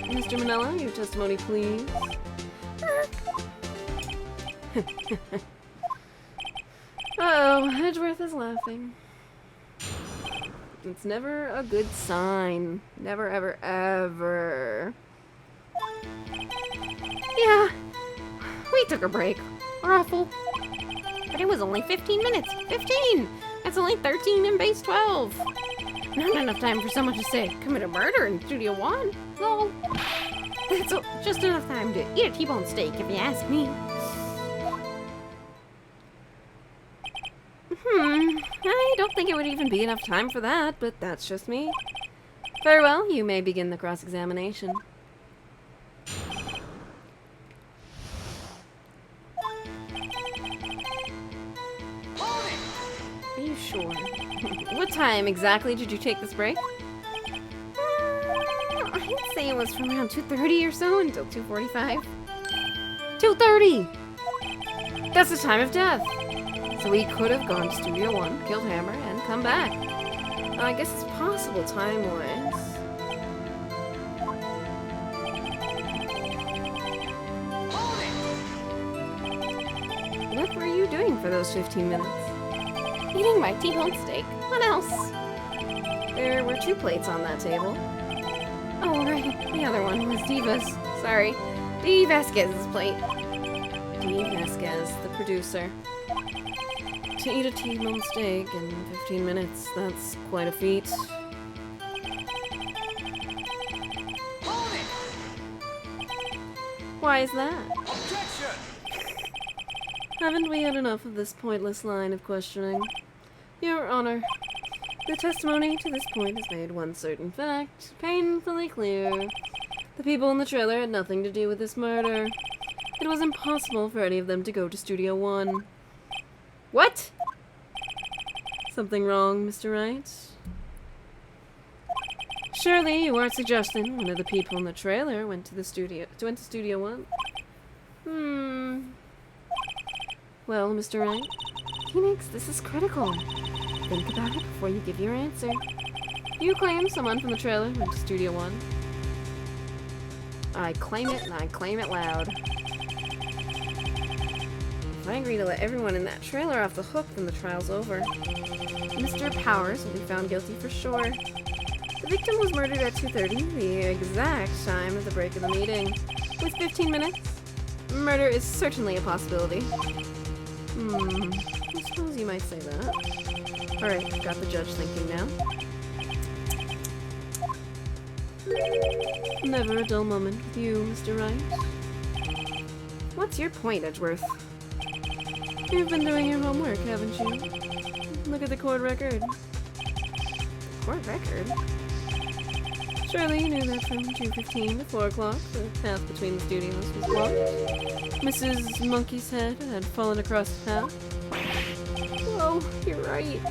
Mr. Manila, your testimony, please. Uh-oh, Edgeworth is laughing. It's never a good sign. Never, ever, ever. Yeah, we took a break. Raffle. But it was only 15 minutes. 15! That's only 13 in base 12. Not enough time for someone to say, commit a murder in Studio 1. No. That's just enough time to eat a T-bone steak, if you ask me. I don't think it would even be enough time for that, but that's just me. Very well, you may begin the cross-examination. Are you sure? What time exactly did you take this break? I'd say it was from around 2:30 or so until 2:45. 2:30! That's the time of death. So we could have gone to Studio 1, killed Hammer, and come back. I guess it's possible time-wise. What were you doing for those 15 minutes? Eating my T-bone steak. What else? There were 2 plates on that table. Oh, right. The other one was Diva's. Sorry, Dee Vasquez's plate. Dee Vasquez, the producer. To eat a T-bone steak in 15 minutes, that's quite a feat. Why is that? Objection! Haven't we had enough of this pointless line of questioning? Your Honor, the testimony to this point has made one certain fact painfully clear. The people in the trailer had nothing to do with this murder. It was impossible for any of them to go to Studio 1. What? Something wrong, Mr. Wright? Surely you aren't suggesting one of the people in the trailer went to Studio 1? Well, Mr. Wright? Phoenix, this is critical. Think about it before you give your answer. You claim someone from the trailer went to Studio 1. I claim it, and I claim it loud. If I agree to let everyone in that trailer off the hook, then the trial's over. Mr. Powers will be found guilty for sure. The victim was murdered at 2:30, the exact time of the break of the meeting. With 15 minutes, murder is certainly a possibility. I suppose you might say that. Alright, got the judge thinking now. Never a dull moment with you, Mr. Wright. What's your point, Edgeworth? You've been doing your homework, haven't you? Look at the court record. Court record? Surely you knew that from 2:15 to 4 o'clock, the path between the studios was blocked. Mrs. Monkey's head had fallen across the path. Whoa, you're right.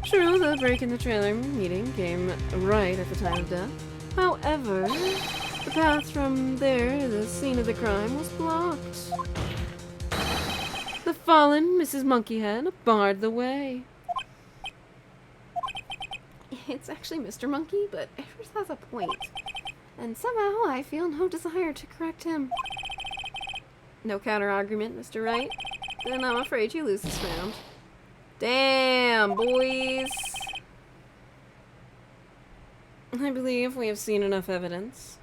True, the break in the trailer meeting came right at the time of death. However, the path from there to the scene of the crime was blocked. The fallen Mrs. Monkeyhead barred the way. It's actually Mr. Monkey, but Edward has a point. And somehow I feel no desire to correct him. No counter-argument, Mr. Wright? Then I'm afraid you lose this round. Damn, boys! I believe we have seen enough evidence.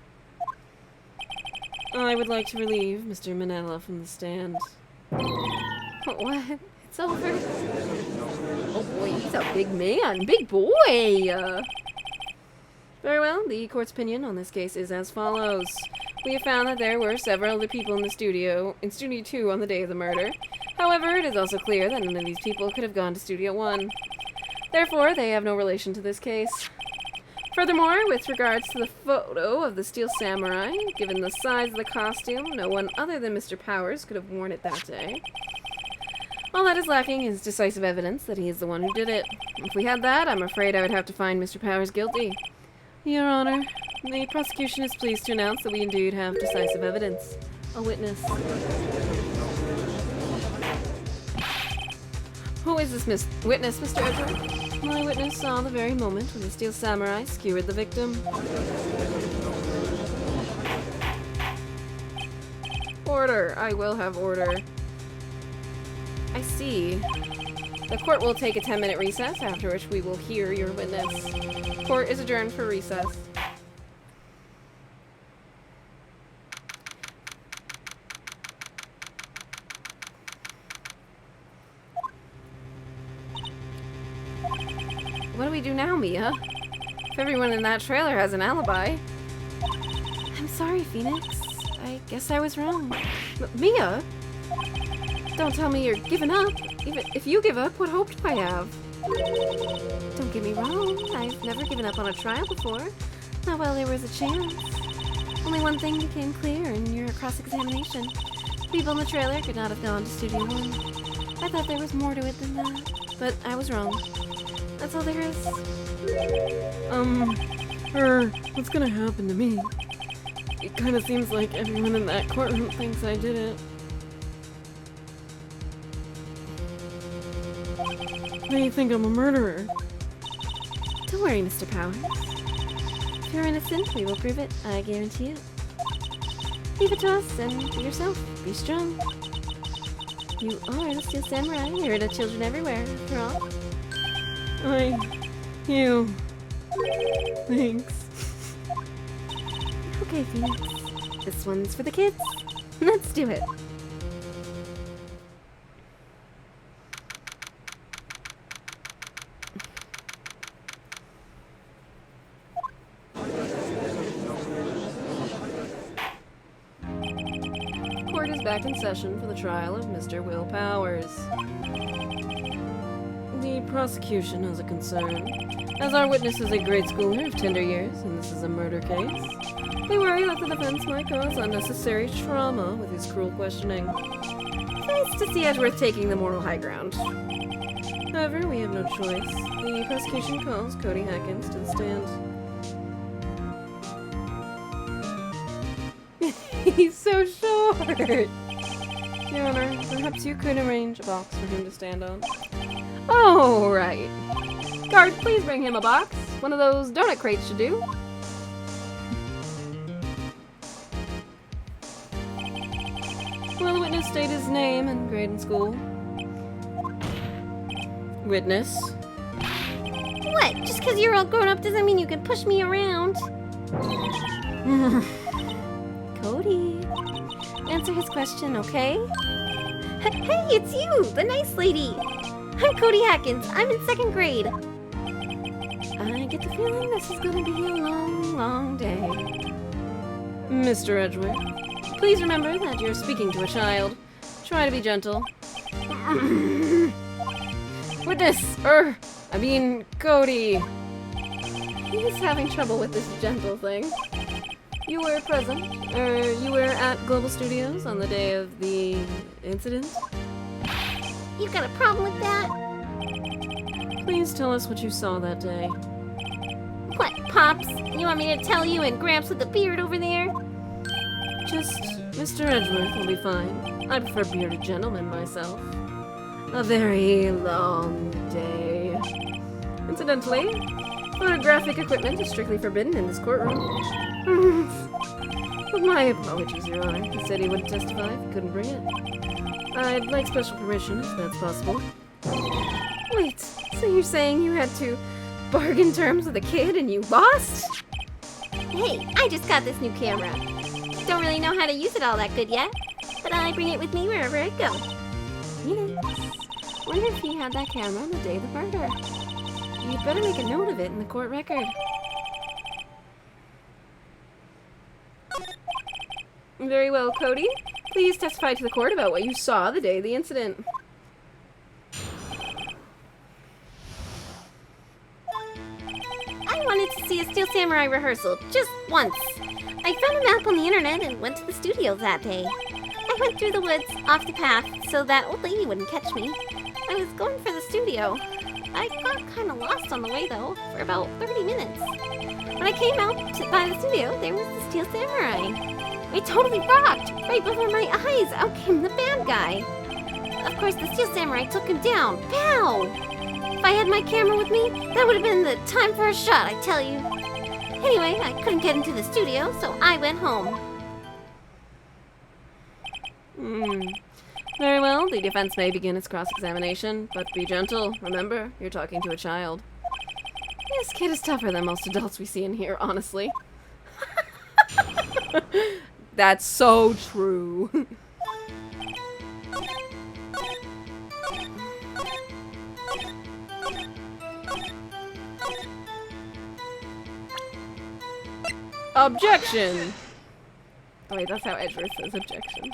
I would like to relieve Mr. Manila from the stand. What? It's over? Oh boy, he's a big man. Big boy! Very well, the court's opinion on this case is as follows. We have found that there were several other people in Studio 2 on the day of the murder. However, it is also clear that none of these people could have gone to Studio 1. Therefore, they have no relation to this case. Furthermore, with regards to the photo of the Steel Samurai, given the size of the costume, no one other than Mr. Powers could have worn it that day. All that is lacking is decisive evidence that he is the one who did it. If we had that, I'm afraid I would have to find Mr. Powers guilty. Your Honor, the prosecution is pleased to announce that we indeed have decisive evidence. A witness. Who is this witness, Mr. Edward? My witness saw the very moment when the Steel Samurai skewered the victim. Order. I will have order. I see. The court will take a 10-minute recess, after which we will hear your witness. Court is adjourned for recess. What do we do now, Mia? If everyone in that trailer has an alibi. I'm sorry, Phoenix. I guess I was wrong. But Mia? Don't tell me you're giving up. Even if you give up, what hope do I have? Don't get me wrong. I've never given up on a trial before. Not while there was a chance. Only one thing became clear in your cross-examination. People in the trailer could not have gone to Studio 1. I thought there was more to it than that. But I was wrong. That's all there is. What's gonna happen to me? It kinda seems like everyone in that courtroom thinks I did it. They think I'm a murderer. Don't worry, Mr. Powers. If you're innocent, we will prove it. I guarantee it. Leave it to us and be yourself. Be strong. You are the Steel Samurai. You're the children everywhere, after all. Thanks. Okay, Phoenix. This one's for the kids. Let's do it. Court is back in session for the trial of Mr. Will Powers. The prosecution has a concern. As our witness is a grade schooler of tender years, and this is a murder case, they worry that the defense might cause unnecessary trauma with his cruel questioning. Nice to see Edgeworth taking the moral high ground. However, we have no choice. The prosecution calls Cody Hackins to the stand. He's so short! Your Honor, perhaps you could arrange a box for him to stand on. Oh, right. Guard, please bring him a box. One of those donut crates should do. Will the witness state his name and grade in school? Witness. What? Just because you're all grown up doesn't mean you can push me around. Cody, answer his question, okay? Hey, it's you, the nice lady. I'm Cody Hackins. I'm in 2nd grade. I get the feeling this is gonna be a long, long day. Mr. Edgeworth, please remember that you're speaking to a child. Try to be gentle. Witness! Cody! He's having trouble with this gentle thing. You were present, you were at Global Studios on the day of the incident? You got a problem with that? Please tell us what you saw that day. What, Pops? You want me to tell you and Gramps with the beard over there? Just Mr. Edgeworth will be fine. I prefer bearded gentlemen myself. A very long day. Incidentally, photographic equipment is strictly forbidden in this courtroom. My apologies, Your Honor. He said he wouldn't testify if he couldn't bring it. I'd like special permission if that's possible. Wait, so you're saying you had to bargain terms with a kid and you lost? Hey, I just got this new camera. Don't really know how to use it all that good yet, but I bring it with me wherever I go. Yes. Wonder if he had that camera on the day of the murder. You'd better make a note of it in the court record. Very well, Cody. Please testify to the court about what you saw the day of the incident. to see a Steel Samurai rehearsal, just once. I found a map on the internet and went to the studio that day. I went through the woods, off the path, so that old lady wouldn't catch me. I was going for the studio. I got kind of lost on the way, though, for about 30 minutes. When I came out by the studio, there was the Steel Samurai. It totally rocked! Right before my eyes, out came the bad guy. Of course, the Steel Samurai took him down. Pow! If I had my camera with me, that would have been the time for a shot, I tell you. Anyway, I couldn't get into the studio, so I went home. Very well, the defense may begin its cross-examination, but be gentle. Remember, you're talking to a child. This kid is tougher than most adults we see in here, honestly. That's so true. Objection! Oh wait, that's how Edgeworth says objection.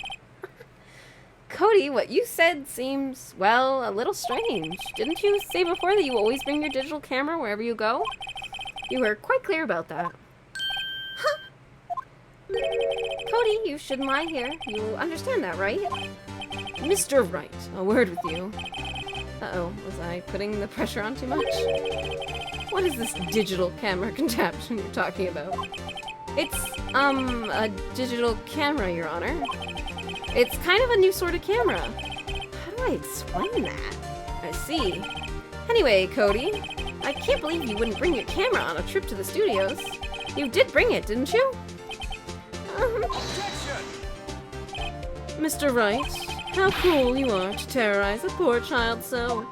Cody, what you said seems, well, a little strange. Didn't you say before that you always bring your digital camera wherever you go? You were quite clear about that. Huh? Cody, you shouldn't lie here. You understand that, right? Mr. Wright, a word with you. Uh-oh, was I putting the pressure on too much? What is this digital camera contraption you're talking about? It's, a digital camera, Your Honor. It's kind of a new sort of camera. How do I explain that? I see. Anyway, Cody, I can't believe you wouldn't bring your camera on a trip to the studios. You did bring it, didn't you? Mr. Wright, how cruel you are to terrorize a poor child so.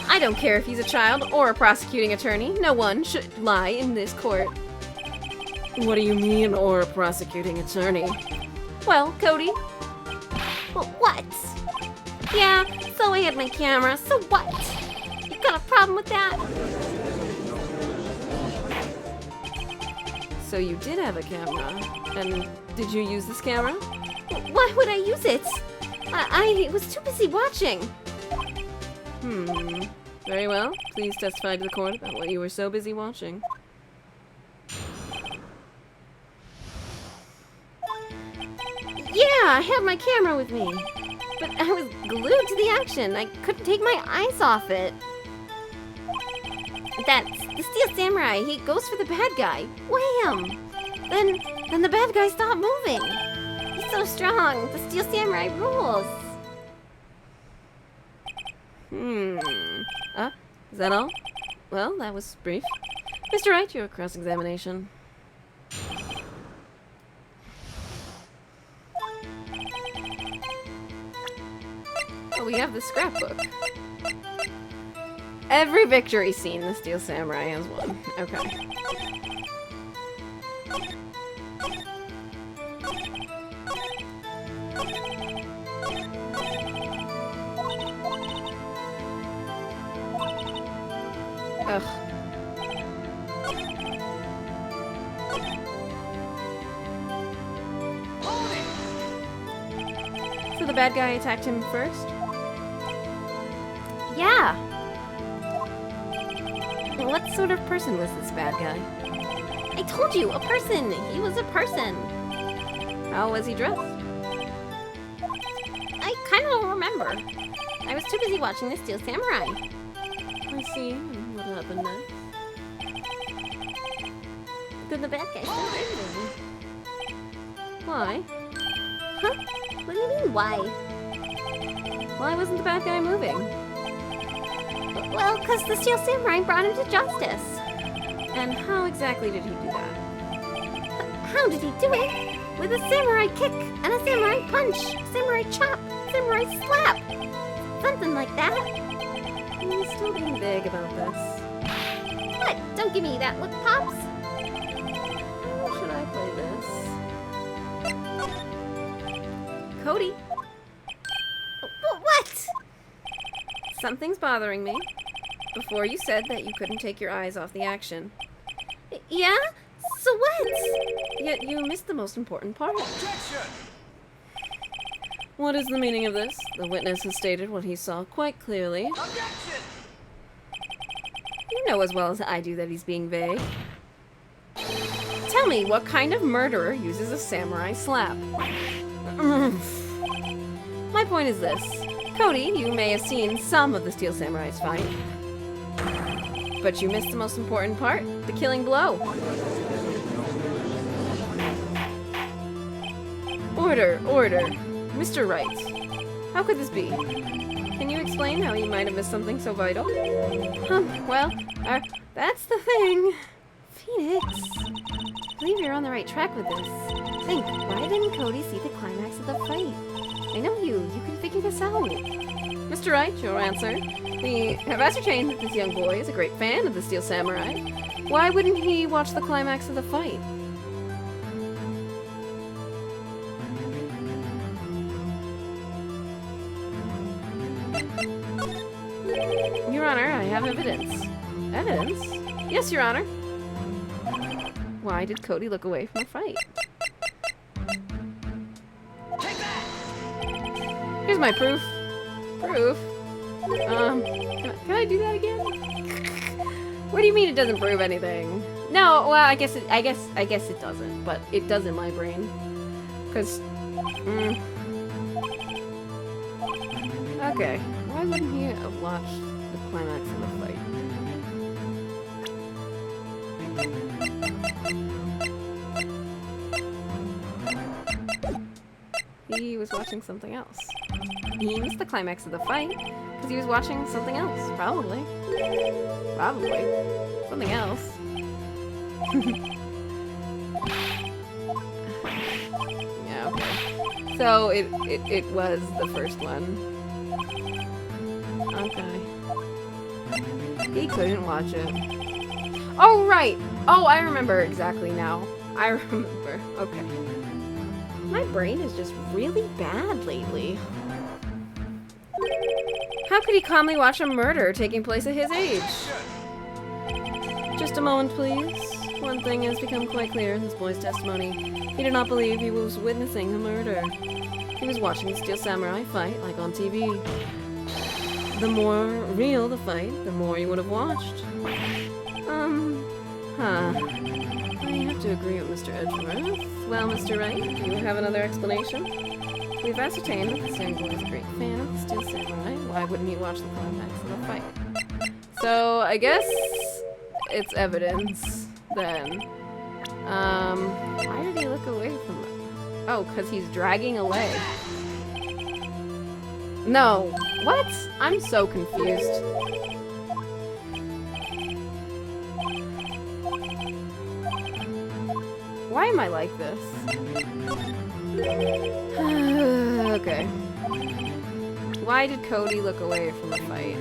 I don't care if he's a child or a prosecuting attorney. No one should lie in this court. What do you mean, or a prosecuting attorney? Well, Cody. Well, what? Yeah, so I had my camera, so what? You got a problem with that? So you did have a camera, and did you use this camera? Why would I use it? I was too busy watching. Very well. Please testify to the court about what you were so busy watching. Yeah, I had my camera with me. But I was glued to the action. I couldn't take my eyes off it. That's the Steel Samurai. He goes for the bad guy. Wham! Then the bad guy stopped moving. He's so strong. The Steel Samurai rules. Is that all? Well, that was brief. Mr. Wright, your cross-examination. Oh, we have the scrapbook. Every victory scene the Steel Samurai has won. Okay. Ugh. So the bad guy attacked him first? Yeah. What sort of person was this bad guy? I told you, a person. He was a person. How was he dressed? I kind of don't remember. I was too busy watching the Steel Samurai. I see. And what happened next? Then the bad guy started moving. Why? Huh? What do you mean, why? Why wasn't the bad guy moving? Well, because the Steel Samurai brought him to justice. And how exactly did he do that? How did he do it? With a samurai kick, and a samurai punch, samurai chop, samurai slap. Something like that. He's still being vague about this. What? Don't give me that look, Pops. How should I play this? Cody, What? something's bothering me. Before you said that you couldn't take your eyes off the action. Yeah? So what? Yet you missed the most important part. What is the meaning of this? The witness has stated what he saw quite clearly. You know as well as I do that he's being vague. Tell me, what kind of murderer uses a samurai slap? My point is this. Cody, you may have seen some of the Steel Samurai's fight, but you missed the most important part, the killing blow. Order, order. Mr. Wright, how could this be? Can you explain how you might have missed something so vital? Well, that's the thing. Phoenix, I believe you're on the right track with this. Think, why didn't Cody see the climax of the fight? I know you can figure this out. Mr. Wright, your answer. We have ascertained that this young boy is a great fan of the Steel Samurai. Why wouldn't he watch the climax of the fight? Your Honor, I have evidence. Evidence? Yes, Your Honor. Why did Cody look away from the fight? Here's my proof. Proof? Can I do that again? What do you mean it doesn't prove anything? No, well, I guess it doesn't, but it does in my brain. Cause, okay. Why wouldn't he have watched the climax of the fight? He was watching something else. He missed the climax of the fight because he was watching something else. Probably. Probably. Something else. Yeah, okay. So it was the first one. Okay. He couldn't watch it. Oh, right! Oh, I remember exactly now. I remember. Okay. My brain is just really bad lately. How could he calmly watch a murder taking place at his age? Just a moment, please. One thing has become quite clear in this boy's testimony. He did not believe he was witnessing a murder. He was watching the Steel Samurai fight, like on TV. The more real the fight, the more you would have watched. I have to agree with Mr. Edgeworth. Well, Mr. Wright, do you have another explanation? We've ascertained that this young boy is a great fan of the Steel Samurai. Why wouldn't he watch the climax of the fight? So, I guess it's evidence, then. Why did he look away from it? Oh, because he's dragging a leg. No. What? I'm so confused. Why am I like this? Okay. Why did Cody look away from the fight?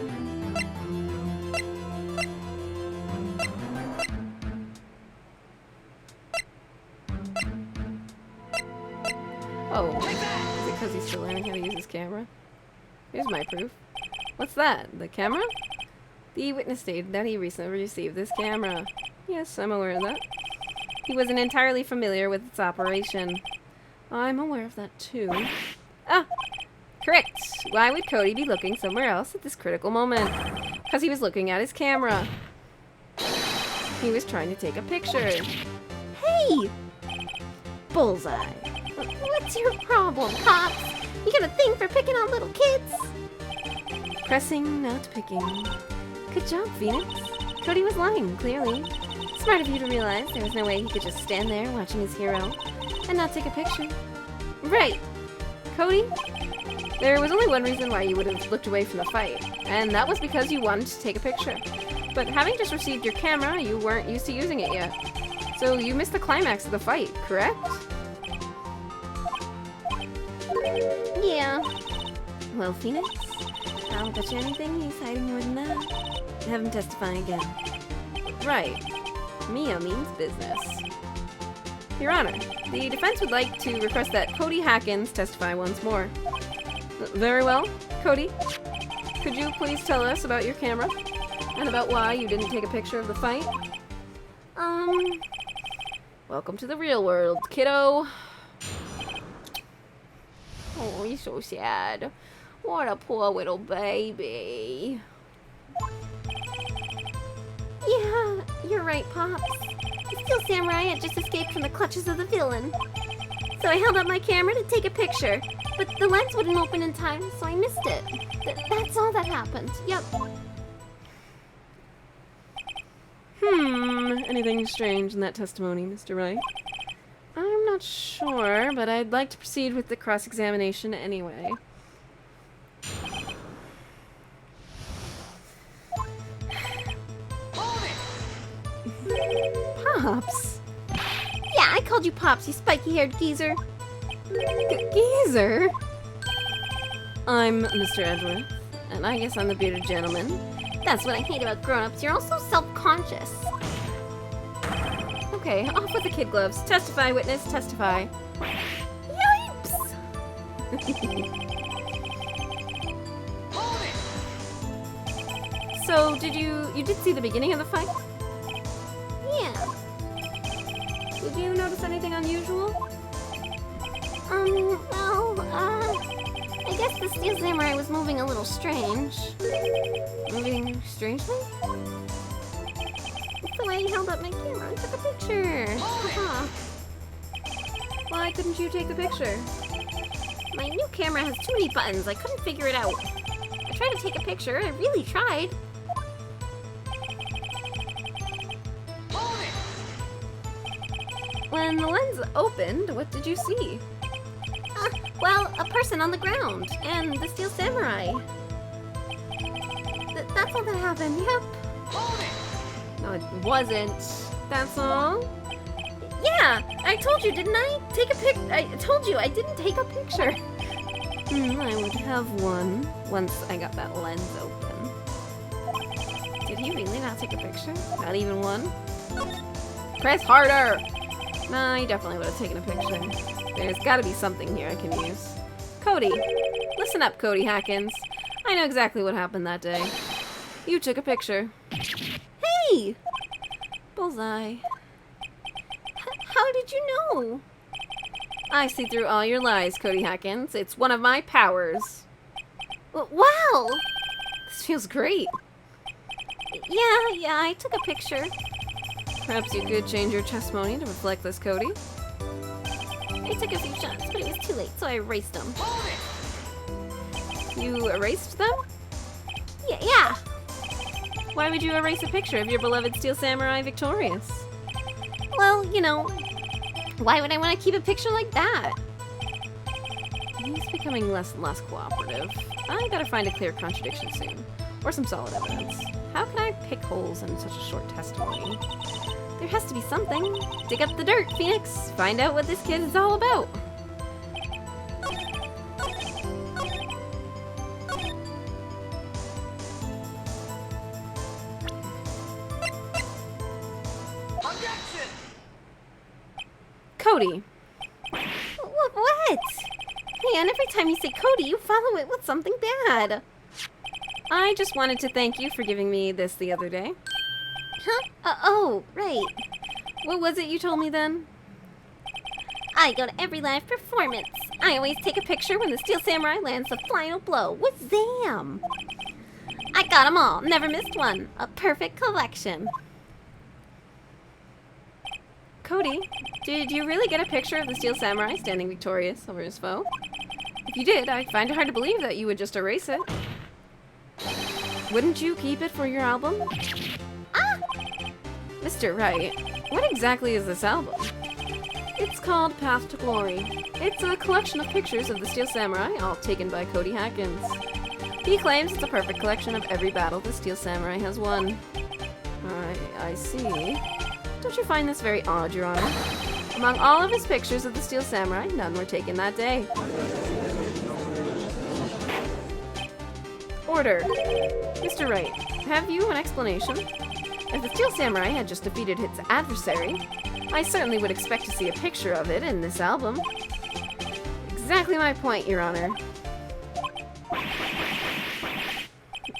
Oh, is it because he's still learning how to use his camera? Here's my proof. What's that? The camera? The witness stated that he recently received this camera. Yes, I'm aware of that. He wasn't entirely familiar with its operation. I'm aware of that too. Ah! Correct! Why would Cody be looking somewhere else at this critical moment? Because he was looking at his camera. He was trying to take a picture. Hey! Bullseye. What's your problem, Pops? You got a thing for picking on little kids? Pressing, not picking. Good job, Phoenix. Cody was lying, clearly. Smart of you to realize there was no way he could just stand there watching his hero and not take a picture. Right! Cody, there was only one reason why you would have looked away from the fight, and that was because you wanted to take a picture. But having just received your camera, you weren't used to using it yet. So you missed the climax of the fight, correct? Yeah. Well, Phoenix, I'll bet you anything he's hiding more than that. Have him testify again. Right. Mia means business. Your Honor, the defense would like to request that Cody Hackins testify once more. Very well. Cody, could you please tell us about your camera? And about why you didn't take a picture of the fight? Welcome to the real world, kiddo. Oh, he's so sad. What a poor little baby. You're right, Pops. The Steel Samurai had just escaped from the clutches of the villain. So I held up my camera to take a picture, but the lens wouldn't open in time, so I missed it. That's all that happened. Yep. Anything strange in that testimony, Mr. Wright? I'm not sure, but I'd like to proceed with the cross-examination anyway. Pops? Yeah, I called you Pops, you spiky-haired geezer. Geezer? I'm Mr. Edgeworth, and I guess I'm the bearded gentleman. That's what I hate about grown-ups. You're also self-conscious. Okay, off with the kid gloves. Testify, witness, testify. Yipes! So, you did see the beginning of the fight? Yeah. Did you notice anything unusual? I guess the Steel Samurai was moving a little strange. Moving strangely? It's the way he held up my camera and took a picture. Huh. Why couldn't you take the picture? My new camera has too many buttons. I couldn't figure it out. I tried to take a picture. I really tried. When the lens opened, what did you see? Well, a person on the ground and the Steel Samurai. That's all that happened. Yep. No, it wasn't. That's all? Yeah, I told you, didn't I? I told you I didn't take a picture. I would have one once I got that lens open. Did he really not take a picture? Not even one? Press harder! Nah, he definitely would have taken a picture. There's gotta be something here I can use. Cody! Listen up, Cody Hackins. I know exactly what happened that day. You took a picture. Hey! Bullseye. How did you know? I see through all your lies, Cody Hackins. It's one of my powers. Wow! This feels great. Yeah, I took a picture. Perhaps you could change your testimony to reflect this, Cody. I took a few shots, but it was too late, so I erased them. You erased them? Yeah. Why would you erase a picture of your beloved Steel Samurai victorious? Well, why would I want to keep a picture like that? He's becoming less and less cooperative. I gotta find a clear contradiction soon. Or some solid evidence. How can I pick holes in such a short testimony? There has to be something. Dig up the dirt, Phoenix. Find out what this kid is all about. Cody. What? Man, every time you say Cody, you follow it with something bad. I just wanted to thank you for giving me this the other day. Huh? Oh, right. What was it you told me then? I go to every live performance. I always take a picture when the Steel Samurai lands the final blow. Wazam! I got them all. Never missed one. A perfect collection. Cody, did you really get a picture of the Steel Samurai standing victorious over his foe? If you did, I find it hard to believe that you would just erase it. Wouldn't you keep it for your album? Mr. Wright, what exactly is this album? It's called Path to Glory. It's a collection of pictures of the Steel Samurai, all taken by Cody Hackins. He claims it's a perfect collection of every battle the Steel Samurai has won. I see. Don't you find this very odd, Your Honor? Among all of his pictures of the Steel Samurai, none were taken that day. Order. Mr. Wright, have you an explanation? If the Steel Samurai had just defeated its adversary, I certainly would expect to see a picture of it in this album. Exactly my point, Your Honor.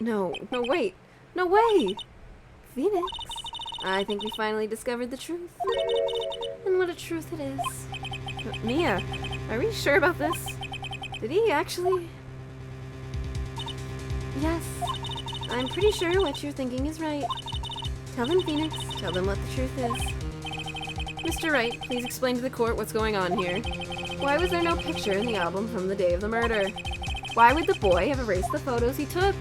No, wait. No way! Phoenix, I think we finally discovered the truth. And what a truth it is. But Mia, are we sure about this? Did he actually... Yes, I'm pretty sure what you're thinking is right. Tell them, Phoenix. Tell them what the truth is. Mr. Wright, please explain to the court what's going on here. Why was there no picture in the album from the day of the murder? Why would the boy have erased the photos he took?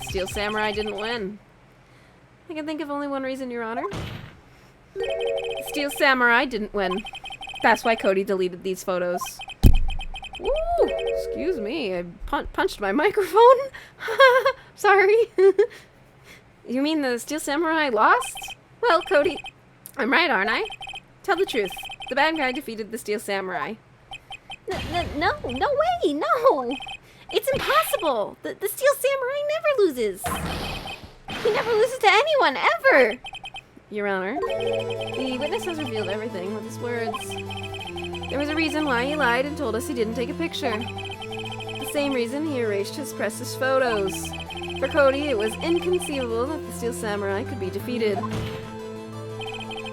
Steel Samurai didn't win. I can think of only one reason, Your Honor. Steel Samurai didn't win. That's why Cody deleted these photos. Ooh, excuse me, I punched my microphone. Sorry. You mean the Steel Samurai lost? Well, Cody, I'm right, aren't I? Tell the truth. The bad guy defeated the Steel Samurai. No way, no! It's impossible! The Steel Samurai never loses! He never loses to anyone, ever! Your Honor, the witness has revealed everything with his words. There was a reason why he lied and told us he didn't take a picture. The same reason he erased his precious photos. For Cody, it was inconceivable that the Steel Samurai could be defeated.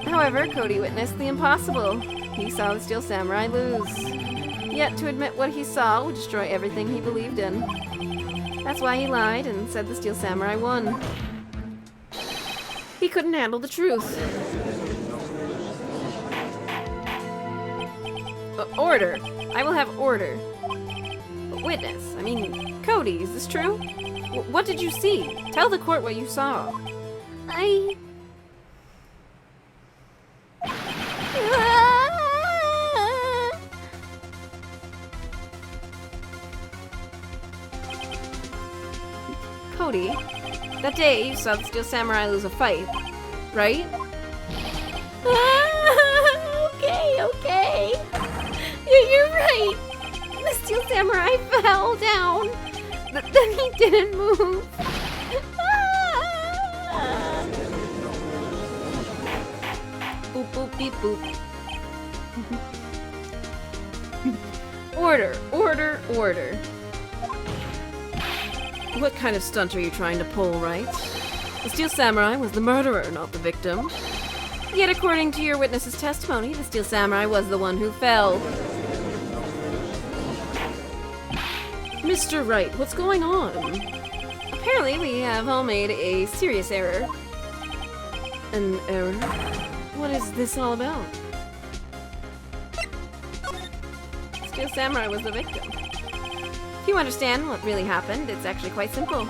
However, Cody witnessed the impossible. He saw the Steel Samurai lose. Yet to admit what he saw would destroy everything he believed in. That's why he lied and said the Steel Samurai won. He couldn't handle the truth. Order. I will have order. Witness. I mean, Cody, is this true? What did you see? Tell the court what you saw. Cody, that day you saw the Steel Samurai lose a fight, right? Okay. You're right. The Steel Samurai fell down. Then he didn't move. Boop, boop, beep, boop. Order. What kind of stunt are you trying to pull, Wright? The Steel Samurai was the murderer, not the victim. Yet according to your witness's testimony, the Steel Samurai was the one who fell. Mr. Wright, what's going on? Apparently we have all made a serious error. An error? What is this all about? Steel Samurai was the victim. If you understand what really happened, it's actually quite simple.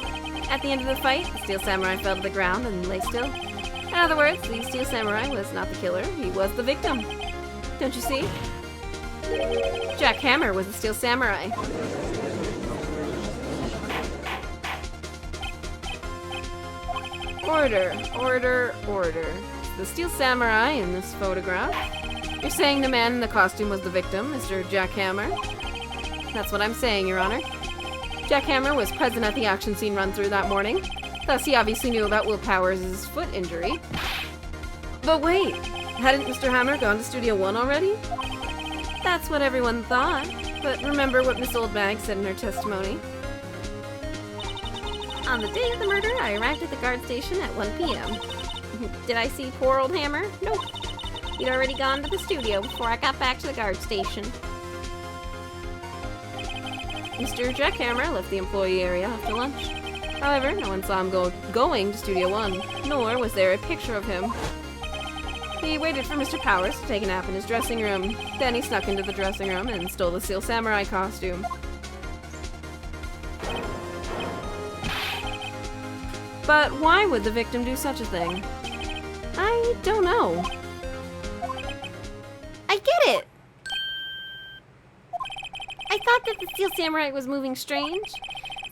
At the end of the fight, the Steel Samurai fell to the ground and lay still. In other words, the Steel Samurai was not the killer, he was the victim. Don't you see? Jack Hammer was the Steel Samurai. Order. The Steel Samurai in this photograph. You're saying the man in the costume was the victim, Mr. Jack Hammer? That's what I'm saying, Your Honor. Jack Hammer was present at the action scene run-through that morning. Thus, he obviously knew about Will Powers' foot injury. But wait, hadn't Mr. Hammer gone to Studio One already? That's what everyone thought. But remember what Miss Oldbag said in her testimony. On the day of the murder, I arrived at the guard station at 1 p.m. Did I see poor old Hammer? Nope. He'd already gone to the studio before I got back to the guard station. Mr. Jack Hammer left the employee area after lunch. However, no one saw him going to Studio One, nor was there a picture of him. He waited for Mr. Powers to take a nap in his dressing room. Then he snuck into the dressing room and stole the Steel Samurai costume. But why would the victim do such a thing? I don't know. I get it! I thought that the Steel Samurai was moving strange,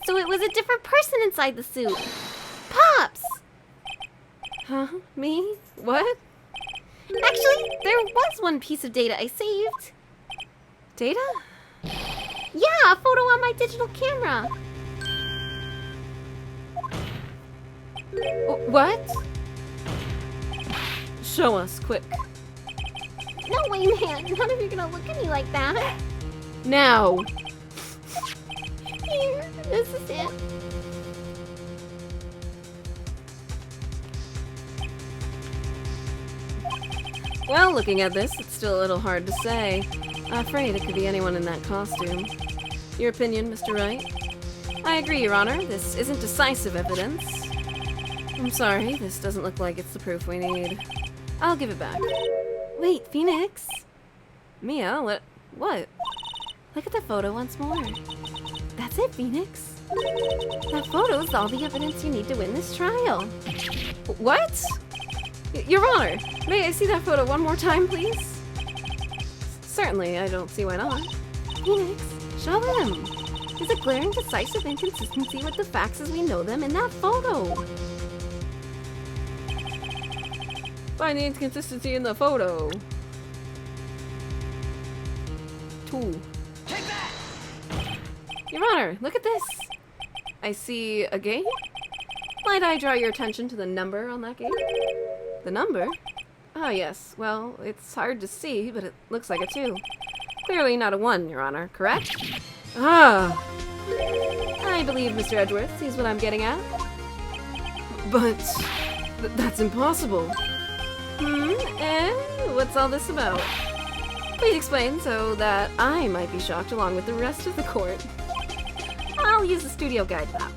so it was a different person inside the suit. Pops! Huh? Me? What? Actually, there was one piece of data I saved. Data? Yeah, a photo on my digital camera. What? Show us, quick. No way, man. None of you are gonna look at me like that. Now! Here, this is it. Well, looking at this, it's still a little hard to say. I'm afraid it could be anyone in that costume. Your opinion, Mr. Wright? I agree, Your Honor. This isn't decisive evidence. I'm sorry, this doesn't look like it's the proof we need. I'll give it back. Wait, Phoenix? Mia, what? Look at the photo once more. That's it, Phoenix. That photo is all the evidence you need to win this trial. What? Your Honor, may I see that photo one more time, please? Certainly, I don't see why not. Phoenix, show them. There's a glaring, decisive inconsistency with the facts as we know them in that photo. Find the inconsistency in the photo. 2. Take that! Your Honor, look at this. I see a gate. Might I draw your attention to the number on that gate? The number? Oh, yes. Well, it's hard to see, but it looks like a 2. Clearly not a 1, Your Honor, correct? Ah! I believe Mr. Edgeworth sees what I'm getting at. But that's impossible. What's all this about? Please explain so that I might be shocked along with the rest of the court. I'll use the studio guide map.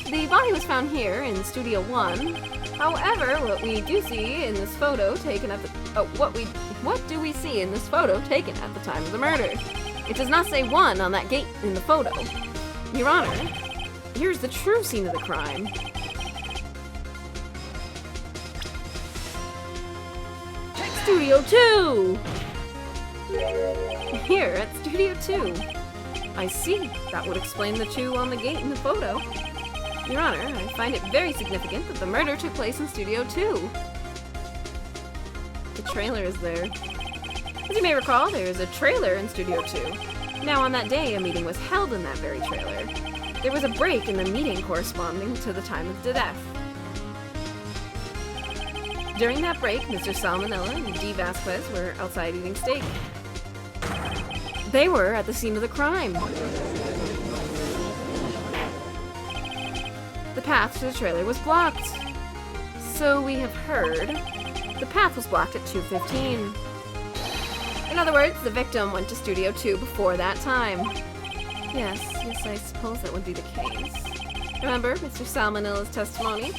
The body was found here in Studio 1. However, what we do see in this photo taken at the what do we see in this photo taken at the time of the murder? It does not say 1 on that gate in the photo. Your Honor, here's the true scene of the crime. Studio 2! Here at Studio 2. I see. That would explain the 2 on the gate in the photo. Your Honor, I find it very significant that the murder took place in Studio 2. The trailer is there. As you may recall, there is a trailer in Studio 2. Now, on that day, a meeting was held in that very trailer. There was a break in the meeting corresponding to the time of the death. During that break, Mr. Salmonella and D. Vasquez were outside eating steak. They were at the scene of the crime. The path to the trailer was blocked. So we have heard the path was blocked at 2:15. In other words, the victim went to Studio 2 before that time. Yes, I suppose that would be the case. Remember Mr. Salmonella's testimony?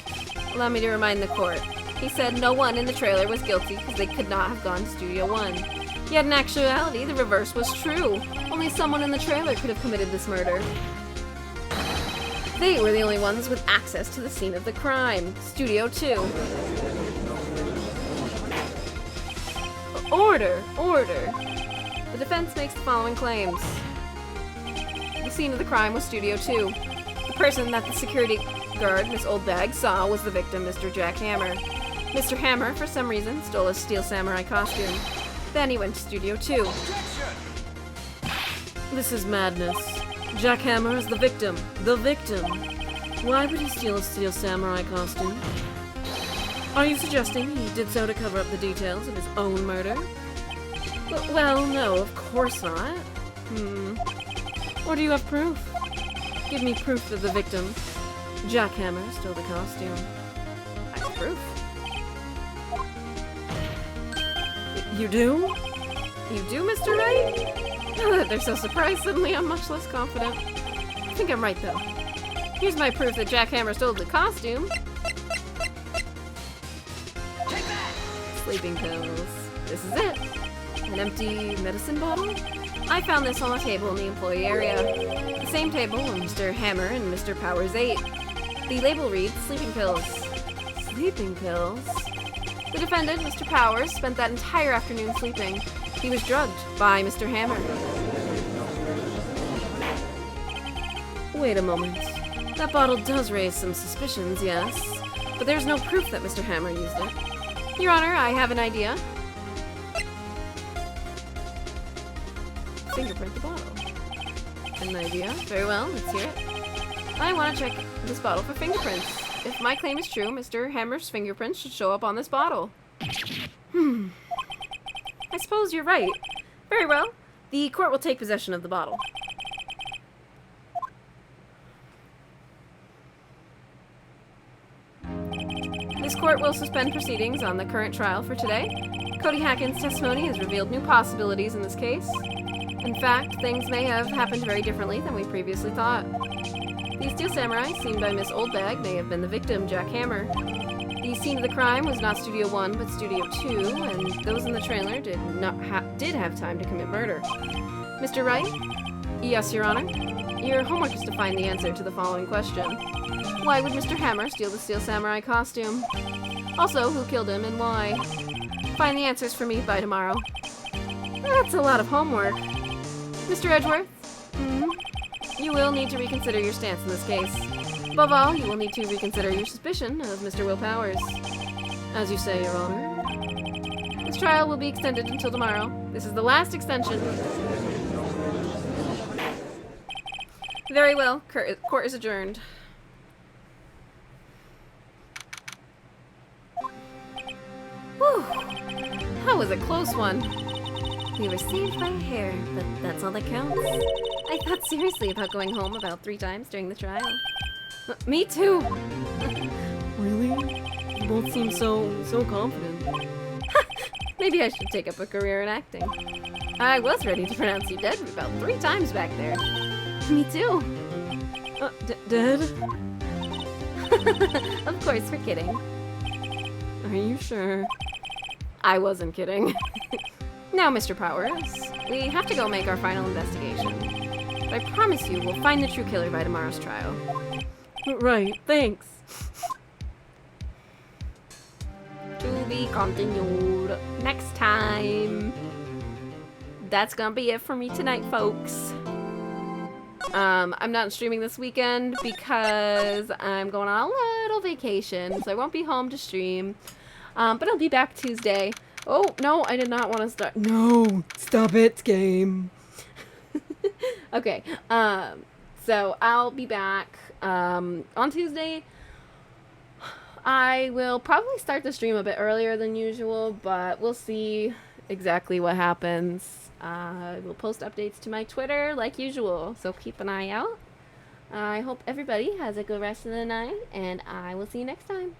Allow me to remind the court. He said no one in the trailer was guilty because they could not have gone to Studio 1. Yet in actuality, the reverse was true. Only someone in the trailer could have committed this murder. They were the only ones with access to the scene of the crime, Studio 2. Order! The defense makes the following claims. The scene of the crime was Studio 2. The person that the security guard, Miss Oldbag, saw was the victim, Mr. Jack Hammer. Mr. Hammer, for some reason, stole a steel samurai costume. Then he went to Studio 2. This is madness. Jack Hammer is the victim. The victim. Why would he steal a steel samurai costume? Are you suggesting he did so to cover up the details of his own murder? Well, no, of course not. Or do you have proof? Give me proof that the victim, Jack Hammer, stole the costume. I have proof. You do? You do, Mr. Wright? Now that they're so surprised, suddenly I'm much less confident. I think I'm right, though. Here's my proof that Jack Hammer stole the costume. Sleeping pills. This is it. An empty medicine bottle? I found this on a table in the employee area. The same table where Mr. Hammer and Mr. Powers ate. The label reads sleeping pills. Sleeping pills? The defendant, Mr. Powers, spent that entire afternoon sleeping. He was drugged by Mr. Hammer. Wait a moment. That bottle does raise some suspicions, yes. But there's no proof that Mr. Hammer used it. Your Honor, I have an idea. Fingerprint the bottle. An idea? Very well, let's hear it. I want to check this bottle for fingerprints. If my claim is true, Mr. Hammer's fingerprints should show up on this bottle. I suppose you're right. Very well. The court will take possession of the bottle. This court will suspend proceedings on the current trial for today. Cody Hacken's testimony has revealed new possibilities in this case. In fact, things may have happened very differently than we previously thought. The Steel Samurai, seen by Miss Oldbag, may have been the victim, Jack Hammer. The scene of the crime was not Studio 1, but Studio 2, and those in the trailer did have time to commit murder. Mr. Wright? Yes, Your Honor. Your homework is to find the answer to the following question. Why would Mr. Hammer steal the Steel Samurai costume? Also, who killed him and why? Find the answers for me by tomorrow. That's a lot of homework. Mr. Edgeworth? You will need to reconsider your stance in this case. Above all, you will need to reconsider your suspicion of Mr. Will Powers. As you say, Your Honor. This trial will be extended until tomorrow. This is the last extension. Very well. Court is adjourned. Whew. That was a close one. We were saved by a hair, but that's all that counts. I thought seriously about going home about 3 times during the trial. Me too. Really? You both seem so confident. Maybe I should take up a career in acting. I was ready to pronounce you dead about 3 times back there. Me too. Dead? Of course, we're kidding. Are you sure? I wasn't kidding. Now, Mr. Powers, we have to go make our final investigation. But I promise you we'll find the true killer by tomorrow's trial. Right, thanks. To be continued next time. That's gonna be it for me tonight, folks. I'm not streaming this weekend because I'm going on a little vacation, so I won't be home to stream. But I'll be back Tuesday. Oh, no, I did not want to start. No, stop it, game. Okay, so I'll be back on Tuesday. I will probably start the stream a bit earlier than usual, but we'll see exactly what happens. I will post updates to my Twitter like usual, so keep an eye out. I hope everybody has a good rest of the night, and I will see you next time.